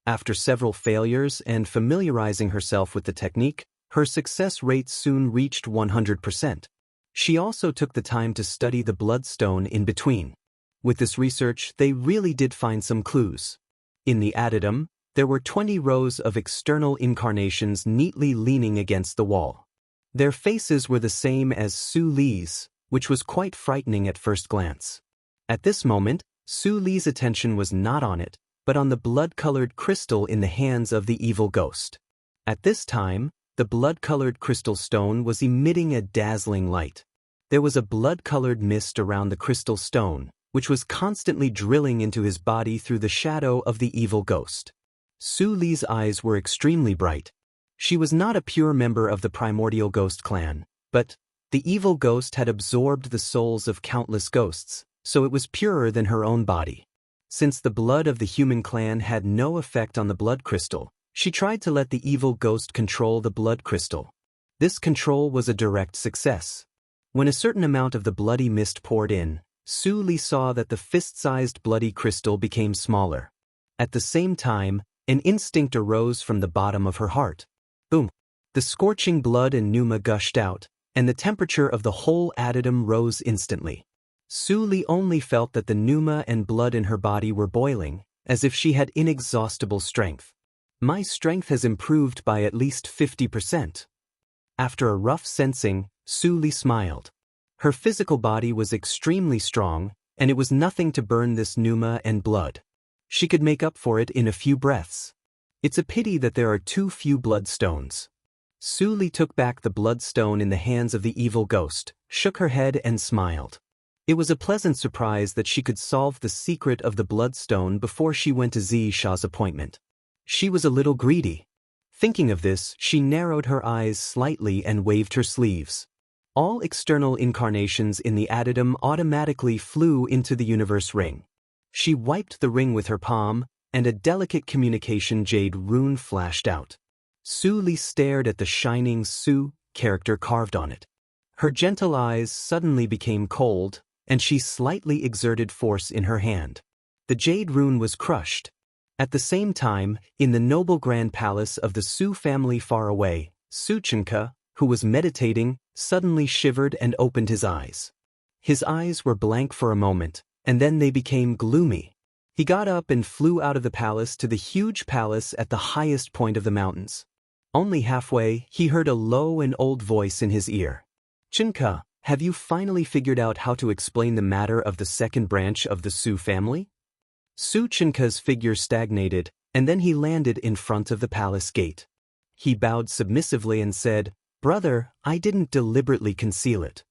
After several failures and familiarizing herself with the technique, her success rate soon reached 100%. She also took the time to study the bloodstone in between. With this research, they really did find some clues. In the addendum, there were 20 rows of external incarnations neatly leaning against the wall. Their faces were the same as Su Li's, which was quite frightening at first glance. At this moment, Su Li's attention was not on it, but on the blood-colored crystal in the hands of the evil ghost. At this time, the blood-colored crystal stone was emitting a dazzling light. There was a blood-colored mist around the crystal stone, which was constantly drilling into his body through the shadow of the evil ghost. Su Li's eyes were extremely bright. She was not a pure member of the primordial ghost clan, but the evil ghost had absorbed the souls of countless ghosts, so it was purer than her own body. Since the blood of the human clan had no effect on the blood crystal, she tried to let the evil ghost control the blood crystal. This control was a direct success. When a certain amount of the bloody mist poured in, Su Li saw that the fist-sized bloody crystal became smaller. At the same time, an instinct arose from the bottom of her heart. Boom! The scorching blood and pneuma gushed out, and the temperature of the whole addendum rose instantly. Su Li only felt that the pneuma and blood in her body were boiling, as if she had inexhaustible strength. My strength has improved by at least 50%. After a rough sensing, Su Li smiled. Her physical body was extremely strong, and it was nothing to burn this pneuma and blood. She could make up for it in a few breaths. It's a pity that there are too few bloodstones. Su Li took back the bloodstone in the hands of the evil ghost, shook her head and smiled. It was a pleasant surprise that she could solve the secret of the bloodstone before she went to Zi Sha's appointment. She was a little greedy. Thinking of this, she narrowed her eyes slightly and waved her sleeves. All external incarnations in the addendum automatically flew into the universe ring. She wiped the ring with her palm, and a delicate communication jade rune flashed out. Su Li stared at the shining Su character carved on it. Her gentle eyes suddenly became cold, and she slightly exerted force in her hand. The jade rune was crushed. At the same time, in the noble grand palace of the Su family far away, Suchenka, who was meditating, suddenly shivered and opened his eyes. His eyes were blank for a moment, and then they became gloomy. He got up and flew out of the palace to the huge palace at the highest point of the mountains. Only halfway, he heard a low and old voice in his ear. "Chinka, have you finally figured out how to explain the matter of the second branch of the Su family?" Su Chinka's figure stagnated, and then he landed in front of the palace gate. He bowed submissively and said, "Brother, I didn't deliberately conceal it.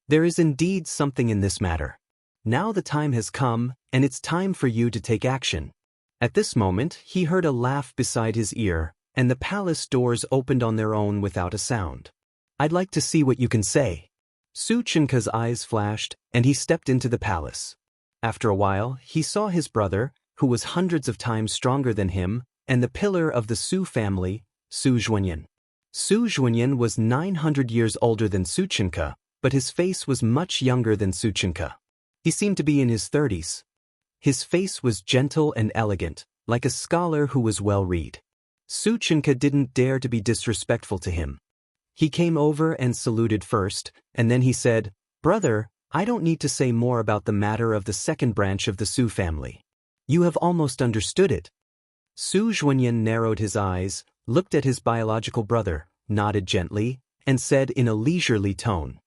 There is indeed something in this matter. Now the time has come, and it's time for you to take action." At this moment, he heard a laugh beside his ear, and the palace doors opened on their own without a sound. "I'd like to see what you can say." Su Chinka's eyes flashed, and he stepped into the palace. After a while, he saw his brother, who was hundreds of times stronger than him, and the pillar of the Su family, Su Zhuanyan. Su Zhuanyan was 900 years older than Su Chinka, but his face was much younger than Su Chinka. He seemed to be in his 30s. His face was gentle and elegant, like a scholar who was well-read. Su Chinka didn't dare to be disrespectful to him. He came over and saluted first, and then he said, "Brother, I don't need to say more about the matter of the second branch of the Su family. You have almost understood it." Su Zhuanyan narrowed his eyes, looked at his biological brother, nodded gently, and said in a leisurely tone,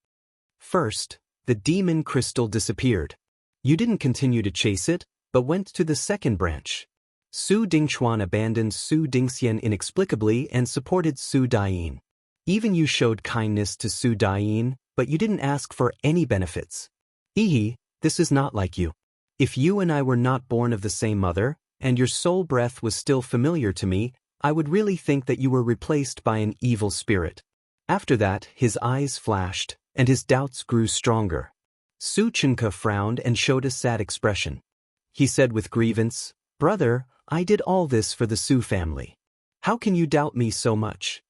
"First, the demon crystal disappeared. You didn't continue to chase it, but went to the second branch. Su Dingchuan abandoned Su Dingxian inexplicably and supported Su Daiyin. Even you showed kindness to Su Daiyin, but you didn't ask for any benefits. This is not like you. If you and I were not born of the same mother, and your soul breath was still familiar to me, I would really think that you were replaced by an evil spirit." After that, his eyes flashed, and his doubts grew stronger. Su Chinka frowned and showed a sad expression. He said with grievance, "Brother, I did all this for the Su family. How can you doubt me so much?"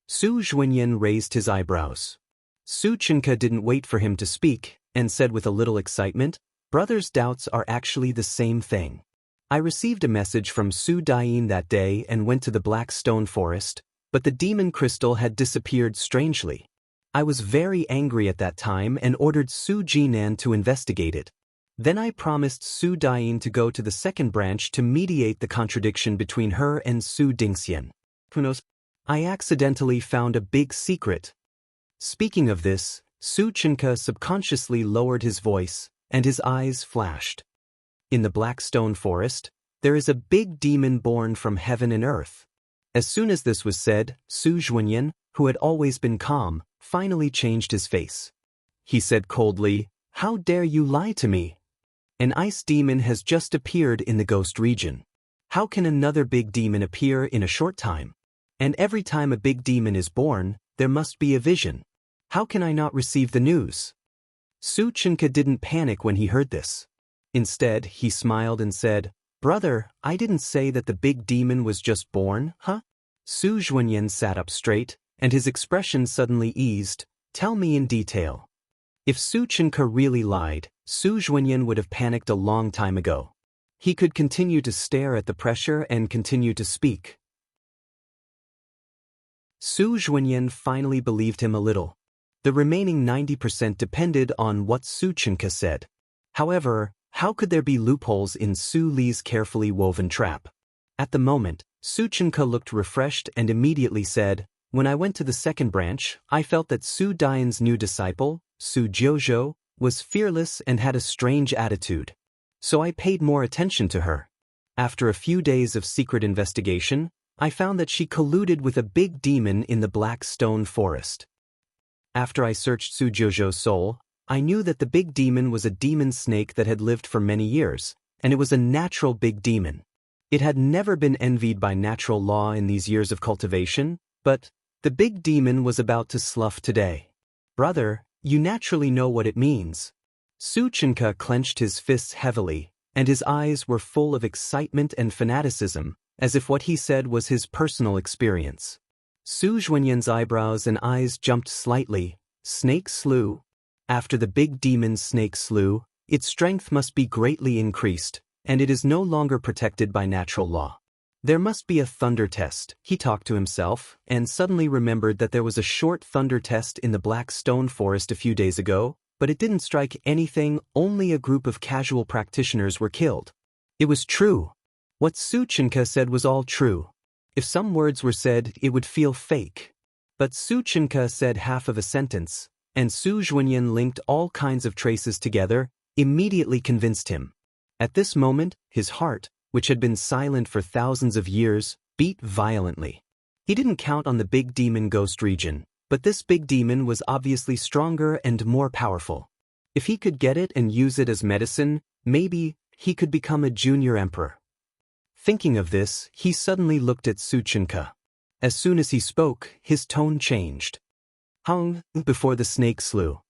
Su Zhuanyan raised his eyebrows. Su Chinka didn't wait for him to speak, and said with a little excitement, "Brother's doubts are actually the same thing. I received a message from Su Daiyin that day and went to the Black Stone Forest, but the demon crystal had disappeared strangely. I was very angry at that time and ordered Su Jinan to investigate it. Then I promised Su Daiyin to go to the second branch to mediate the contradiction between her and Su Dingxian. Who knows? I accidentally found a big secret." Speaking of this, Su Chinka subconsciously lowered his voice, and his eyes flashed. "In the Black Stone Forest, there is a big demon born from heaven and earth." As soon as this was said, Su Zhuanyan, who had always been calm, finally changed his face. He said coldly, "How dare you lie to me? An ice demon has just appeared in the ghost region. How can another big demon appear in a short time? And every time a big demon is born, there must be a vision. How can I not receive the news?" Su Chinka didn't panic when he heard this. Instead, he smiled and said, "Brother, I didn't say that the big demon was just born, huh?" Su Zhuanyan sat up straight, and his expression suddenly eased. "Tell me in detail." If Su Chinka really lied, Su Zhuanyan would have panicked a long time ago. He could continue to stare at the pressure and continue to speak. Su Zhuanyan finally believed him a little. The remaining 90% depended on what Su Chinka said. However, how could there be loopholes in Su Li's carefully woven trap? At the moment, Su Chinka looked refreshed and immediately said, "When I went to the second branch, I felt that Su Daiyan's new disciple, Su Jiuzhou, was fearless and had a strange attitude. So I paid more attention to her. After a few days of secret investigation, I found that she colluded with a big demon in the Black Stone Forest. After I searched Su Jiuzhou's soul, I knew that the big demon was a demon snake that had lived for many years, and it was a natural big demon. It had never been envied by natural law in these years of cultivation, but the big demon was about to slough today. Brother, you naturally know what it means." Su Chinka clenched his fists heavily, and his eyes were full of excitement and fanaticism, as if what he said was his personal experience. Su Zhuanyan's eyebrows and eyes jumped slightly. "Snake slew. After the big demon snake slew, its strength must be greatly increased, and it is no longer protected by natural law. There must be a thunder test," he talked to himself, and suddenly remembered that there was a short thunder test in the Black Stone Forest a few days ago, but it didn't strike anything. Only a group of casual practitioners were killed. It was true. What Suchinka said was all true. If some words were said, it would feel fake. But Suchinka said half of a sentence, and Su Zhuanyan linked all kinds of traces together, immediately convinced him. At this moment, his heart, which had been silent for thousands of years, beat violently. He didn't count on the big demon ghost region, but this big demon was obviously stronger and more powerful. If he could get it and use it as medicine, maybe he could become a junior emperor. Thinking of this, he suddenly looked at Suchinka. As soon as he spoke, his tone changed. Hung, before the snake slew.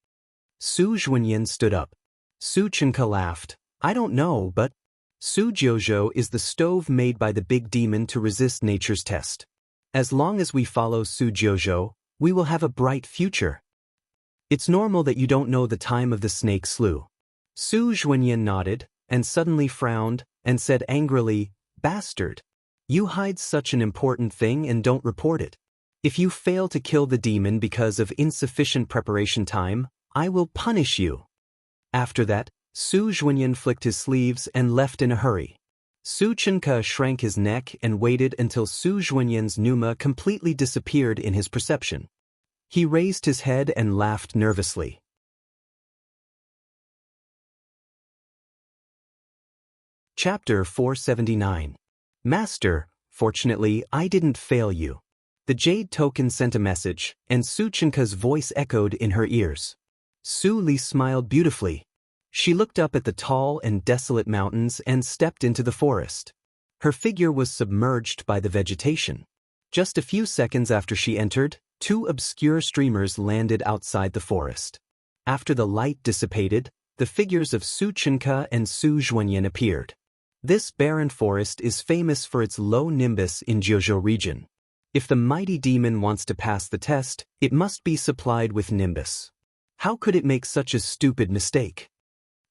Su Zhuanyan stood up. Suchinka laughed. I don't know, but Su Jiuzhou is the stove made by the big demon to resist nature's test. As long as we follow Su Jiuzhou, we will have a bright future. It's normal that you don't know the time of the snake slew. Su Zhuanyan nodded, and suddenly frowned, and said angrily, Bastard! You hide such an important thing and don't report it. If you fail to kill the demon because of insufficient preparation time, I will punish you. After that, Su Zhuanyan flicked his sleeves and left in a hurry. Suchinka shrank his neck and waited until Su Zhuanyan's pneuma completely disappeared in his perception. He raised his head and laughed nervously. Chapter 479. Master, fortunately, I didn't fail you. The jade token sent a message, and Suchinka's voice echoed in her ears. Su Li smiled beautifully. She looked up at the tall and desolate mountains and stepped into the forest. Her figure was submerged by the vegetation. Just a few seconds after she entered, two obscure streamers landed outside the forest. After the light dissipated, the figures of Suchinka and Su Zhuanyan appeared. This barren forest is famous for its low nimbus in Jiuzhou region. If the mighty demon wants to pass the test, it must be supplied with nimbus. How could it make such a stupid mistake?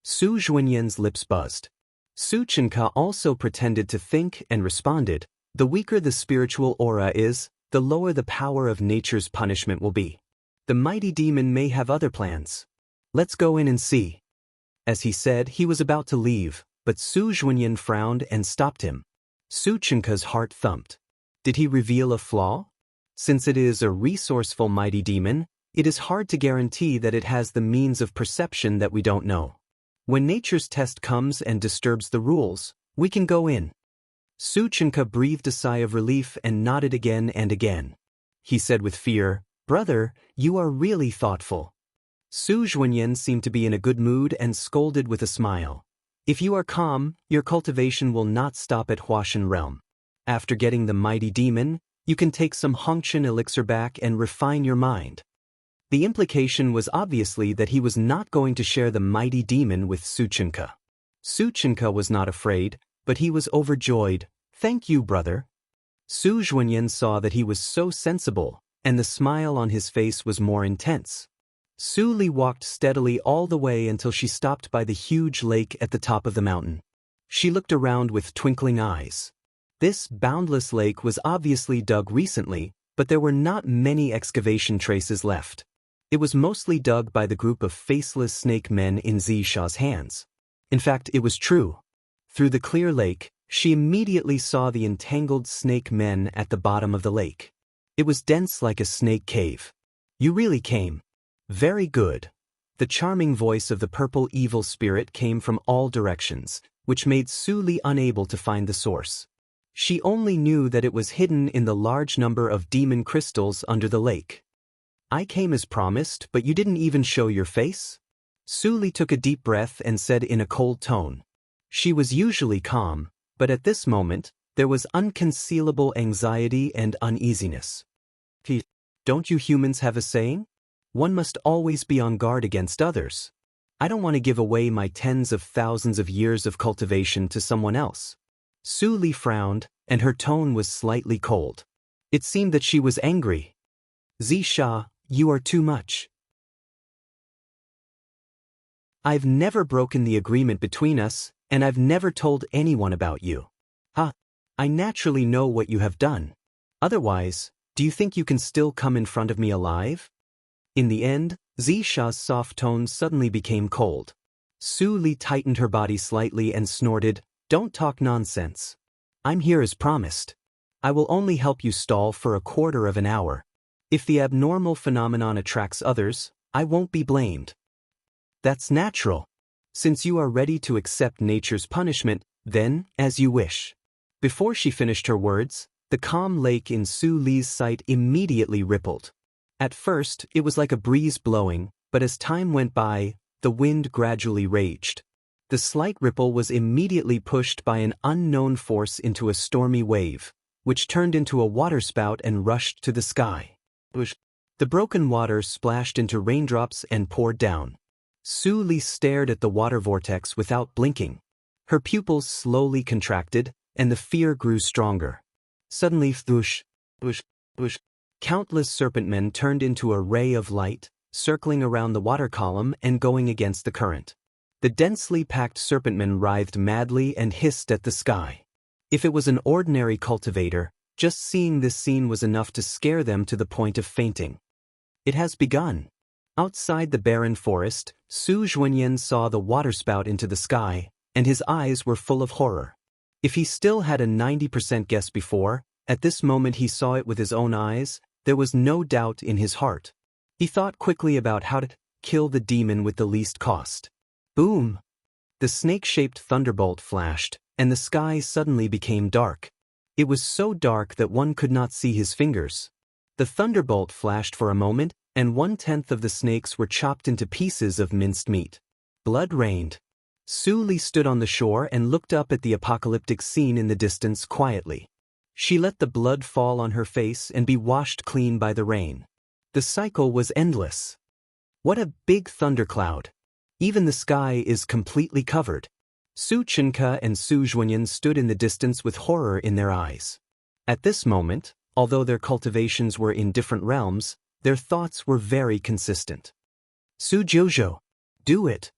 Su Zhuanyan's lips buzzed. Suchinka also pretended to think and responded, the weaker the spiritual aura is, the lower the power of nature's punishment will be. The mighty demon may have other plans. Let's go in and see. As he said, he was about to leave, but Su Zhuanyan frowned and stopped him. Suchinka's heart thumped. Did he reveal a flaw? Since it is a resourceful mighty demon, it is hard to guarantee that it has the means of perception that we don't know. When nature's test comes and disturbs the rules, we can go in. Suchinka breathed a sigh of relief and nodded again and again. He said with fear, Brother, you are really thoughtful. Su Zhuanyan seemed to be in a good mood and scolded with a smile. If you are calm, your cultivation will not stop at Huashan realm. After getting the mighty demon, you can take some Hongqian elixir back and refine your mind. The implication was obviously that he was not going to share the mighty demon with Suchinka. Suchinka was not afraid, but he was overjoyed. Thank you, brother. Su Zhuanyan saw that he was so sensible, and the smile on his face was more intense. Su Li walked steadily all the way until she stopped by the huge lake at the top of the mountain. She looked around with twinkling eyes. This boundless lake was obviously dug recently, but there were not many excavation traces left. It was mostly dug by the group of faceless snake men in Zisha's hands. In fact, it was true. Through the clear lake, she immediately saw the entangled snake men at the bottom of the lake. It was dense like a snake cave. You really came. Very good. The charming voice of the purple evil spirit came from all directions, which made Su Li unable to find the source. She only knew that it was hidden in the large number of demon crystals under the lake. I came as promised, but you didn't even show your face? Su Li took a deep breath and said in a cold tone. She was usually calm, but at this moment, there was unconcealable anxiety and uneasiness. Don't you humans have a saying? One must always be on guard against others. I don't want to give away my tens of thousands of years of cultivation to someone else. Su Li frowned, and her tone was slightly cold. It seemed that she was angry. Zisha, you are too much. I've never broken the agreement between us, and I've never told anyone about you. I naturally know what you have done. Otherwise, do you think you can still come in front of me alive? In the end, Zisha's soft tones suddenly became cold. Su Li tightened her body slightly and snorted, "Don't talk nonsense. I'm here as promised. I will only help you stall for a quarter of an hour. If the abnormal phenomenon attracts others, I won't be blamed. That's natural. Since you are ready to accept nature's punishment, then, as you wish." Before she finished her words, the calm lake in Su Li's sight immediately rippled. At first, it was like a breeze blowing, but as time went by, the wind gradually raged. The slight ripple was immediately pushed by an unknown force into a stormy wave, which turned into a waterspout and rushed to the sky. The broken water splashed into raindrops and poured down. Su Li stared at the water vortex without blinking. Her pupils slowly contracted, and the fear grew stronger. Suddenly, thwoosh, whoosh, whoosh, countless serpentmen turned into a ray of light, circling around the water column and going against the current. The densely packed serpentmen writhed madly and hissed at the sky. If it was an ordinary cultivator, just seeing this scene was enough to scare them to the point of fainting. It has begun. Outside the barren forest, Su Zhuanyan saw the waterspout into the sky, and his eyes were full of horror. If he still had a 90% guess before, at this moment he saw it with his own eyes. There was no doubt in his heart. He thought quickly about how to kill the demon with the least cost. Boom! The snake-shaped thunderbolt flashed, and the sky suddenly became dark. It was so dark that one could not see his fingers. The thunderbolt flashed for a moment, and 1/10 of the snakes were chopped into pieces of minced meat. Blood rained. Su Li stood on the shore and looked up at the apocalyptic scene in the distance quietly. She let the blood fall on her face and be washed clean by the rain. The cycle was endless. What a big thundercloud! Even the sky is completely covered. Su Chenke and Su Zhuanyan stood in the distance with horror in their eyes. At this moment, although their cultivations were in different realms, their thoughts were very consistent. Su Jojo, do it!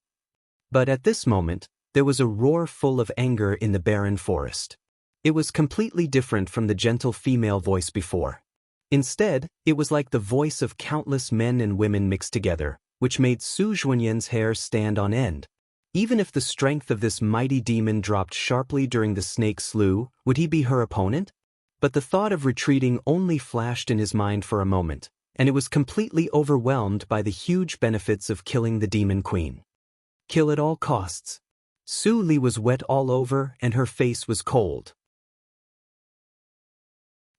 But at this moment, there was a roar full of anger in the barren forest. It was completely different from the gentle female voice before. Instead, it was like the voice of countless men and women mixed together, which made Su Zhuanyan's hair stand on end. Even if the strength of this mighty demon dropped sharply during the snake slew, would he be her opponent? But the thought of retreating only flashed in his mind for a moment, and it was completely overwhelmed by the huge benefits of killing the demon queen. Kill at all costs. Su Li was wet all over and her face was cold.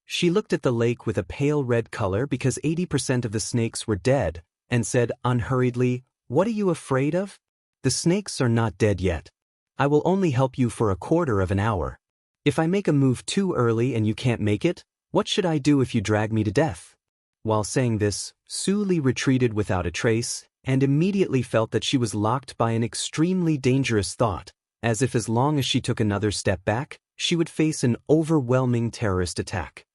She looked at the lake with a pale red color because 80% of the snakes were dead, and said unhurriedly, "What are you afraid of? The snakes are not dead yet. I will only help you for a quarter of an hour. If I make a move too early and you can't make it, what should I do if you drag me to death?" While saying this, Su Li retreated without a trace, and immediately felt that she was locked by an extremely dangerous thought, as if as long as she took another step back, she would face an overwhelming terrorist attack.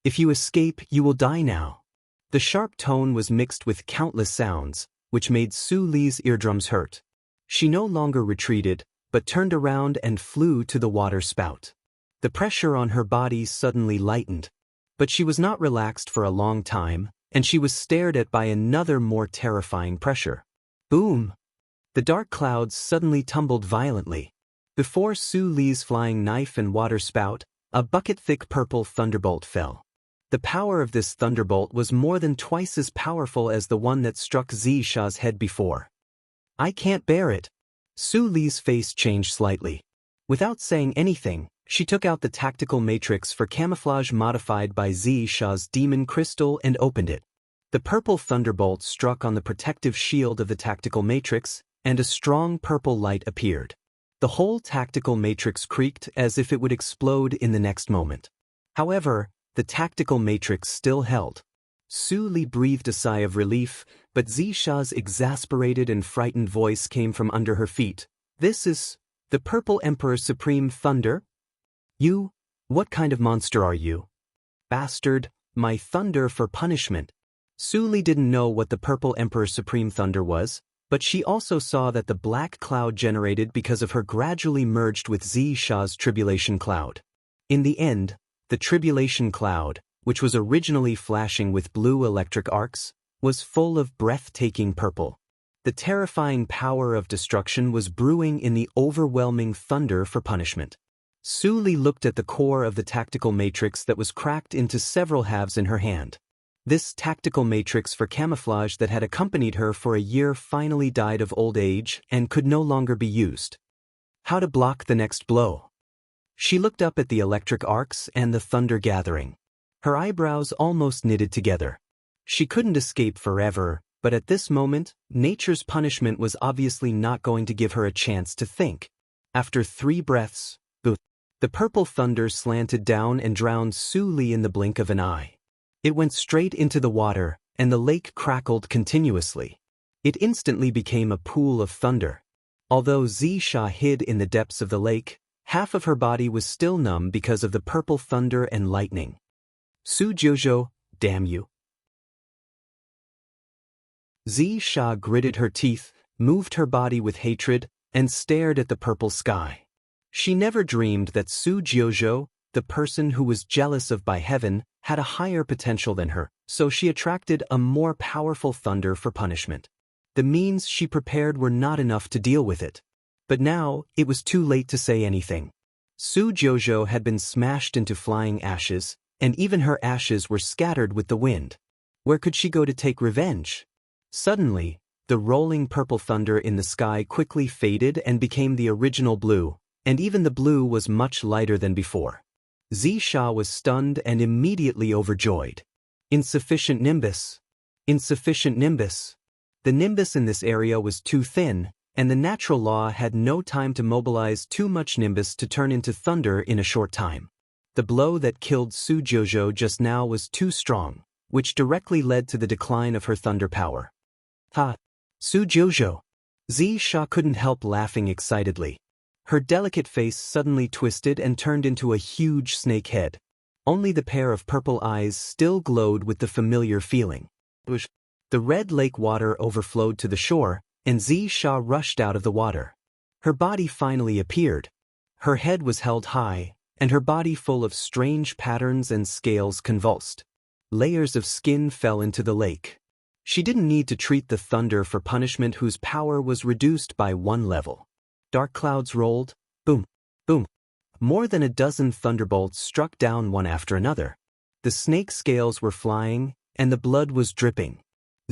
"If you escape, you will die now." The sharp tone was mixed with countless sounds, which made Su Li's eardrums hurt. She no longer retreated, but turned around and flew to the water spout. The pressure on her body suddenly lightened. But she was not relaxed for a long time, and she was stared at by another more terrifying pressure. Boom! The dark clouds suddenly tumbled violently. Before Su Li's flying knife and water spout, a bucket-thick purple thunderbolt fell. The power of this thunderbolt was more than twice as powerful as the one that struck Zisha's head before. "I can't bear it." Su Li's face changed slightly. Without saying anything, she took out the tactical matrix for camouflage modified by Zisha's demon crystal and opened it. The purple thunderbolt struck on the protective shield of the tactical matrix, and a strong purple light appeared. The whole tactical matrix creaked as if it would explode in the next moment. However, the tactical matrix still held. Su Li breathed a sigh of relief, but Zisha's exasperated and frightened voice came from under her feet. "This is the Purple Emperor Supreme Thunder? You? What kind of monster are you?" "Bastard, my thunder for punishment." Su Li didn't know what the Purple Emperor Supreme Thunder was, but she also saw that the black cloud generated because of her gradually merged with Zisha's tribulation cloud. In the end, the tribulation cloud, which was originally flashing with blue electric arcs, was full of breathtaking purple. The terrifying power of destruction was brewing in the overwhelming thunder for punishment. Su Li looked at the core of the tactical matrix that was cracked into several halves in her hand. This tactical matrix for camouflage that had accompanied her for a year finally died of old age and could no longer be used. How to block the next blow? She looked up at the electric arcs and the thunder gathering. Her eyebrows almost knitted together. She couldn't escape forever, but at this moment, nature's punishment was obviously not going to give her a chance to think. After 3 breaths, the purple thunder slanted down and drowned Su Li in the blink of an eye. It went straight into the water, and the lake crackled continuously. It instantly became a pool of thunder. Although Zisha hid in the depths of the lake, half of her body was still numb because of the purple thunder and lightning. Su Jiuzhou, damn you. Zisha gritted her teeth, moved her body with hatred, and stared at the purple sky. She never dreamed that Su Jiuzhou, the person who was jealous of by heaven, had a higher potential than her, so she attracted a more powerful thunder for punishment. The means she prepared were not enough to deal with it. But now, it was too late to say anything. Su Jiuzhou had been smashed into flying ashes, and even her ashes were scattered with the wind. Where could she go to take revenge? Suddenly, the rolling purple thunder in the sky quickly faded and became the original blue, and even the blue was much lighter than before. Zisha was stunned and immediately overjoyed. Insufficient nimbus. Insufficient nimbus. The nimbus in this area was too thin, and the natural law had no time to mobilize too much nimbus to turn into thunder in a short time. The blow that killed Su Jiuzhou just now was too strong, which directly led to the decline of her thunder power. Ha! Su Jiuzhou! Zisha couldn't help laughing excitedly. Her delicate face suddenly twisted and turned into a huge snake head. Only the pair of purple eyes still glowed with the familiar feeling. The red lake water overflowed to the shore, and Zisha rushed out of the water. Her body finally appeared. Her head was held high, and her body full of strange patterns and scales convulsed. Layers of skin fell into the lake. She didn't need to treat the thunder for punishment whose power was reduced by 1 level. Dark clouds rolled, boom, boom. More than a dozen thunderbolts struck down one after another. The snake scales were flying, and the blood was dripping.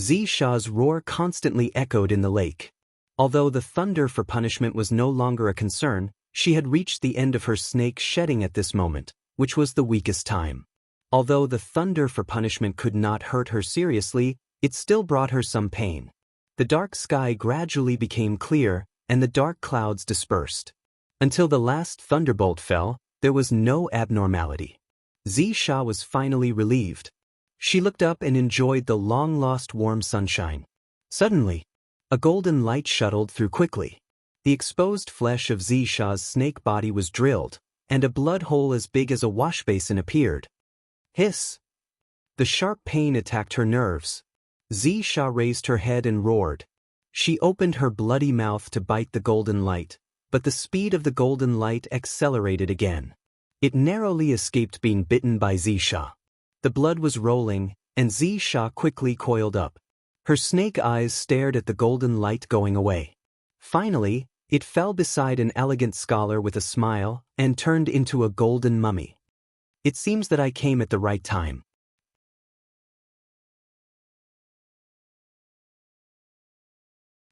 Zisha's roar constantly echoed in the lake. Although the thunder for punishment was no longer a concern, she had reached the end of her snake shedding at this moment, which was the weakest time. Although the thunder for punishment could not hurt her seriously, it still brought her some pain. The dark sky gradually became clear, and the dark clouds dispersed. Until the last thunderbolt fell, there was no abnormality. Zisha was finally relieved. She looked up and enjoyed the long-lost warm sunshine. Suddenly, a golden light shuttled through quickly. The exposed flesh of Zisha's snake body was drilled, and a blood hole as big as a washbasin appeared. Hiss! The sharp pain attacked her nerves. Zisha raised her head and roared. She opened her bloody mouth to bite the golden light, but the speed of the golden light accelerated again. It narrowly escaped being bitten by Zisha. The blood was rolling, and Zisha quickly coiled up. Her snake eyes stared at the golden light going away. Finally, it fell beside an elegant scholar with a smile and turned into a golden mummy. It seems that I came at the right time.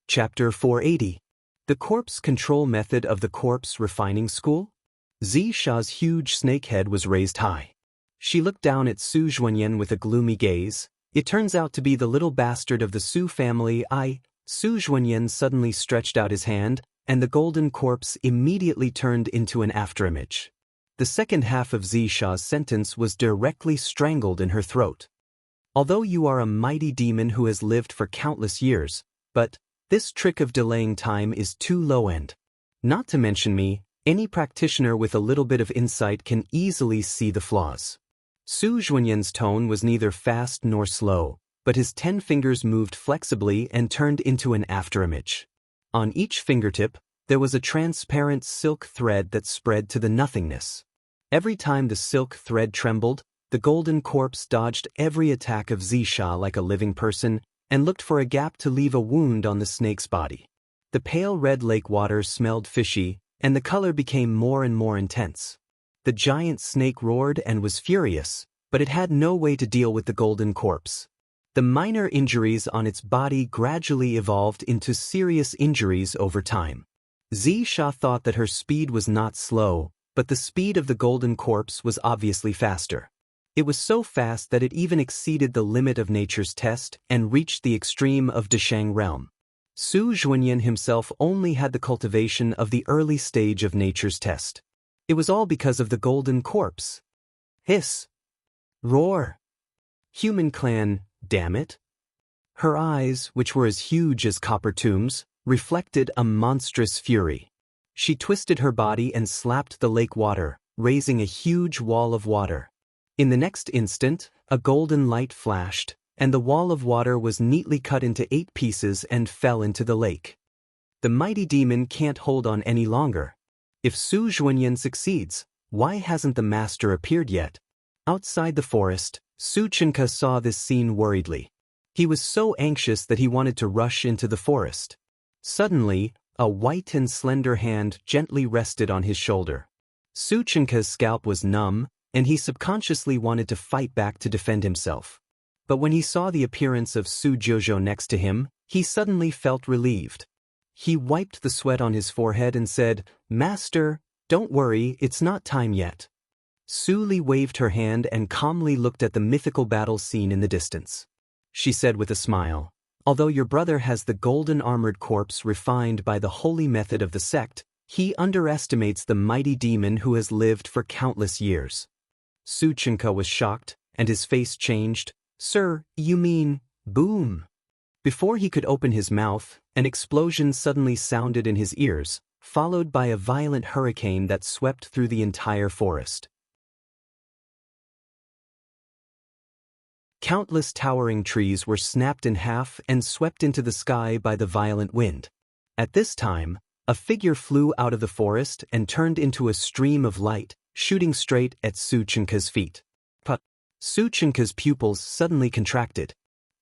Chapter 480. The Corpse Control Method of the Corpse Refining School? Zisha's huge snake head was raised high. She looked down at Su Zhuanyan with a gloomy gaze. It turns out to be the little bastard of the Su family. Su Zhuanyan suddenly stretched out his hand, and the golden corpse immediately turned into an afterimage. The second half of Zisha's sentence was directly strangled in her throat. Although you are a mighty demon who has lived for countless years, but this trick of delaying time is too low-end. Not to mention me, any practitioner with a little bit of insight can easily see the flaws. Su Zhuanyan's tone was neither fast nor slow, but his 10 fingers moved flexibly and turned into an afterimage. On each fingertip, there was a transparent silk thread that spread to the nothingness. Every time the silk thread trembled, the golden corpse dodged every attack of Zisha like a living person, and looked for a gap to leave a wound on the snake's body. The pale red lake water smelled fishy, and the color became more and more intense. The giant snake roared and was furious, but it had no way to deal with the golden corpse. The minor injuries on its body gradually evolved into serious injuries over time. Zisha thought that her speed was not slow, but the speed of the golden corpse was obviously faster. It was so fast that it even exceeded the limit of nature's test and reached the extreme of Deshang realm. Su Zhuanyan himself only had the cultivation of the early stage of nature's test. It was all because of the golden corpse. Hiss! Roar! Human clan, damn it! Her eyes, which were as huge as copper tombs, reflected a monstrous fury. She twisted her body and slapped the lake water, raising a huge wall of water. In the next instant, a golden light flashed, and the wall of water was neatly cut into 8 pieces and fell into the lake. The mighty demon can't hold on any longer. If Su Zhuanyan succeeds, why hasn't the master appeared yet? Outside the forest, Su Chenke saw this scene worriedly. He was so anxious that he wanted to rush into the forest. Suddenly, a white and slender hand gently rested on his shoulder. Su Chenke's scalp was numb, and he subconsciously wanted to fight back to defend himself. But when he saw the appearance of Su Jojo next to him, he suddenly felt relieved. He wiped the sweat on his forehead and said, "Master, don't worry, it's not time yet." Su Li waved her hand and calmly looked at the mythical battle scene in the distance. She said with a smile, "Although your brother has the golden armored corpse refined by the holy method of the sect, he underestimates the mighty demon who has lived for countless years." Su Chenke was shocked, and his face changed. "Sir, you mean..." Boom! Before he could open his mouth, an explosion suddenly sounded in his ears, followed by a violent hurricane that swept through the entire forest. Countless towering trees were snapped in half and swept into the sky by the violent wind. At this time, a figure flew out of the forest and turned into a stream of light, shooting straight at Su Chenke's feet. But Su Chenke's pupils suddenly contracted.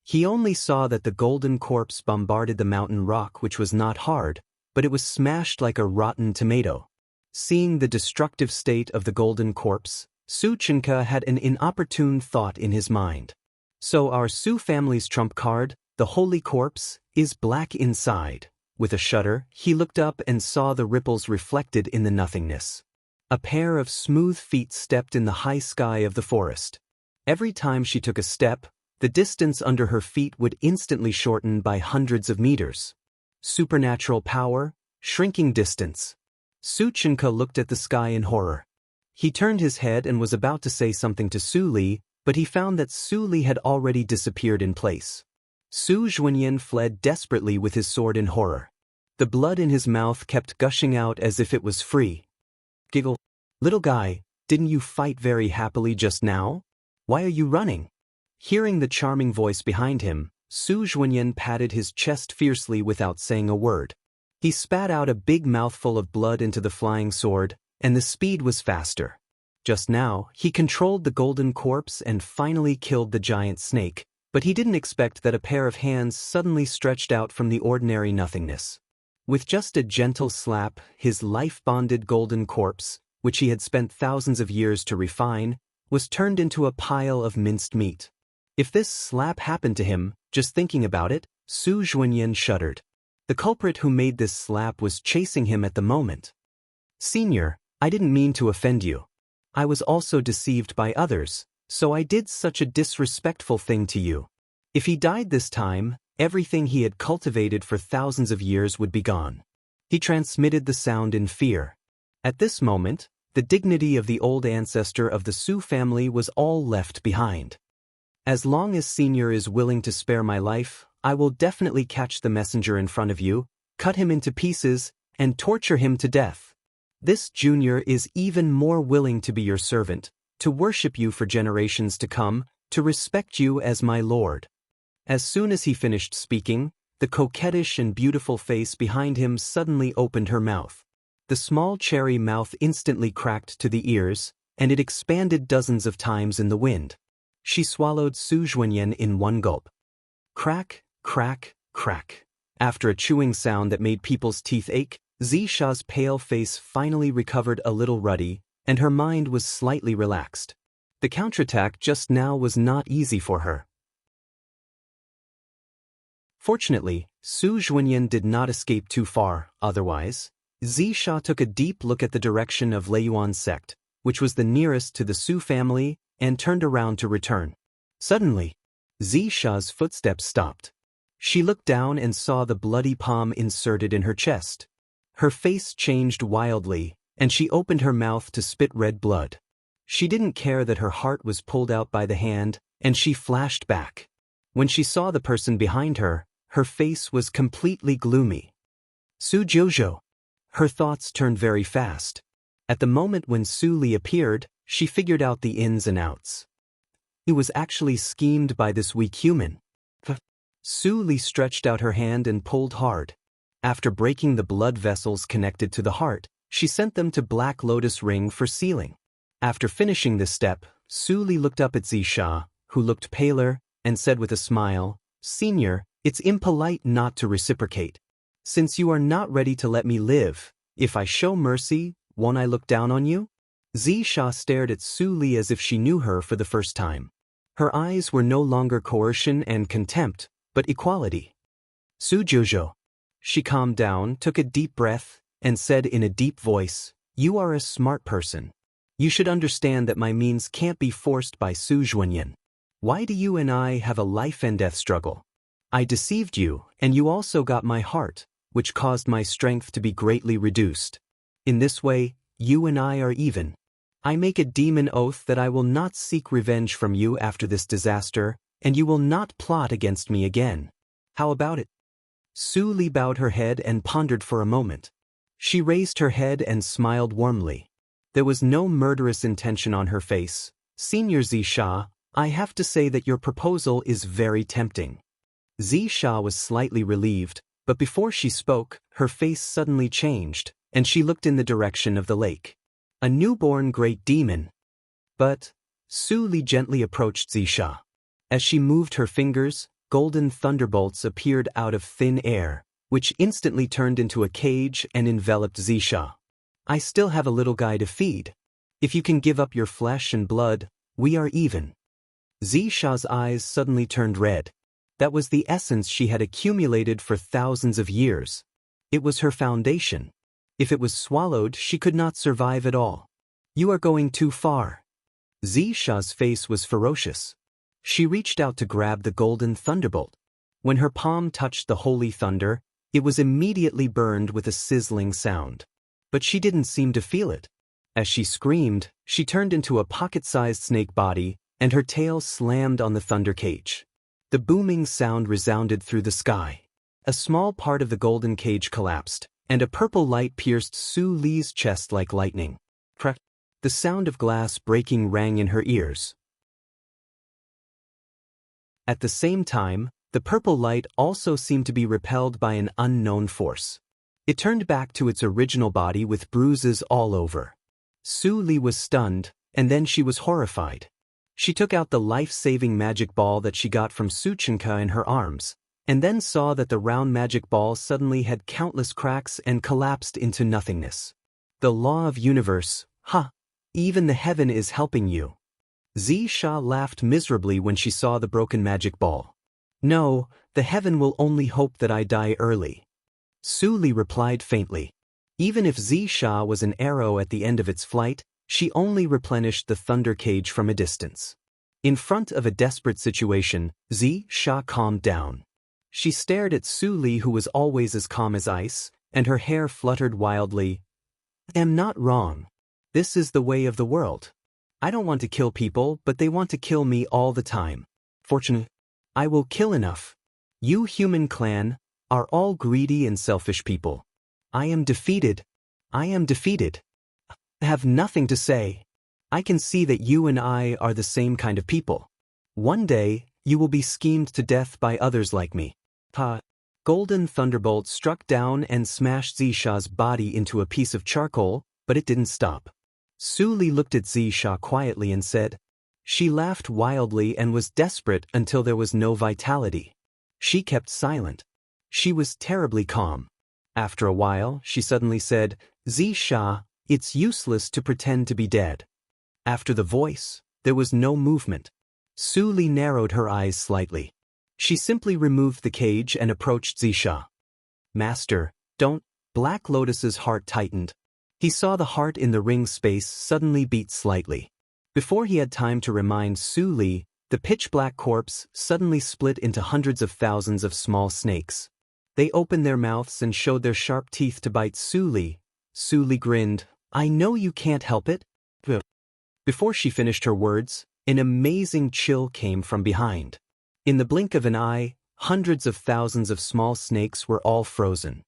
He only saw that the golden corpse bombarded the mountain rock, which was not hard, but it was smashed like a rotten tomato. Seeing the destructive state of the golden corpse, Su Chenke had an inopportune thought in his mind. So our Su family's trump card, the holy corpse, is black inside. With a shudder, he looked up and saw the ripples reflected in the nothingness. A pair of smooth feet stepped in the high sky of the forest. Every time she took a step, the distance under her feet would instantly shorten by hundreds of meters. Supernatural power, shrinking distance. Su Chenke looked at the sky in horror. He turned his head and was about to say something to Su Li, but he found that Su Li had already disappeared in place. Su Zhuanyan fled desperately with his sword in horror. The blood in his mouth kept gushing out as if it was free. Giggle. "Little guy, didn't you fight very happily just now? Why are you running?" Hearing the charming voice behind him, Su Zhuanyan patted his chest fiercely without saying a word. He spat out a big mouthful of blood into the flying sword, and the speed was faster. Just now, he controlled the golden corpse and finally killed the giant snake, but he didn't expect that a pair of hands suddenly stretched out from the ordinary nothingness. With just a gentle slap, his life-bonded golden corpse, which he had spent thousands of years to refine, was turned into a pile of minced meat. If this slap happened to him, just thinking about it, Su Zhuanyan shuddered. The culprit who made this slap was chasing him at the moment. "Senior, I didn't mean to offend you. I was also deceived by others, so I did such a disrespectful thing to you. If he died this time, everything he had cultivated for thousands of years would be gone." He transmitted the sound in fear. At this moment, the dignity of the old ancestor of the Su family was all left behind. "As long as Senior is willing to spare my life, I will definitely catch the messenger in front of you, cut him into pieces, and torture him to death. This Junior is even more willing to be your servant, to worship you for generations to come, to respect you as my lord." As soon as he finished speaking, the coquettish and beautiful face behind him suddenly opened her mouth. The small cherry mouth instantly cracked to the ears, and it expanded dozens of times in the wind. She swallowed Su Zhuanyan in one gulp. Crack, Crack, crack. After a chewing sound that made people's teeth ache, Zisha's pale face finally recovered a little ruddy, and her mind was slightly relaxed. The counterattack just now was not easy for her. Fortunately, Su Juanyan did not escape too far, otherwise. Zisha took a deep look at the direction of Leiyuan's sect, which was the nearest to the Su family, and turned around to return. Suddenly, Zisha's footsteps stopped. She looked down and saw the bloody palm inserted in her chest. Her face changed wildly, and she opened her mouth to spit red blood. She didn't care that her heart was pulled out by the hand, and she flashed back. When she saw the person behind her, her face was completely gloomy. Su Jojo. Her thoughts turned very fast. At the moment when Su Li appeared, she figured out the ins and outs. It was actually schemed by this weak human. Su Li stretched out her hand and pulled hard. After breaking the blood vessels connected to the heart, she sent them to Black Lotus Ring for sealing. After finishing this step, Su Li looked up at Zisha, who looked paler, and said with a smile, "Senior, it's impolite not to reciprocate. Since you are not ready to let me live, if I show mercy, won't I look down on you?" Zisha stared at Su Li as if she knew her for the first time. Her eyes were no longer coercion and contempt, but equality. Su Jojo. She calmed down, took a deep breath, and said in a deep voice, "You are a smart person. You should understand that my means can't be forced by Su Juanyan. Why do you and I have a life and death struggle? I deceived you, and you also got my heart, which caused my strength to be greatly reduced. In this way, you and I are even. I make a demon oath that I will not seek revenge from you after this disaster, and you will not plot against me again. How about it?" Su Li bowed her head and pondered for a moment. She raised her head and smiled warmly. There was no murderous intention on her face. "Senior Zisha, I have to say that your proposal is very tempting." Zisha was slightly relieved, but before she spoke, her face suddenly changed, and she looked in the direction of the lake. A newborn great demon. But Su Li gently approached Zisha. As she moved her fingers, golden thunderbolts appeared out of thin air, which instantly turned into a cage and enveloped Zisha. "I still have a little guy to feed. If you can give up your flesh and blood, we are even." Zisha's eyes suddenly turned red. That was the essence she had accumulated for thousands of years. It was her foundation. If it was swallowed, she could not survive at all. "You are going too far." Zisha's face was ferocious. She reached out to grab the golden thunderbolt. When her palm touched the holy thunder, it was immediately burned with a sizzling sound. But she didn't seem to feel it. As she screamed, she turned into a pocket-sized snake body, and her tail slammed on the thunder cage. The booming sound resounded through the sky. A small part of the golden cage collapsed, and a purple light pierced Su Li's chest like lightning. Crack! The sound of glass breaking rang in her ears. At the same time, the purple light also seemed to be repelled by an unknown force. It turned back to its original body with bruises all over. Su Li was stunned, and then she was horrified. She took out the life-saving magic ball that she got from Suchinka in her arms, and then saw that the round magic ball suddenly had countless cracks and collapsed into nothingness. The law of universe, even the heaven is helping you. Zisha laughed miserably when she saw the broken magic ball. "No, the heaven will only hope that I die early." Su Li replied faintly. Even if Zisha was an arrow at the end of its flight, she only replenished the thunder cage from a distance. In front of a desperate situation, Zisha calmed down. She stared at Su Li, who was always as calm as ice, and her hair fluttered wildly. "I am not wrong. This is the way of the world. I don't want to kill people, but they want to kill me all the time. Fortunately, I will kill enough. You human clan are all greedy and selfish people. I am defeated. I am defeated. I have nothing to say. I can see that you and I are the same kind of people. One day, you will be schemed to death by others like me." Golden thunderbolt struck down and smashed Zisha's body into a piece of charcoal, but it didn't stop. Su Li looked at Zisha quietly and said. She laughed wildly and was desperate until there was no vitality. She kept silent. She was terribly calm. After a while, she suddenly said, Zisha, it's useless to pretend to be dead. After the voice, there was no movement. Su Li narrowed her eyes slightly. She simply removed the cage and approached Zisha. Master, don't. Black Lotus's heart tightened. He saw the heart in the ring space suddenly beat slightly. Before he had time to remind Su Li, the pitch-black corpse suddenly split into hundreds of thousands of small snakes. They opened their mouths and showed their sharp teeth to bite Su Li. Su Li grinned, I know you can't help it. Before she finished her words, an amazing chill came from behind. In the blink of an eye, hundreds of thousands of small snakes were all frozen.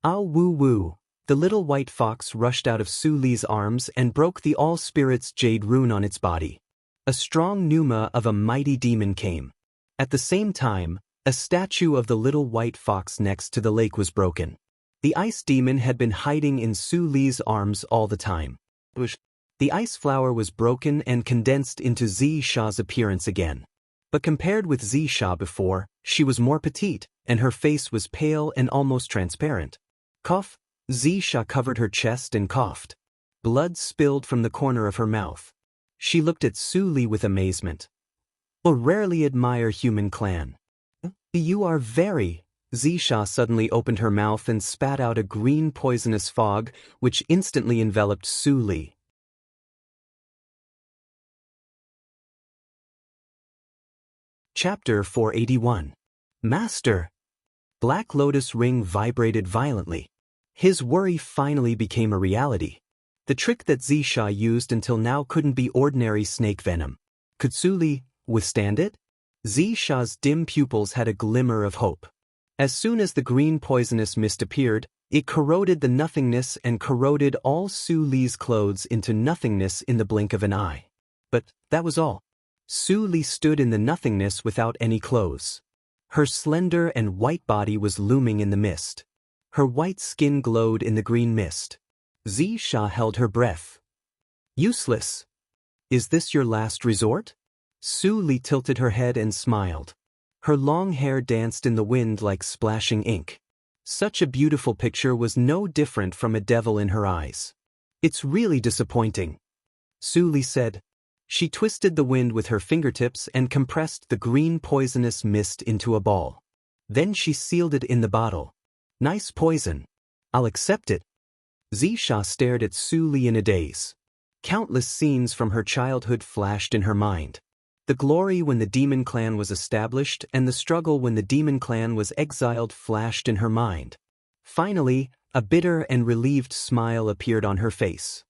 Ah woo woo! The little white fox rushed out of Su Li's arms and broke the all-spirits jade rune on its body. A strong pneuma of a mighty demon came. At the same time, a statue of the little white fox next to the lake was broken. The ice demon had been hiding in Su Li's arms all the time. The ice flower was broken and condensed into Zisha's appearance again. But compared with Zisha before, she was more petite, and her face was pale and almost transparent. Cough. Zisha covered her chest and coughed. Blood spilled from the corner of her mouth. She looked at Su Li with amazement. I rarely admire human clan. You are very... Zisha suddenly opened her mouth and spat out a green poisonous fog, which instantly enveloped Su Li. Chapter 481. Master! Black Lotus ring vibrated violently. His worry finally became a reality. The trick that Zisha used until now couldn't be ordinary snake venom. Could Su Li withstand it? Zisha's dim pupils had a glimmer of hope. As soon as the green poisonous mist appeared, it corroded the nothingness and corroded all Su Li's clothes into nothingness in the blink of an eye. But that was all. Su Li stood in the nothingness without any clothes. Her slender and white body was looming in the mist. Her white skin glowed in the green mist. Zisha held her breath. Useless. Is this your last resort? Su Li tilted her head and smiled. Her long hair danced in the wind like splashing ink. Such a beautiful picture was no different from a devil in her eyes. It's really disappointing, Su Li said. She twisted the wind with her fingertips and compressed the green poisonous mist into a ball. Then she sealed it in the bottle. Nice poison. I'll accept it. Zisha stared at Su Li in a daze. Countless scenes from her childhood flashed in her mind. The glory when the demon clan was established and the struggle when the demon clan was exiled flashed in her mind. Finally, a bitter and relieved smile appeared on her face.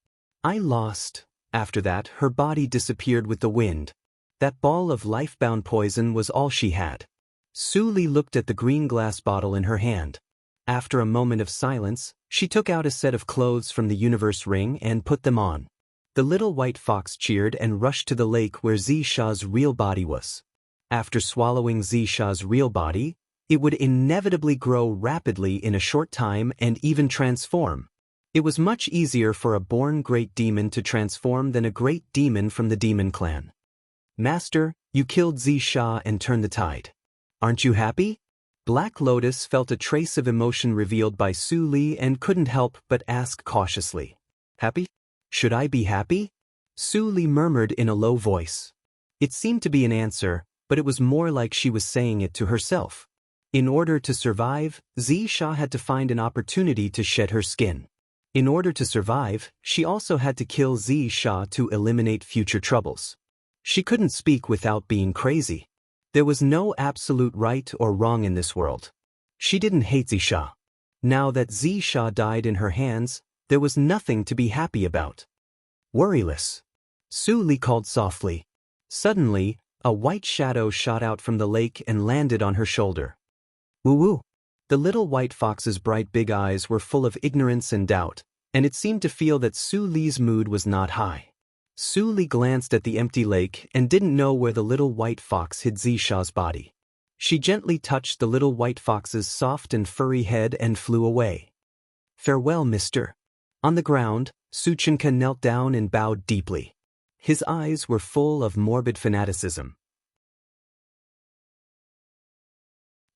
I lost. After that, her body disappeared with the wind. That ball of life-bound poison was all she had. Su Li looked at the green glass bottle in her hand. After a moment of silence, she took out a set of clothes from the universe ring and put them on. The little white fox cheered and rushed to the lake where Zisha's real body was. After swallowing Zisha's real body, it would inevitably grow rapidly in a short time and even transform. It was much easier for a born great demon to transform than a great demon from the demon clan. Master, you killed Zisha and turned the tide. Aren't you happy? Black Lotus felt a trace of emotion revealed by Su Li and couldn't help but ask cautiously. Happy? Should I be happy? Su Li murmured in a low voice. It seemed to be an answer, but it was more like she was saying it to herself. In order to survive, Zisha had to find an opportunity to shed her skin. In order to survive, she also had to kill Zisha to eliminate future troubles. She couldn't speak without being crazy. There was no absolute right or wrong in this world. She didn't hate Zisha. Now that Zisha died in her hands, there was nothing to be happy about. Worryless. Su Li called softly. Suddenly, a white shadow shot out from the lake and landed on her shoulder. Woo-woo. The little white fox's bright big eyes were full of ignorance and doubt, and it seemed to feel that Su Li's mood was not high. Su Li glanced at the empty lake and didn't know where the little white fox hid Zisha's body. She gently touched the little white fox's soft and furry head and flew away. Farewell, mister. On the ground, Suchinka knelt down and bowed deeply. His eyes were full of morbid fanaticism.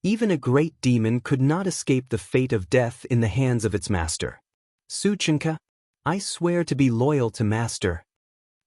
Even a great demon could not escape the fate of death in the hands of its master. Suchinka, I swear to be loyal to master.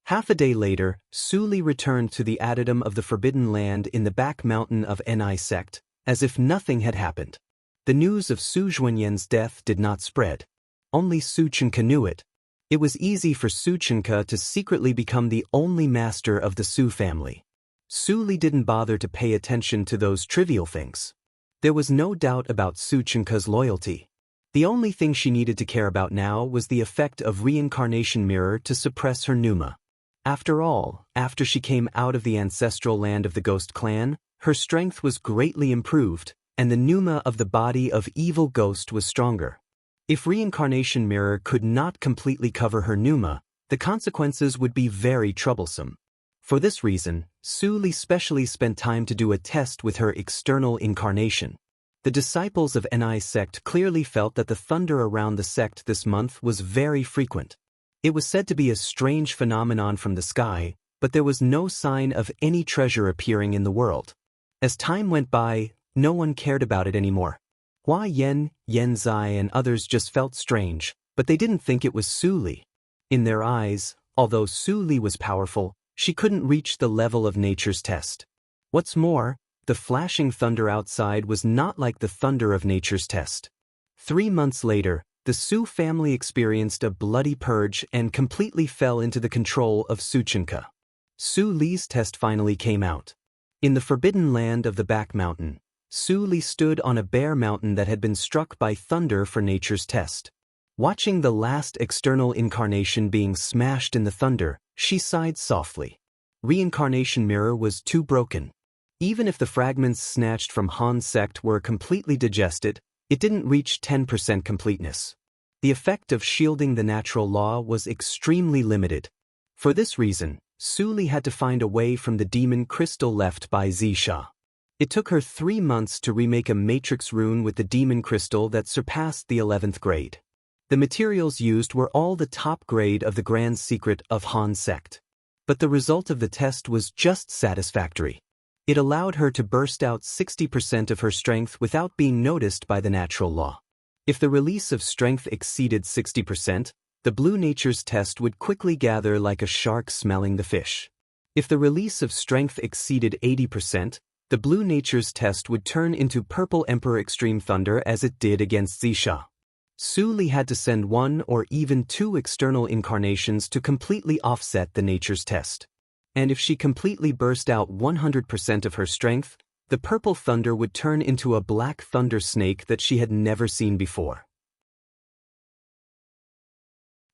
Half a day later, Su Li returned to the adytum of the Forbidden Land in the back mountain of Ni sect, as if nothing had happened. The news of Su Zhuanyan's death did not spread. Only Suchinka knew it. It was easy for Suchinka to secretly become the only master of the Su family. Su Li didn't bother to pay attention to those trivial things. There was no doubt about Suchinka's loyalty. The only thing she needed to care about now was the effect of reincarnation mirror to suppress her pneuma. After all, after she came out of the ancestral land of the ghost clan, her strength was greatly improved, and the pneuma of the body of evil ghost was stronger. If reincarnation mirror could not completely cover her pneuma, the consequences would be very troublesome. For this reason, Su Li specially spent time to do a test with her external incarnation. The disciples of Ni sect clearly felt that the thunder around the sect this month was very frequent. It was said to be a strange phenomenon from the sky, but there was no sign of any treasure appearing in the world. As time went by, no one cared about it anymore. Hua Yan, Yan Zai and others just felt strange, but they didn't think it was Su Li. In their eyes, although Su Li was powerful, she couldn't reach the level of nature's test. What's more, the flashing thunder outside was not like the thunder of nature's test. 3 months later, the Su family experienced a bloody purge and completely fell into the control of Suchinka. Su Li's test finally came out. In the forbidden land of the back mountain, Su Li stood on a bare mountain that had been struck by thunder for nature's test. Watching the last external incarnation being smashed in the thunder, she sighed softly. Reincarnation mirror was too broken. Even if the fragments snatched from Han sect were completely digested, it didn't reach 10% completeness. The effect of shielding the natural law was extremely limited. For this reason, Su Li had to find a way from the demon crystal left by Zisha. It took her 3 months to remake a matrix rune with the demon crystal that surpassed the 11th grade. The materials used were all the top grade of the grand secret of Han sect. But the result of the test was just satisfactory. It allowed her to burst out 60% of her strength without being noticed by the natural law. If the release of strength exceeded 60%, the blue nature's test would quickly gather like a shark smelling the fish. If the release of strength exceeded 80%, the blue nature's test would turn into purple emperor extreme thunder as it did against Zisha. Su Li had to send 1 or even 2 external incarnations to completely offset the nature's test. And if she completely burst out 100% of her strength, the purple thunder would turn into a black thunder snake that she had never seen before.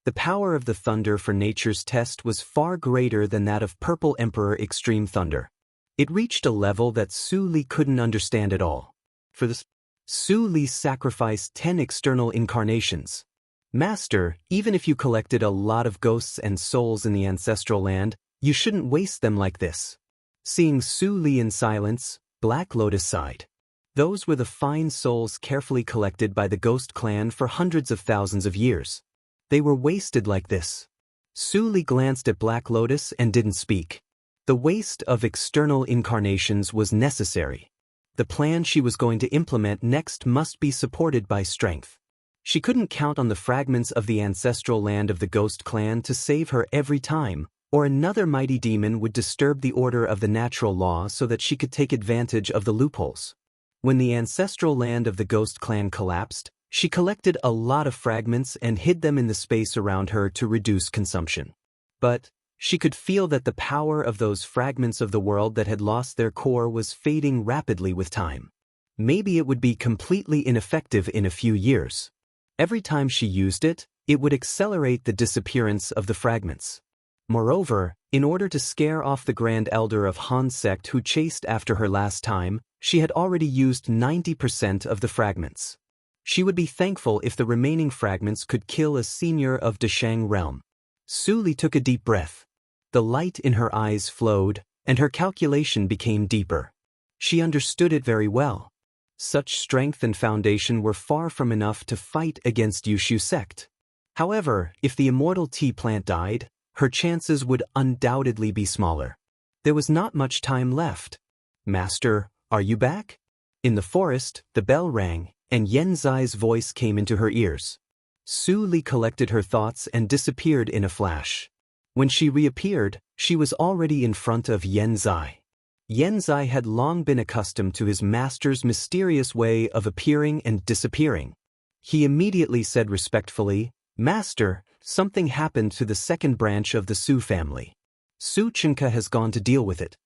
The power of the thunder for nature's test was far greater than that of purple emperor extreme thunder. It reached a level that Su Li couldn't understand at all. For this, Su Li sacrificed 10 external incarnations. Master, even if you collected a lot of ghosts and souls in the ancestral land, you shouldn't waste them like this. Seeing Su Li in silence, Black Lotus sighed. Those were the fine souls carefully collected by the ghost clan for hundreds of thousands of years. They were wasted like this. Su Li glanced at Black Lotus and didn't speak. The waste of external incarnations was necessary. The plan she was going to implement next must be supported by strength. She couldn't count on the fragments of the ancestral land of the ghost clan to save her every time, or another mighty demon would disturb the order of the natural law so that she could take advantage of the loopholes. When the ancestral land of the ghost clan collapsed, she collected a lot of fragments and hid them in the space around her to reduce consumption. But she could feel that the power of those fragments of the world that had lost their core was fading rapidly with time. Maybe it would be completely ineffective in a few years. Every time she used it, it would accelerate the disappearance of the fragments. Moreover, in order to scare off the Grand Elder of Han sect who chased after her last time, she had already used 90% of the fragments. She would be thankful if the remaining fragments could kill a senior of Deshang realm. Su Li took a deep breath. The light in her eyes flowed, and her calculation became deeper. She understood it very well. Such strength and foundation were far from enough to fight against Yushu sect. However, if the immortal tea plant died, her chances would undoubtedly be smaller. There was not much time left. Master, are you back? In the forest, the bell rang, and Yen Zai's voice came into her ears. Su Li collected her thoughts and disappeared in a flash. When she reappeared, she was already in front of Yen Zai. Yen Zai had long been accustomed to his master's mysterious way of appearing and disappearing. He immediately said respectfully, "Master, something happened to the second branch of the Su family. Su Chenka has gone to deal with it."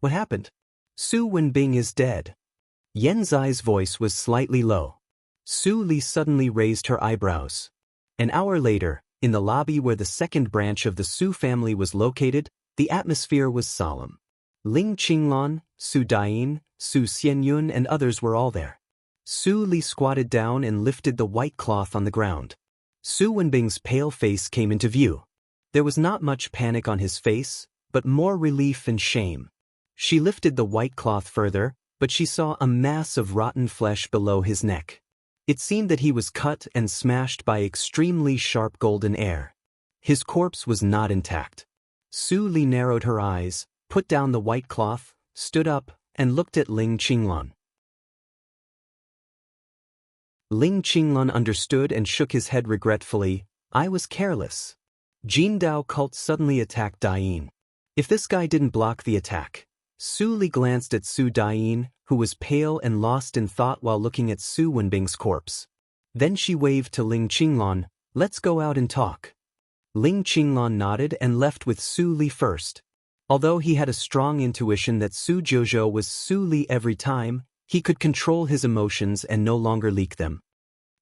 "What happened?" "Su Wenbing is dead." Yen Zai's voice was slightly low. Su Li suddenly raised her eyebrows. An hour later, in the lobby where the second branch of the Su family was located, the atmosphere was solemn. Ling Qinglan, Su Dain, Su Xianyun and others were all there. Su Li squatted down and lifted the white cloth on the ground. Su Wenbing's pale face came into view. There was not much panic on his face, but more relief and shame. She lifted the white cloth further, but she saw a mass of rotten flesh below his neck. It seemed that he was cut and smashed by extremely sharp golden air. His corpse was not intact. Su Li narrowed her eyes, put down the white cloth, stood up, and looked at Ling Qinglan. Ling Qinglan understood and shook his head regretfully. "I was careless." Jindao cult suddenly attacked Dain. If this guy didn't block the attack. Su Li glanced at Su Dain, who was pale and lost in thought while looking at Su Wenbing's corpse. Then she waved to Ling Qinglan, "Let's go out and talk." Ling Qinglan nodded and left with Su Li first. Although he had a strong intuition that Su Jojo was Su Li every time, he could control his emotions and no longer leak them.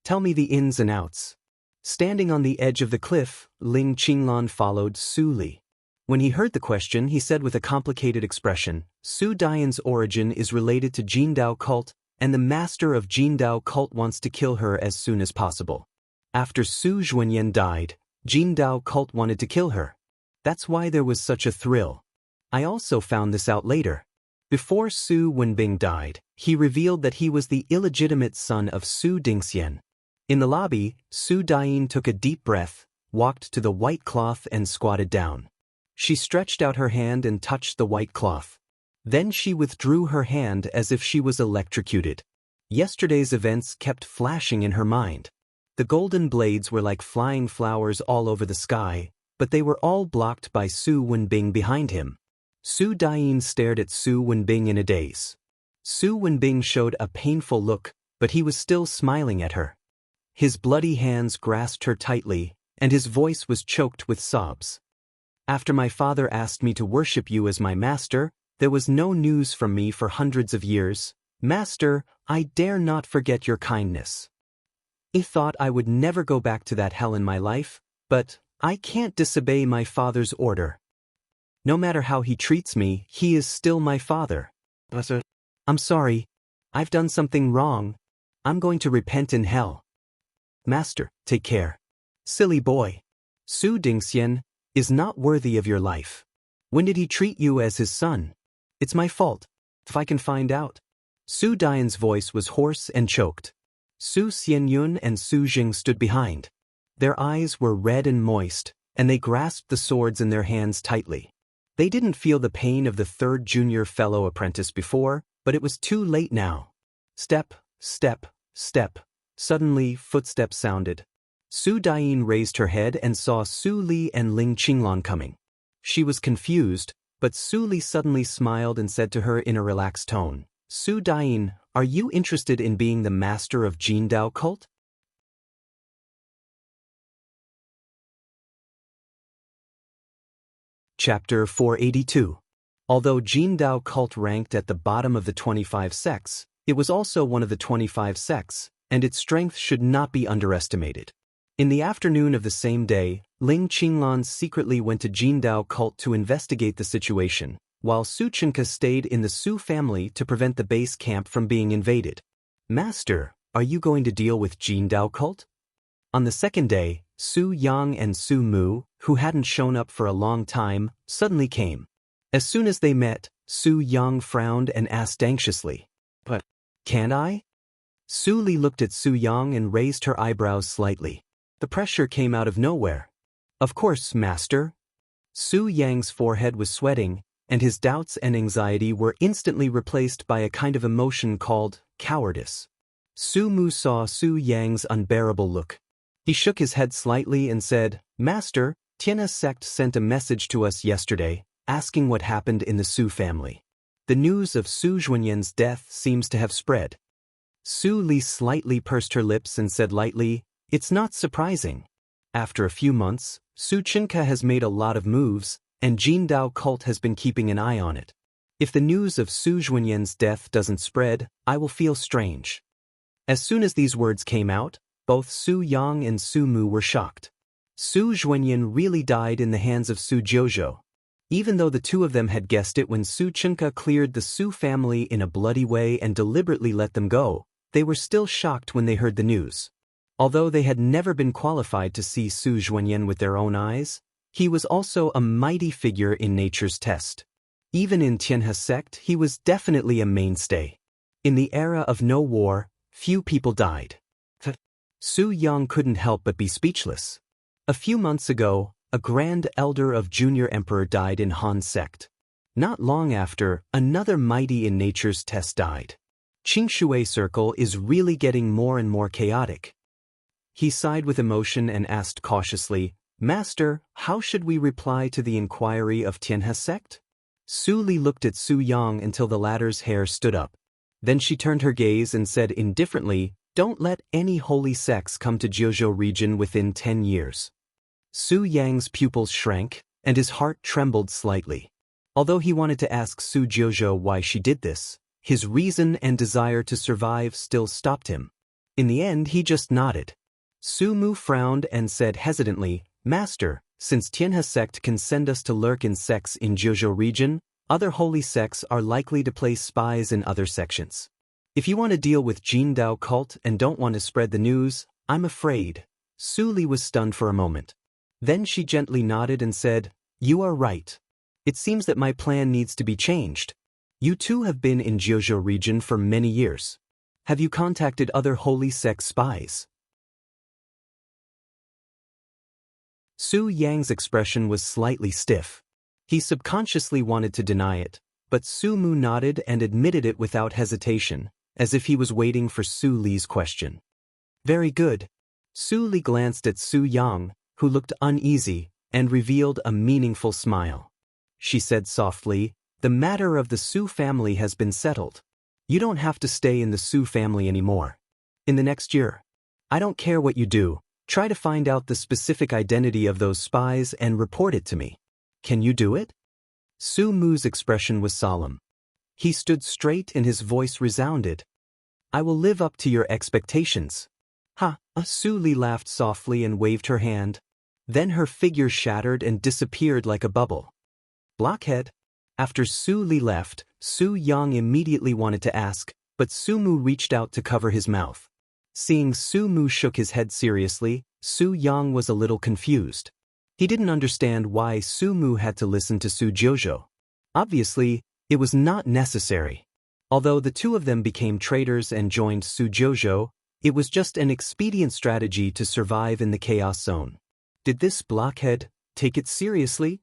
"Tell me the ins and outs." Standing on the edge of the cliff, Ling Qinglan followed Su Li. When he heard the question, he said with a complicated expression, "Su Dain's origin is related to Jindao cult, and the master of Jindao cult wants to kill her as soon as possible. After Su Zhuanyan died, Jindao cult wanted to kill her. That's why there was such a thrill. I also found this out later. Before Su Wenbing died, he revealed that he was the illegitimate son of Su Dingxian." In the lobby, Su Dain took a deep breath, walked to the white cloth and squatted down. She stretched out her hand and touched the white cloth. Then she withdrew her hand as if she was electrocuted. Yesterday's events kept flashing in her mind. The golden blades were like flying flowers all over the sky, but they were all blocked by Su Wenbing behind him. Su Dain stared at Su Wenbing in a daze. Su Wenbing showed a painful look, but he was still smiling at her. His bloody hands grasped her tightly, and his voice was choked with sobs. "After my father asked me to worship you as my master, there was no news from me for hundreds of years. Master, I dare not forget your kindness. I thought I would never go back to that hell in my life, but I can't disobey my father's order. No matter how he treats me, he is still my father. I'm sorry. I've done something wrong. I'm going to repent in hell. Master, take care. Silly boy. Su Dingxian is not worthy of your life. When did he treat you as his son? It's my fault. If I can find out." Su Dain's voice was hoarse and choked. Su Xianyun and Su Jing stood behind. Their eyes were red and moist, and they grasped the swords in their hands tightly. They didn't feel the pain of the third junior fellow apprentice before, but it was too late now. Step, step, step. Suddenly, footsteps sounded. Su Dain raised her head and saw Su Li and Ling Qinglan coming. She was confused, but Su Li suddenly smiled and said to her in a relaxed tone, "Su Dain, are you interested in being the master of Jindao cult?" Chapter 482. Although Jindao cult ranked at the bottom of the 25 sects, it was also one of the 25 sects, and its strength should not be underestimated. In the afternoon of the same day, Ling Qinglan secretly went to Jindao cult to investigate the situation, while Su Chenka stayed in the Su family to prevent the base camp from being invaded. "Master, are you going to deal with Jindao cult?" On the second day, Su Yang and Su Mu, who hadn't shown up for a long time, suddenly came. As soon as they met, Su Yang frowned and asked anxiously, "But, can't I?" Su Li looked at Su Yang and raised her eyebrows slightly. The pressure came out of nowhere. "Of course, master." Su Yang's forehead was sweating, and his doubts and anxiety were instantly replaced by a kind of emotion called cowardice. Su Mu saw Su Yang's unbearable look. He shook his head slightly and said, "Master, Tianhe sect sent a message to us yesterday, asking what happened in the Su family. The news of Su Zhuanyan's death seems to have spread." Su Li slightly pursed her lips and said lightly, "It's not surprising. After a few months, Su Chenke has made a lot of moves, and Jindao cult has been keeping an eye on it. If the news of Su Zhuanyan's death doesn't spread, I will feel strange." As soon as these words came out, both Su Yang and Su Mu were shocked. Su Zhuanyan really died in the hands of Su Jiuzhou. Even though the two of them had guessed it when Su Chenke cleared the Su family in a bloody way and deliberately let them go, they were still shocked when they heard the news. Although they had never been qualified to see Su Zhuanyan with their own eyes, he was also a mighty figure in nature's test. Even in Tianhe sect, he was definitely a mainstay. In the era of no war, few people died. Su Yang couldn't help but be speechless. A few months ago, a grand elder of Junior Emperor died in Han sect. Not long after, another mighty in nature's test died. Qingshui Circle is really getting more and more chaotic. He sighed with emotion and asked cautiously, "Master, how should we reply to the inquiry of Tianhe sect?" Su Li looked at Su Yang until the latter's hair stood up. Then she turned her gaze and said indifferently, "Don't let any holy sects come to Jiuzhou region within 10 years. Su Yang's pupils shrank, and his heart trembled slightly. Although he wanted to ask Su Jiuzhou why she did this, his reason and desire to survive still stopped him. In the end, he just nodded. Su Mu frowned and said hesitantly, "Master, since Tianhe sect can send us to lurk in sects in Jiuzhou region, other holy sects are likely to place spies in other sections. If you want to deal with Jindao cult and don't want to spread the news, I'm afraid." Su Li was stunned for a moment. Then she gently nodded and said, "You are right. It seems that my plan needs to be changed. You two have been in Jiuzhou region for many years. Have you contacted other holy sect spies?" Su Yang's expression was slightly stiff. He subconsciously wanted to deny it, but Su Mu nodded and admitted it without hesitation, as if he was waiting for Su Li's question. "Very good." Su Li glanced at Su Yang, who looked uneasy, and revealed a meaningful smile. She said softly, "The matter of the Su family has been settled. You don't have to stay in the Su family anymore. In the next year, I don't care what you do, try to find out the specific identity of those spies and report it to me. Can you do it?" Su Mu's expression was solemn. He stood straight and his voice resounded. "I will live up to your expectations." "Ha!" Su Li laughed softly and waved her hand. Then her figure shattered and disappeared like a bubble. "Blockhead." After Su Li left, Su Yang immediately wanted to ask, but Su Mu reached out to cover his mouth. Seeing Su Mu shook his head seriously, Su Yang was a little confused. He didn't understand why Su Mu had to listen to Su Jiuzhou. Obviously, it was not necessary. Although the two of them became traitors and joined Su Jiuzhou, it was just an expedient strategy to survive in the chaos zone. Did this blockhead take it seriously?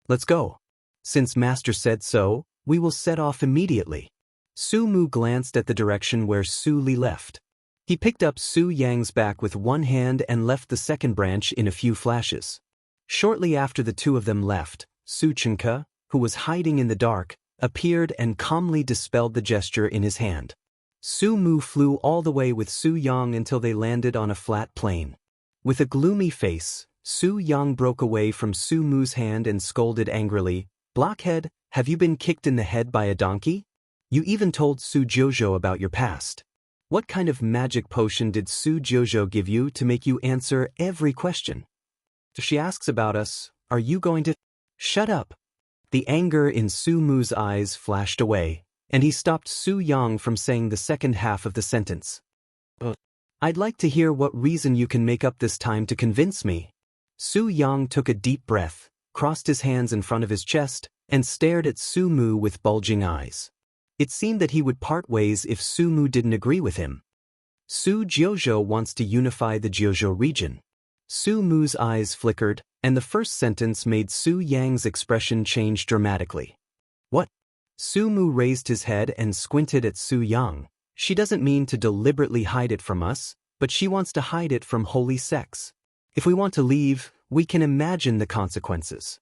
"Let's go. Since Master said so, we will set off immediately." Su Mu glanced at the direction where Su Li left. He picked up Su Yang's back with one hand and left the second branch in a few flashes. Shortly after the two of them left, Su Chenke, who was hiding in the dark, appeared and calmly dispelled the gesture in his hand. Su Mu flew all the way with Su Yang until they landed on a flat plain. With a gloomy face, Su Yang broke away from Su Mu's hand and scolded angrily, "Blockhead, have you been kicked in the head by a donkey? You even told Su Jiuzhou about your past. What kind of magic potion did Su Jiuzhou give you to make you answer every question? If she asks about us, are you going to—" "Shut up." The anger in Su Mu's eyes flashed away, and he stopped Su Yang from saying the second half of the sentence. "I'd like to hear what reason you can make up this time to convince me." Su Yang took a deep breath, crossed his hands in front of his chest, and stared at Su Mu with bulging eyes. It seemed that he would part ways if Su Mu didn't agree with him. Su Jiuzhou wants to unify the Jiuzhou region. Su Mu's eyes flickered, And the first sentence made Su Yang's expression change dramatically. What? Su Mu raised his head and squinted at Su Yang. She doesn't mean to deliberately hide it from us, but she wants to hide it from holy sex. If we want to leave, we can imagine the consequences.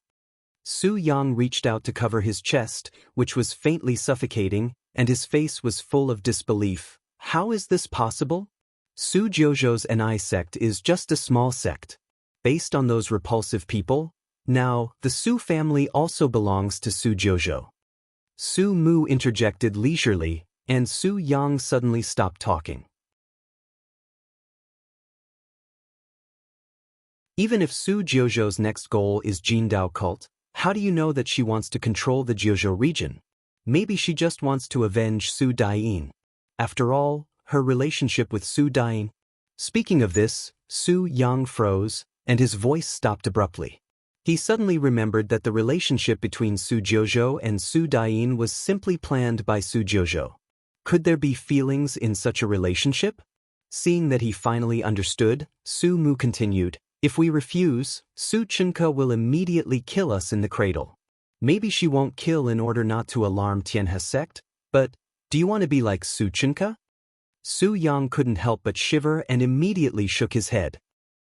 Su Yang reached out to cover his chest, which was faintly suffocating, and his face was full of disbelief. How is this possible? Su Jiuzhou's Ni sect is just a small sect. Based on those repulsive people? Now, the Su family also belongs to Su Jiuzhou. Su Mu interjected leisurely, and Su Yang suddenly stopped talking. Even if Su Jiuzhou's next goal is Jindao cult, how do you know that she wants to control the Jiuzhou region? Maybe she just wants to avenge Su Daiyin. After all, her relationship with Su Daiyin. Speaking of this, Su Yang froze, and his voice stopped abruptly. He suddenly remembered that the relationship between Su Jiuzhou and Su Daiyin was simply planned by Su Jiuzhou. Could there be feelings in such a relationship? Seeing that he finally understood, Su Mu continued, "If we refuse, Su Chunke will immediately kill us in the cradle. Maybe she won't kill in order not to alarm Tianhe's sect, but do you want to be like Su Chunke?" Su Yang couldn't help but shiver and immediately shook his head.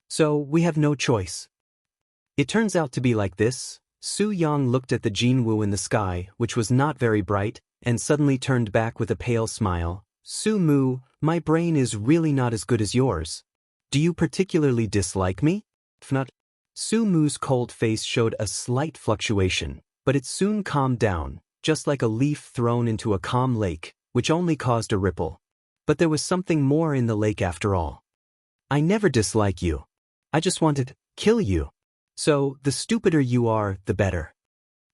"So, we have no choice." It turns out to be like this. Su Yang looked at the Jinwu in the sky, which was not very bright, and suddenly turned back with a pale smile. "Su Mu, my brain is really not as good as yours. Do you particularly dislike me?" "Fnut." Su Mu's cold face showed a slight fluctuation, but it soon calmed down, just like a leaf thrown into a calm lake, which only caused a ripple. But there was something more in the lake after all. "I never dislike you. I just wanted to kill you. So, the stupider you are, the better."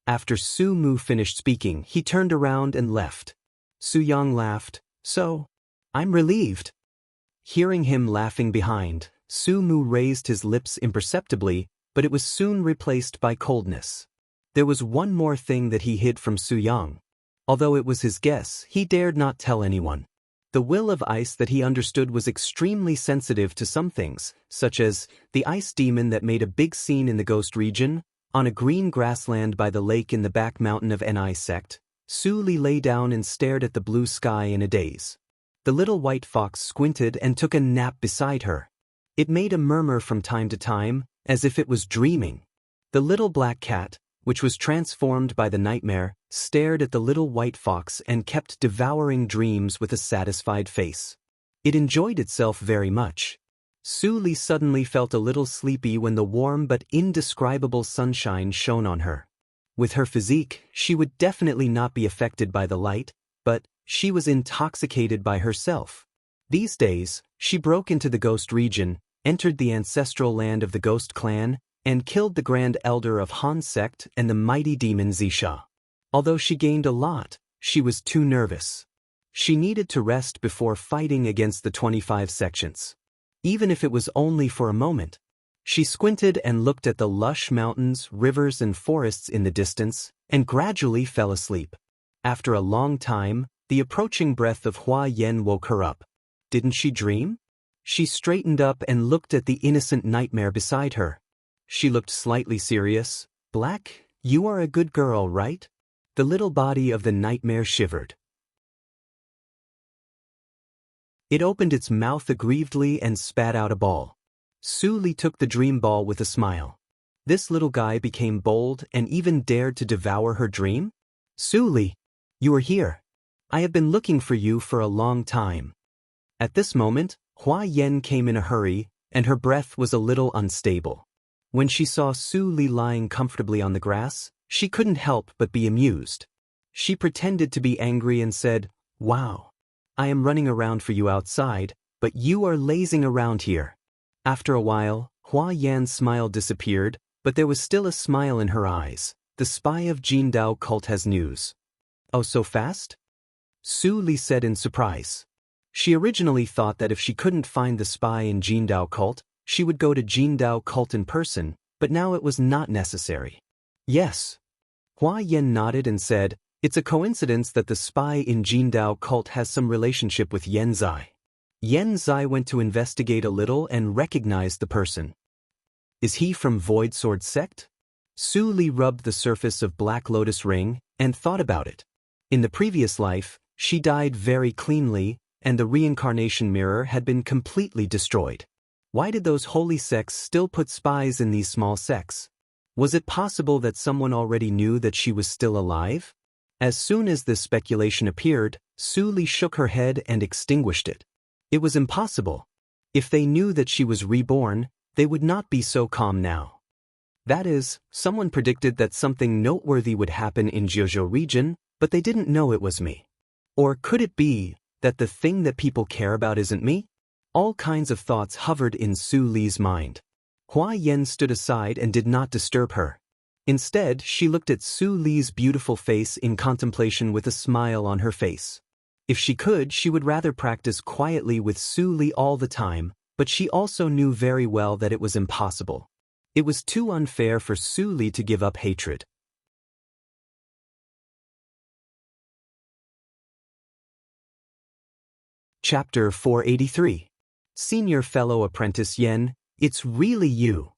After Su Mu finished speaking, he turned around and left. Su Yang laughed. "So, I'm relieved." Hearing him laughing behind, Su Mu raised his lips imperceptibly, but it was soon replaced by coldness. There was one more thing that he hid from Su Yang. Although it was his guess, he dared not tell anyone. The will of ice that he understood was extremely sensitive to some things, such as the ice demon that made a big scene in the ghost region. On a green grassland by the lake in the back mountain of Ni sect, Su Li lay down and stared at the blue sky in a daze. The little white fox squinted and took a nap beside her. It made a murmur from time to time, as if it was dreaming. The little black cat, which was transformed by the nightmare, stared at the little white fox and kept devouring dreams with a satisfied face. It enjoyed itself very much. Su Li suddenly felt a little sleepy when the warm but indescribable sunshine shone on her. With her physique, she would definitely not be affected by the light, but she was intoxicated by herself. These days, she broke into the ghost region, entered the ancestral land of the ghost clan, and killed the grand elder of Han sect and the mighty demon Zisha. Although she gained a lot, she was too nervous. She needed to rest before fighting against the 25 sections. Even if it was only for a moment. She squinted and looked at the lush mountains, rivers, and forests in the distance, and gradually fell asleep. After a long time, the approaching breath of Hua Yen woke her up. Didn't she dream? She straightened up and looked at the innocent nightmare beside her. She looked slightly serious. "Black, you are a good girl, right?" The little body of the nightmare shivered. It opened its mouth aggrievedly and spat out a ball. Su Li took the dream ball with a smile. This little guy became bold and even dared to devour her dream? "Su Li, you are here. I have been looking for you for a long time." At this moment, Hua Yen came in a hurry, and her breath was a little unstable. When she saw Su Li lying comfortably on the grass, she couldn't help but be amused. She pretended to be angry and said, "Wow. I am running around for you outside, but you are lazing around here." After a while, Hua Yan's smile disappeared, but there was still a smile in her eyes. "The spy of Jindao cult has news." "Oh, so fast?" Su Li said in surprise. She originally thought that if she couldn't find the spy in Jindao cult, she would go to Jindao cult in person, but now it was not necessary. "Yes." Hua Yen nodded and said, "It's a coincidence that the spy in Jindao cult has some relationship with Yen Zai." Yen Zai went to investigate a little and recognized the person. Is he from Void Sword sect? Su Li rubbed the surface of Black Lotus ring and thought about it. In the previous life, she died very cleanly, and the reincarnation mirror had been completely destroyed. Why did those holy sects still put spies in these small sects? Was it possible that someone already knew that she was still alive? As soon as this speculation appeared, Su Li shook her head and extinguished it. It was impossible. If they knew that she was reborn, they would not be so calm now. That is, someone predicted that something noteworthy would happen in Jiuzhou region, but they didn't know it was me. Or could it be that the thing that people care about isn't me? All kinds of thoughts hovered in Su Li's mind. Hua Yen stood aside and did not disturb her. Instead, she looked at Su Li's beautiful face in contemplation with a smile on her face. If she could, she would rather practice quietly with Su Li all the time, but she also knew very well that it was impossible. It was too unfair for Su Li to give up hatred. Chapter 483. Senior Fellow Apprentice Yen, it's really you.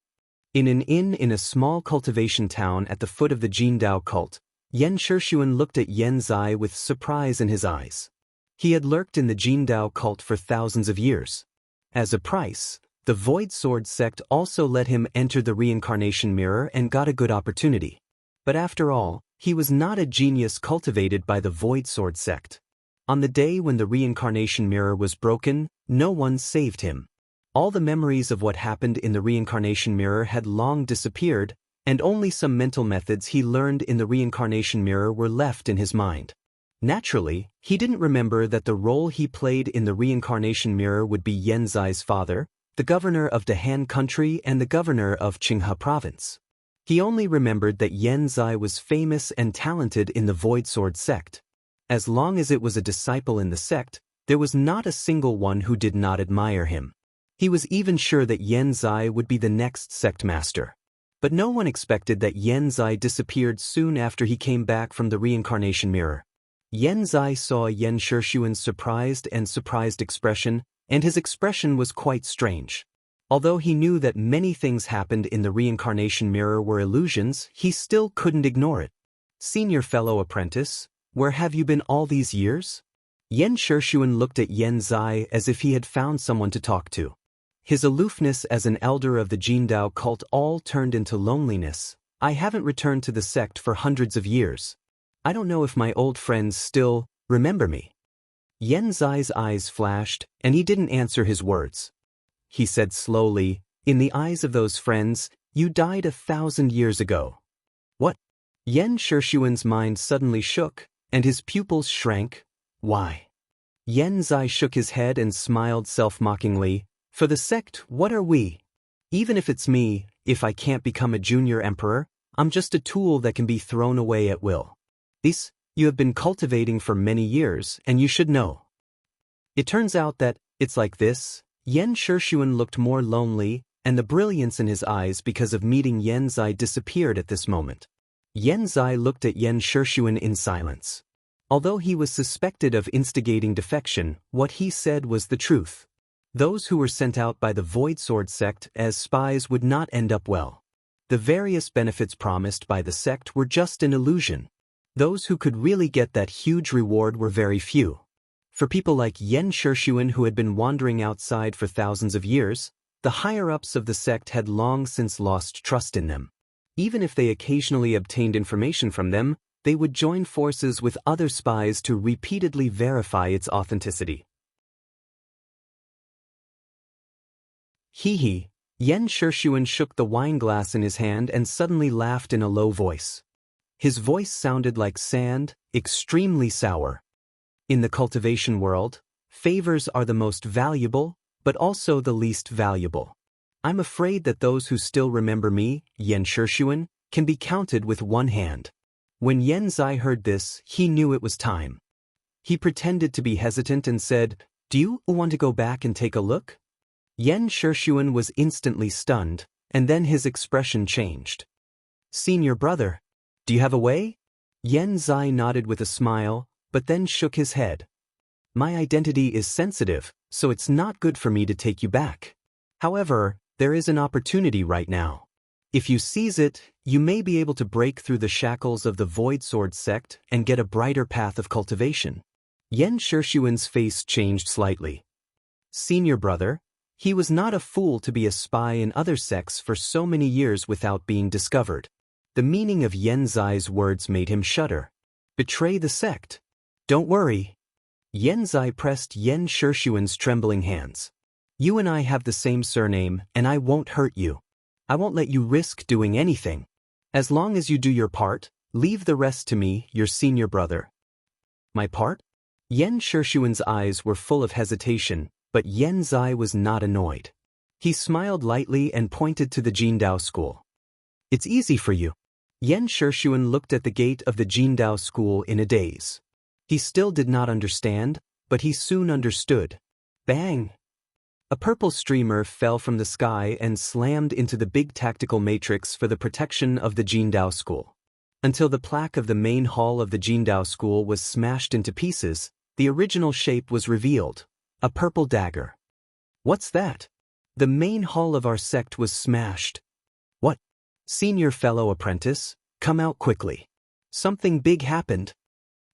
In an inn in a small cultivation town at the foot of the Jindao cult, Yen Shishuan looked at Yen Zai with surprise in his eyes. He had lurked in the Jindao cult for thousands of years. As a price, the Void Sword sect also let him enter the reincarnation mirror and got a good opportunity. But after all, he was not a genius cultivated by the Void Sword sect. On the day when the reincarnation mirror was broken, no one saved him. All the memories of what happened in the reincarnation mirror had long disappeared, and only some mental methods he learned in the reincarnation mirror were left in his mind. Naturally, he didn't remember that the role he played in the reincarnation mirror would be Yen Zai's father, the governor of Dahan country and the governor of Qinghe province. He only remembered that Yen Zai was famous and talented in the Void Sword sect. As long as it was a disciple in the sect, there was not a single one who did not admire him. He was even sure that Yen Zai would be the next sect master. But no one expected that Yen Zai disappeared soon after he came back from the reincarnation mirror. Yen Zai saw Yen Shishuan's surprised expression, and his expression was quite strange. Although he knew that many things happened in the reincarnation mirror were illusions, he still couldn't ignore it. Senior Fellow Apprentice, where have you been all these years? Yen Shishuan looked at Yen Zai as if he had found someone to talk to. His aloofness as an elder of the Jindao cult all turned into loneliness. I haven't returned to the sect for hundreds of years. I don't know if my old friends still remember me. Yen Zai's eyes flashed, and he didn't answer his words. He said slowly, in the eyes of those friends, you died 1,000 years ago. What? Yen Shishuan's mind suddenly shook, and his pupils shrank. Why? Yen Zai shook his head and smiled self-mockingly. For the sect, what are we? Even if it's me, if I can't become a junior emperor, I'm just a tool that can be thrown away at will. This, you have been cultivating for many years, and you should know. It turns out that, it's like this. Yen Shishuan looked more lonely, and the brilliance in his eyes because of meeting Yen Zai disappeared at this moment. Yen Zai looked at Yen Shishuan in silence. Although he was suspected of instigating defection, what he said was the truth. Those who were sent out by the Void Sword sect as spies would not end up well. The various benefits promised by the sect were just an illusion. Those who could really get that huge reward were very few. For people like Yen Shishuan who had been wandering outside for thousands of years, the higher-ups of the sect had long since lost trust in them. Even if they occasionally obtained information from them, they would join forces with other spies to repeatedly verify its authenticity. Hee. Yen Shishuan shook the wine glass in his hand and suddenly laughed in a low voice. His voice sounded like sand, extremely sour. In the cultivation world, favors are the most valuable, but also the least valuable. I'm afraid that those who still remember me, Yen Shishuan, can be counted with one hand. When Yen Zai heard this, he knew it was time. He pretended to be hesitant and said, "Do you want to go back and take a look?" Yen Shishuan was instantly stunned, and then his expression changed. "Senior brother, do you have a way?" Yen Zai nodded with a smile, but then shook his head. "My identity is sensitive, so it's not good for me to take you back. However, there is an opportunity right now. If you seize it, you may be able to break through the shackles of the Void Sword sect and get a brighter path of cultivation. Yen Shishuan's face changed slightly. Senior brother, he was not a fool to be a spy in other sects for so many years without being discovered. The meaning of Yen Zai's words made him shudder. Betray the sect? Don't worry. Yen Zai pressed Yen Shishuan's trembling hands. You and I have the same surname, and I won't hurt you. I won't let you risk doing anything. As long as you do your part, leave the rest to me, your senior brother. My part? Yen Shishuan's eyes were full of hesitation, but Yen Zai was not annoyed. He smiled lightly and pointed to the Jindao school. It's easy for you. Yen Shishuan looked at the gate of the Jindao school in a daze. He still did not understand, but he soon understood. Bang! A purple streamer fell from the sky and slammed into the big tactical matrix for the protection of the Jindao school. Until the plaque of the main hall of the Jindao school was smashed into pieces, the original shape was revealed. A purple dagger. What's that? The main hall of our sect was smashed. What? Senior fellow apprentice, come out quickly. Something big happened.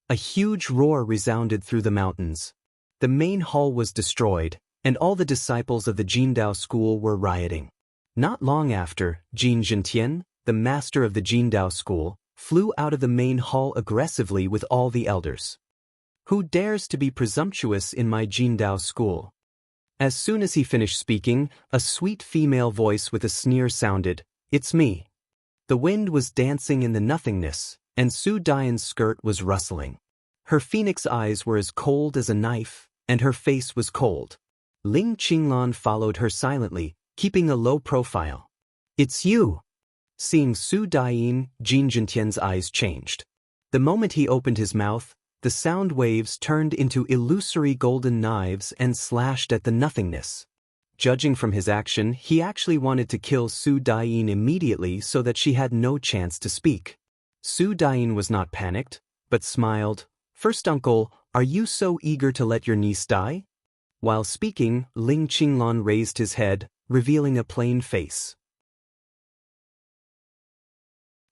A huge roar resounded through the mountains. The main hall was destroyed, and all the disciples of the Jindao school were rioting. Not long after, Jin Zhentian, the master of the Jindao school, flew out of the main hall aggressively with all the elders. Who dares to be presumptuous in my Jindao school? As soon as he finished speaking, a sweet female voice with a sneer sounded, It's me. The wind was dancing in the nothingness, and Su Dian's skirt was rustling. Her phoenix eyes were as cold as a knife, and her face was cold. Ling Qinglan followed her silently, keeping a low profile. It's you! Seeing Su Dian, Jin Zhentian's eyes changed. The moment he opened his mouth, the sound waves turned into illusory golden knives and slashed at the nothingness. Judging from his action, he actually wanted to kill Su Dian immediately so that she had no chance to speak. Su Dian was not panicked, but smiled. First uncle, are you so eager to let your niece die? While speaking, Ling Qinglan raised his head, revealing a plain face.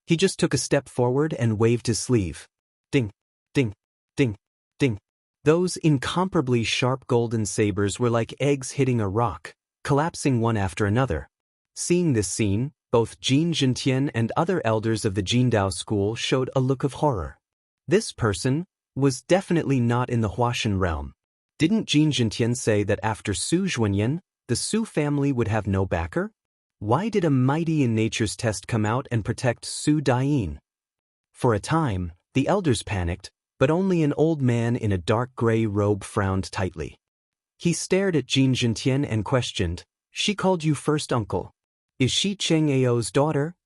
He just took a step forward and waved his sleeve. Ding, ding, ding, ding. Those incomparably sharp golden sabers were like eggs hitting a rock, collapsing one after another. Seeing this scene, both Jin Zhentian and other elders of the Jindao school showed a look of horror. This person was definitely not in the Huashan realm. Didn't Jin Zhentian say that after Su Zhuanyan, the Su family would have no backer? Why did a mighty in nature's test come out and protect Su Dian? For a time, the elders panicked, but only an old man in a dark gray robe frowned tightly. He stared at Jin Zhentian and questioned, She called you first uncle. Is she Cheng Ao's daughter?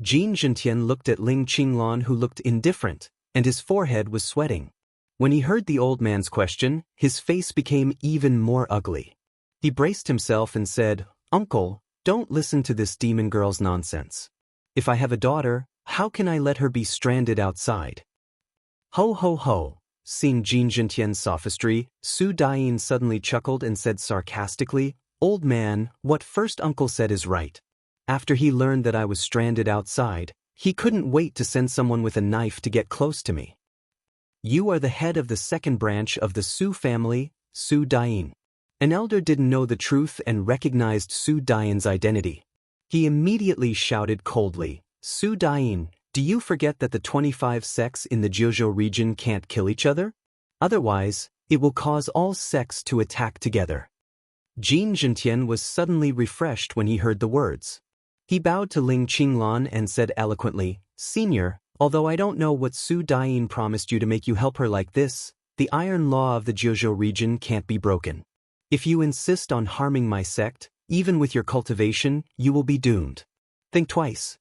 Jin Zhentian looked at Ling Qinglan, who looked indifferent, and his forehead was sweating. When he heard the old man's question, his face became even more ugly. He braced himself and said, Uncle, don't listen to this demon girl's nonsense. If I have a daughter, how can I let her be stranded outside? Ho ho ho. Seeing Jin Zhentian's sophistry, Su Dian suddenly chuckled and said sarcastically, Old man, what first uncle said is right. After he learned that I was stranded outside, he couldn't wait to send someone with a knife to get close to me. You are the head of the second branch of the Su family, Su Dian. An elder didn't know the truth and recognized Su Dian's identity. He immediately shouted coldly, Su Dian, do you forget that the 25 sects in the Jiuzhou region can't kill each other? Otherwise, it will cause all sects to attack together. Jin Zhentian was suddenly refreshed when he heard the words. He bowed to Ling Qinglan and said eloquently, Senior, although I don't know what Su Dian promised you to make you help her like this, the iron law of the Jiuzhou region can't be broken. If you insist on harming my sect, even with your cultivation, you will be doomed. Think twice.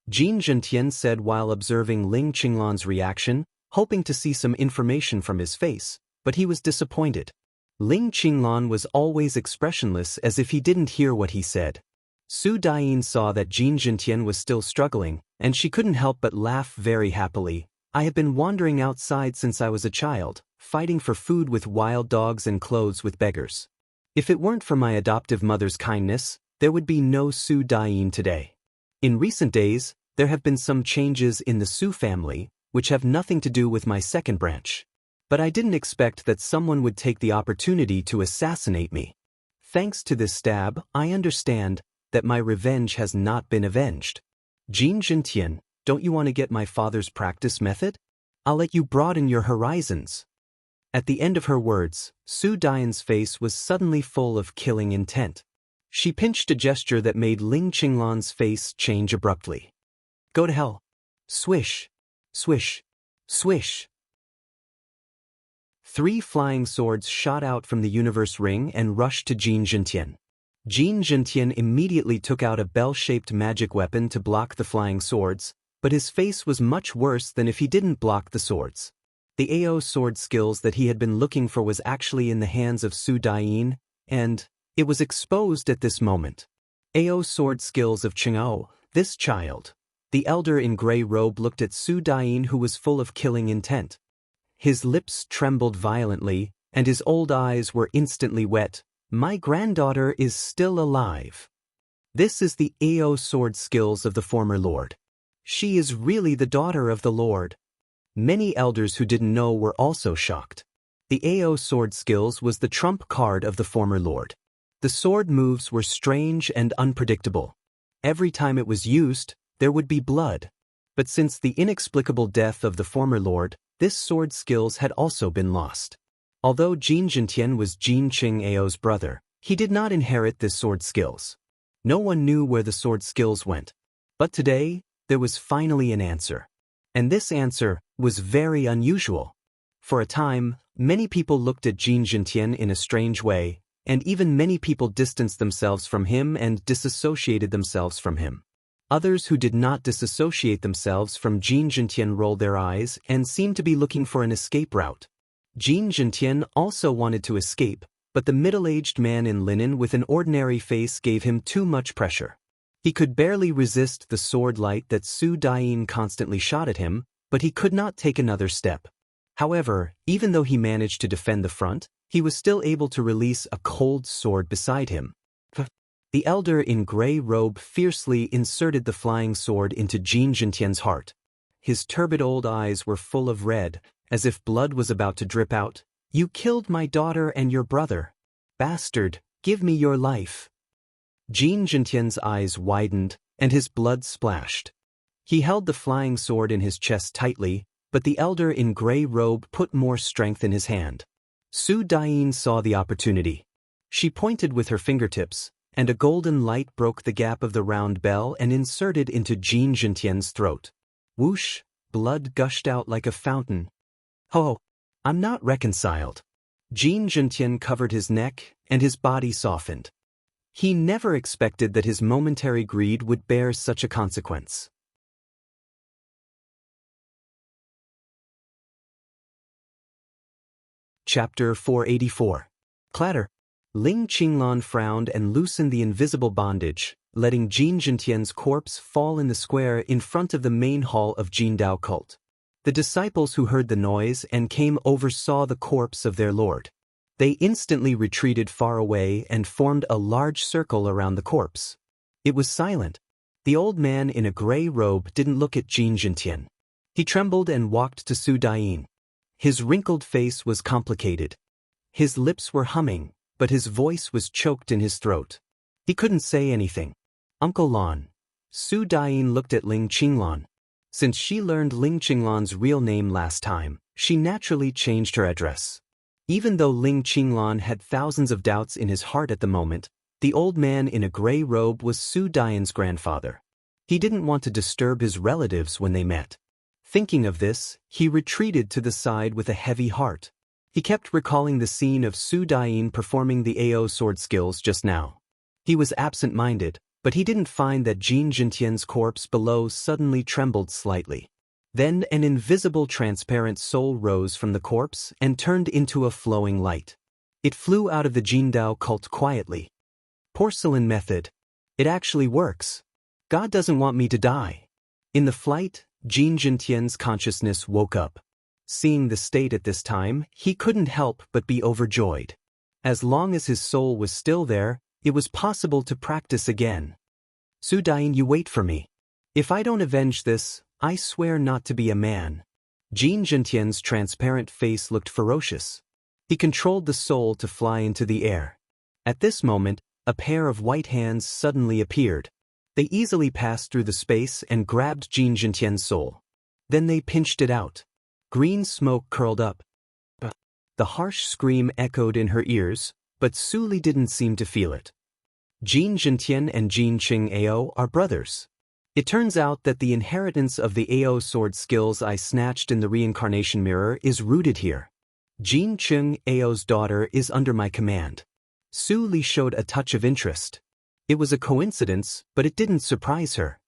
Jin Zhentian said while observing Ling Qinglan's reaction, hoping to see some information from his face, but he was disappointed. Ling Qinglan was always expressionless as if he didn't hear what he said. Su Dian saw that Jin Zhentian was still struggling, and she couldn't help but laugh very happily. I have been wandering outside since I was a child, fighting for food with wild dogs and clothes with beggars. If it weren't for my adoptive mother's kindness, there would be no Su Dayin today. In recent days, there have been some changes in the Su family, which have nothing to do with my second branch. But I didn't expect that someone would take the opportunity to assassinate me. Thanks to this stab, I understand that my revenge has not been avenged. Jin Jintian, don't you want to get my father's practice method? I'll let you broaden your horizons. At the end of her words, Su Dayin's face was suddenly full of killing intent. She pinched a gesture that made Ling Qinglan's face change abruptly. Go to hell. Swish. Swish. Swish. 3 flying swords shot out from the universe ring and rushed to Jin Jintian. Jin Jintian immediately took out a bell-shaped magic weapon to block the flying swords, but his face was much worse than if he didn't block the swords. The AO sword skills that he had been looking for was actually in the hands of Su Dayin, and it was exposed at this moment. AO sword skills of Qing'o, this child. The elder in gray robe looked at Su Dayin, who was full of killing intent. His lips trembled violently, and his old eyes were instantly wet. My granddaughter is still alive. This is the AO sword skills of the former lord. She is really the daughter of the lord. Many elders who didn't know were also shocked. The AO sword skills was the trump card of the former lord. The sword moves were strange and unpredictable. Every time it was used, there would be blood. But since the inexplicable death of the former lord, this sword skills had also been lost. Although Jin Jintian was Jin Qing Ao's brother, he did not inherit this sword skills. No one knew where the sword skills went. But today, there was finally an answer. And this answer was very unusual. For a time, many people looked at Jin Jintian in a strange way, and even many people distanced themselves from him and disassociated themselves from him. Others who did not disassociate themselves from Jin Jintian rolled their eyes and seemed to be looking for an escape route. Jin Jintian also wanted to escape, but the middle-aged man in linen with an ordinary face gave him too much pressure. He could barely resist the sword light that Su Dayin constantly shot at him, but he could not take another step. However, even though he managed to defend the front, he was still able to release a cold sword beside him. The elder in gray robe fiercely inserted the flying sword into Jin Jintian's heart. His turbid old eyes were full of red, as if blood was about to drip out. You killed my daughter and your brother. Bastard, give me your life. Jin Jintian's eyes widened, and his blood splashed. He held the flying sword in his chest tightly, but the elder in gray robe put more strength in his hand. Su Dayin saw the opportunity. She pointed with her fingertips, and a golden light broke the gap of the round bell and inserted into Jin Jintian's throat. Whoosh, blood gushed out like a fountain. Oh, I'm not reconciled. Jin Jintian covered his neck, and his body softened. He never expected that his momentary greed would bear such a consequence. Chapter 484. Clatter. Ling Qinglan frowned and loosened the invisible bondage, letting Jin Jintian's corpse fall in the square in front of the main hall of Jindao cult. The disciples who heard the noise and came over saw the corpse of their lord. They instantly retreated far away and formed a large circle around the corpse. It was silent. The old man in a gray robe didn't look at Jin Jintian. He trembled and walked to Su Dayin. His wrinkled face was complicated. His lips were humming, but his voice was choked in his throat. He couldn't say anything. Uncle Lan. Su Dayin looked at Ling Qinglan. Since she learned Ling Qinglan's real name last time, she naturally changed her address. Even though Ling Qinglan had thousands of doubts in his heart at the moment, the old man in a gray robe was Su Dayin's grandfather. He didn't want to disturb his relatives when they met. Thinking of this, he retreated to the side with a heavy heart. He kept recalling the scene of Su Dayin performing the AO sword skills just now. He was absent-minded, but he didn't find that Jin Jintian's corpse below suddenly trembled slightly. Then an invisible transparent soul rose from the corpse and turned into a flowing light. It flew out of the Jindao cult quietly. Porcelain method. It actually works. God doesn't want me to die. In the flight, Jin Jintian's consciousness woke up. Seeing the state at this time, he couldn't help but be overjoyed. As long as his soul was still there, It was possible to practice again. Su Dain, you wait for me. If I don't avenge this, I swear not to be a man. Jin Zhentian's transparent face looked ferocious. He controlled the soul to fly into the air. At this moment, a pair of white hands suddenly appeared. They easily passed through the space and grabbed Jin Zhentian's soul. Then they pinched it out. Green smoke curled up. The harsh scream echoed in her ears, but Su Li didn't seem to feel it. Jin Zhentian and Jin Qing Ao are brothers. It turns out that the inheritance of the Ao sword skills I snatched in the reincarnation mirror is rooted here. Jin Qing Ao's daughter is under my command. Su Li showed a touch of interest. It was a coincidence, but it didn't surprise her.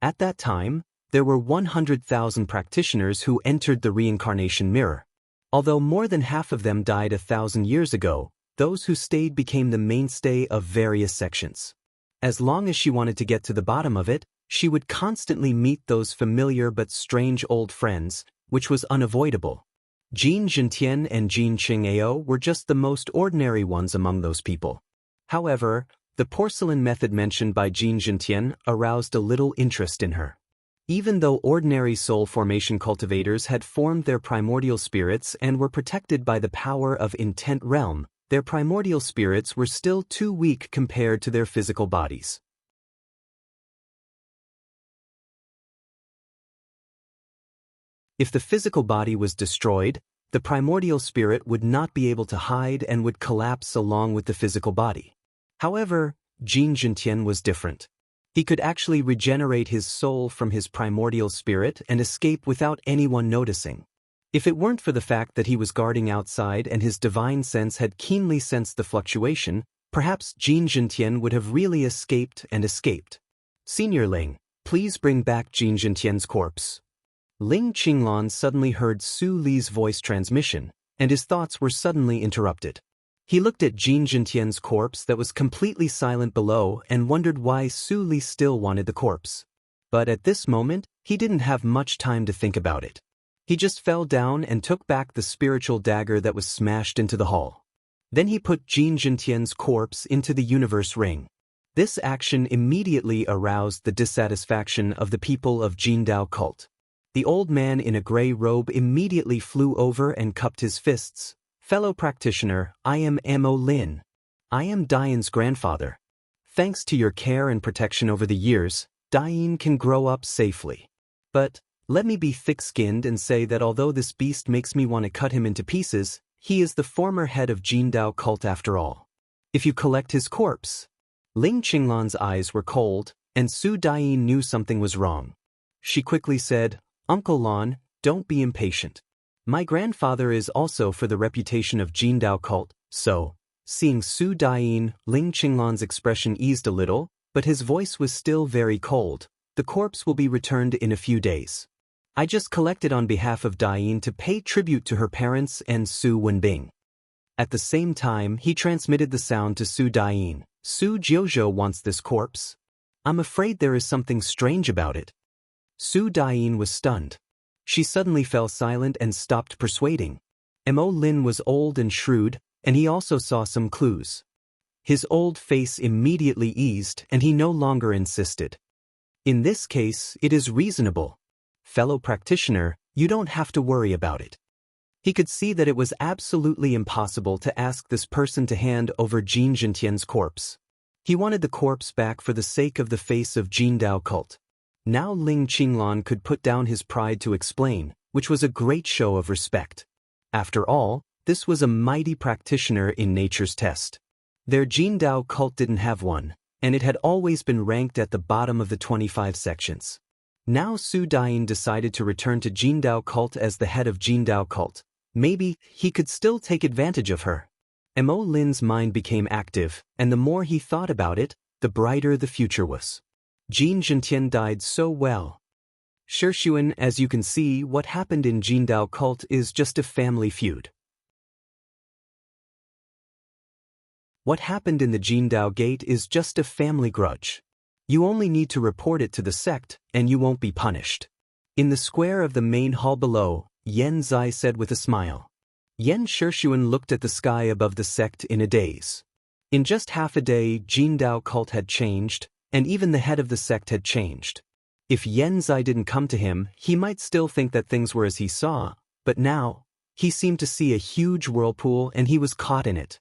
At that time, there were 100,000 practitioners who entered the reincarnation mirror. Although more than half of them died 1,000 years ago, those who stayed became the mainstay of various sections. As long as she wanted to get to the bottom of it, she would constantly meet those familiar but strange old friends, which was unavoidable. Jin Zhentian and Jin Qing Ao were just the most ordinary ones among those people. However, the porcelain method mentioned by Jin Zhentian aroused a little interest in her. Even though ordinary soul formation cultivators had formed their primordial spirits and were protected by the power of intent realm, their primordial spirits were still too weak compared to their physical bodies. If the physical body was destroyed, the primordial spirit would not be able to hide and would collapse along with the physical body. However, Jin Zhentian was different. He could actually regenerate his soul from his primordial spirit and escape without anyone noticing. If it weren't for the fact that he was guarding outside and his divine sense had keenly sensed the fluctuation, perhaps Jin Zhentian would have really escaped and escaped. Senior Ling, please bring back Jin Zhentian's corpse. Ling Qinglan suddenly heard Su Li's voice transmission, and his thoughts were suddenly interrupted. He looked at Jin Zhentian's corpse that was completely silent below and wondered why Su Li still wanted the corpse. But at this moment, he didn't have much time to think about it. He just fell down and took back the spiritual dagger that was smashed into the hull. Then he put Jin Zhentian's corpse into the universe ring. This action immediately aroused the dissatisfaction of the people of Jindao cult. The old man in a gray robe immediately flew over and cupped his fists. Fellow practitioner, I am Mo Lin. I am Dian's grandfather. Thanks to your care and protection over the years, Dian can grow up safely. But let me be thick-skinned and say that although this beast makes me want to cut him into pieces, he is the former head of Jindao cult after all. If you collect his corpse. Ling Qinglan's eyes were cold, and Su Dian knew something was wrong. She quickly said, Uncle Lan, don't be impatient. My grandfather is also for the reputation of Jindao cult, so, seeing Su Dian, Ling Qinglan's expression eased a little, but his voice was still very cold. The corpse will be returned in a few days. I just collected on behalf of Dian to pay tribute to her parents and Su Wenbing. At the same time, he transmitted the sound to Su Dian. Su Jiuzhou wants this corpse. I'm afraid there is something strange about it. Su Dian was stunned. She suddenly fell silent and stopped persuading. Mo Lin was old and shrewd, and he also saw some clues. His old face immediately eased and he no longer insisted. In this case, it is reasonable. Fellow practitioner, you don't have to worry about it. He could see that it was absolutely impossible to ask this person to hand over Jin Zhentian's corpse. He wanted the corpse back for the sake of the face of Jindao cult. Now Ling Qinglan could put down his pride to explain, which was a great show of respect. After all, this was a mighty practitioner in nature's test. Their Jindao cult didn't have one, and it had always been ranked at the bottom of the 25 sections. Now Su Dian decided to return to Jindao cult as the head of Jindao cult. Maybe he could still take advantage of her. Mo Lin's mind became active, and the more he thought about it, the brighter the future was. Jin Zhentian died so well. Shishuan, as you can see, what happened in Jindao cult is just a family feud. What happened in the Jindao gate is just a family grudge. You only need to report it to the sect, and you won't be punished. In the square of the main hall below, Yen Zai said with a smile. Yen Shishuan looked at the sky above the sect in a daze. In just half a day, Jindao cult had changed, and even the head of the sect had changed. If Yen Zai didn't come to him, he might still think that things were as he saw, but now, he seemed to see a huge whirlpool and he was caught in it.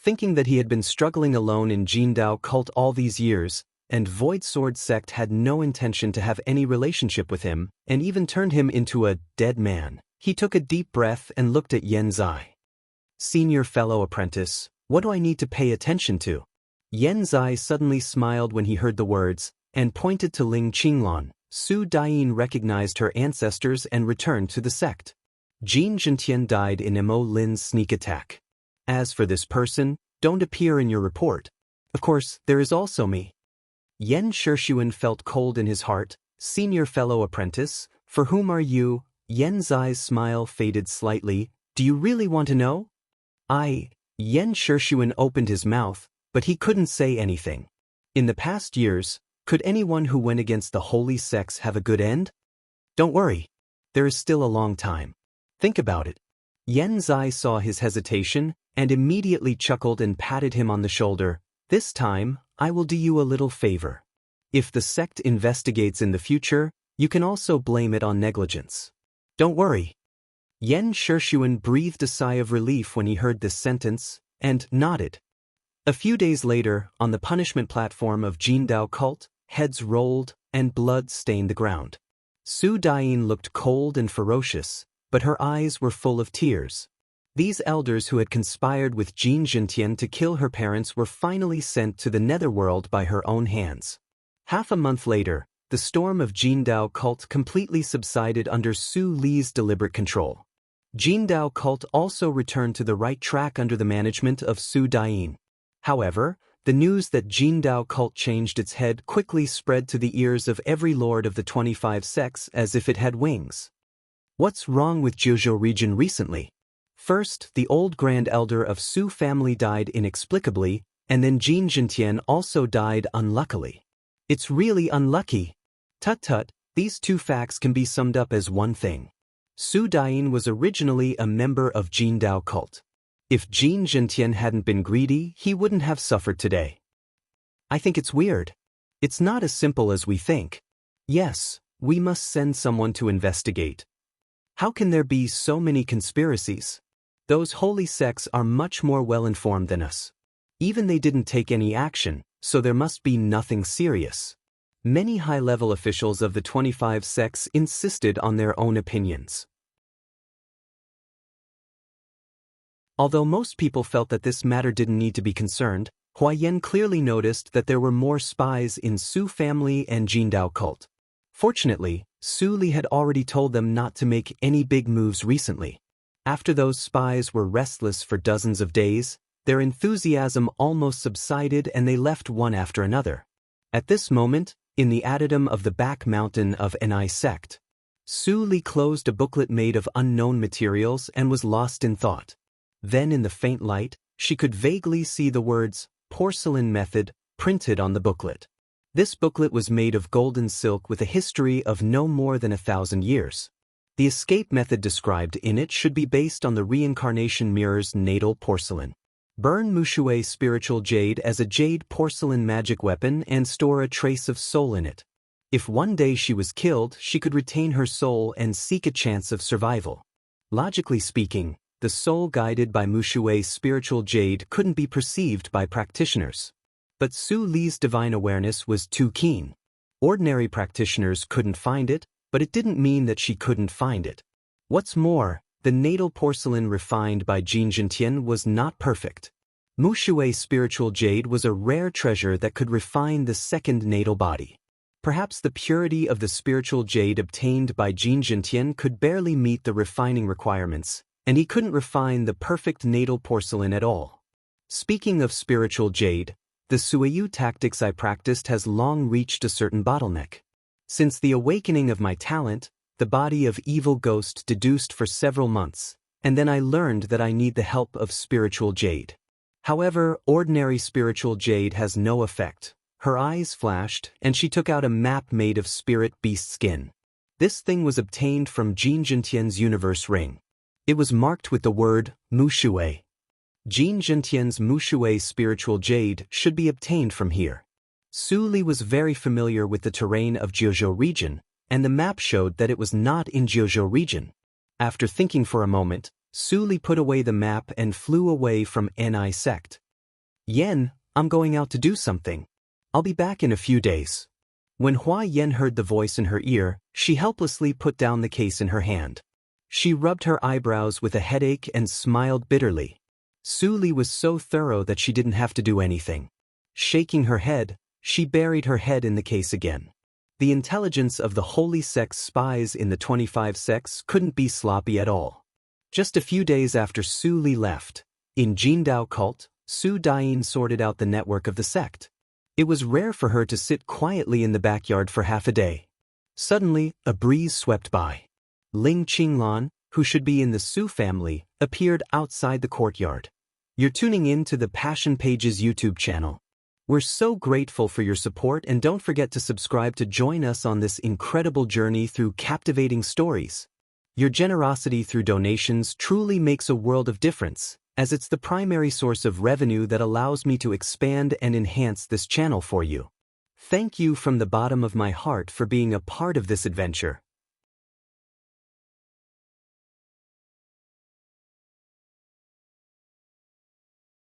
Thinking that he had been struggling alone in Jindao cult all these years, and Void Sword sect had no intention to have any relationship with him, and even turned him into a dead man, he took a deep breath and looked at Yen Zai. "Senior fellow apprentice, what do I need to pay attention to?" Yen Zai suddenly smiled when he heard the words, and pointed to Ling Qinglong. Su Dayin recognized her ancestors and returned to the sect. Jin Zhentian died in Mo Lin's sneak attack. As for this person, don't appear in your report. Of course, there is also me. Yen Shishuan felt cold in his heart. "Senior fellow apprentice, for whom are you?" Yen Zai's smile faded slightly. "Do you really want to know?" Yen Shishuan opened his mouth, but he couldn't say anything. In the past years, could anyone who went against the holy sects have a good end? Don't worry. There is still a long time. Think about it. Yen Zai saw his hesitation, and immediately chuckled and patted him on the shoulder. "This time, I will do you a little favor. If the sect investigates in the future, you can also blame it on negligence. Don't worry." Yen Shishuan breathed a sigh of relief when he heard this sentence, and nodded. A few days later, on the punishment platform of Jindao cult, heads rolled, and blood stained the ground. Su Dayin looked cold and ferocious, but her eyes were full of tears. These elders who had conspired with Jin Zhentian to kill her parents were finally sent to the netherworld by her own hands. Half a month later, the storm of Jindao cult completely subsided under Su Li's deliberate control. Jindao cult also returned to the right track under the management of Su Dayin. However, the news that Jindao cult changed its head quickly spread to the ears of every lord of the 25 sects as if it had wings. What's wrong with Jiuzhou region recently? First, the old grand elder of Su family died inexplicably, and then Jin Zhentian also died unluckily. It's really unlucky. Tut-tut, these two facts can be summed up as one thing. Su Dayin was originally a member of Jindao cult. If Jin Zhentian hadn't been greedy, he wouldn't have suffered today. I think it's weird. It's not as simple as we think. Yes, we must send someone to investigate. How can there be so many conspiracies? Those holy sects are much more well-informed than us. Even they didn't take any action, so there must be nothing serious. Many high-level officials of the 25 sects insisted on their own opinions. Although most people felt that this matter didn't need to be concerned, Huayan clearly noticed that there were more spies in Su family and Jindao cult. Fortunately, Su Li had already told them not to make any big moves recently. After those spies were restless for dozens of days, their enthusiasm almost subsided and they left one after another. At this moment, in the addendum of the back mountain of Ni sect, Su Li closed a booklet made of unknown materials and was lost in thought. Then in the faint light, she could vaguely see the words, "Porcelain Method," printed on the booklet. This booklet was made of golden silk with a history of no more than 1,000 years. The escape method described in it should be based on the reincarnation mirror's natal porcelain. Burn Mushue's spiritual jade as a jade porcelain magic weapon and store a trace of soul in it. If one day she was killed, she could retain her soul and seek a chance of survival. Logically speaking, the soul guided by Mushue's spiritual jade couldn't be perceived by practitioners. But Su Li's divine awareness was too keen. Ordinary practitioners couldn't find it, but it didn't mean that she couldn't find it. What's more, the natal porcelain refined by Jin Zhentian was not perfect. Mushue's spiritual jade was a rare treasure that could refine the second natal body. Perhaps the purity of the spiritual jade obtained by Jin Zhentian could barely meet the refining requirements, and he couldn't refine the perfect natal porcelain at all. Speaking of spiritual jade, the Suiyu tactics I practiced has long reached a certain bottleneck. Since the awakening of my talent, the body of evil ghost deduced for several months, and then I learned that I need the help of spiritual jade. However, ordinary spiritual jade has no effect. Her eyes flashed, and she took out a map made of spirit beast skin. This thing was obtained from Jin Zhentian's universe ring. It was marked with the word Mushue. Jin Zhentian's Mushui spiritual jade should be obtained from here. Su Li was very familiar with the terrain of Jiuzhou region, and the map showed that it was not in Jiuzhou region. After thinking for a moment, Su Li put away the map and flew away from Ni sect. Yen, I'm going out to do something. I'll be back in a few days. When Hua Yen heard the voice in her ear, she helplessly put down the case in her hand. She rubbed her eyebrows with a headache and smiled bitterly. Su Li was so thorough that she didn't have to do anything. Shaking her head, she buried her head in the case again. The intelligence of the holy sect's spies in the 25 sects couldn't be sloppy at all. Just a few days after Su Li left, in Jindao cult, Su Dayin sorted out the network of the sect. It was rare for her to sit quietly in the backyard for half a day. Suddenly, a breeze swept by. Ling Qinglan, who should be in the Su family, appeared outside the courtyard. You're tuning in to the Passion Pages YouTube channel. We're so grateful for your support, and don't forget to subscribe to join us on this incredible journey through captivating stories. Your generosity through donations truly makes a world of difference, as it's the primary source of revenue that allows me to expand and enhance this channel for you. Thank you from the bottom of my heart for being a part of this adventure.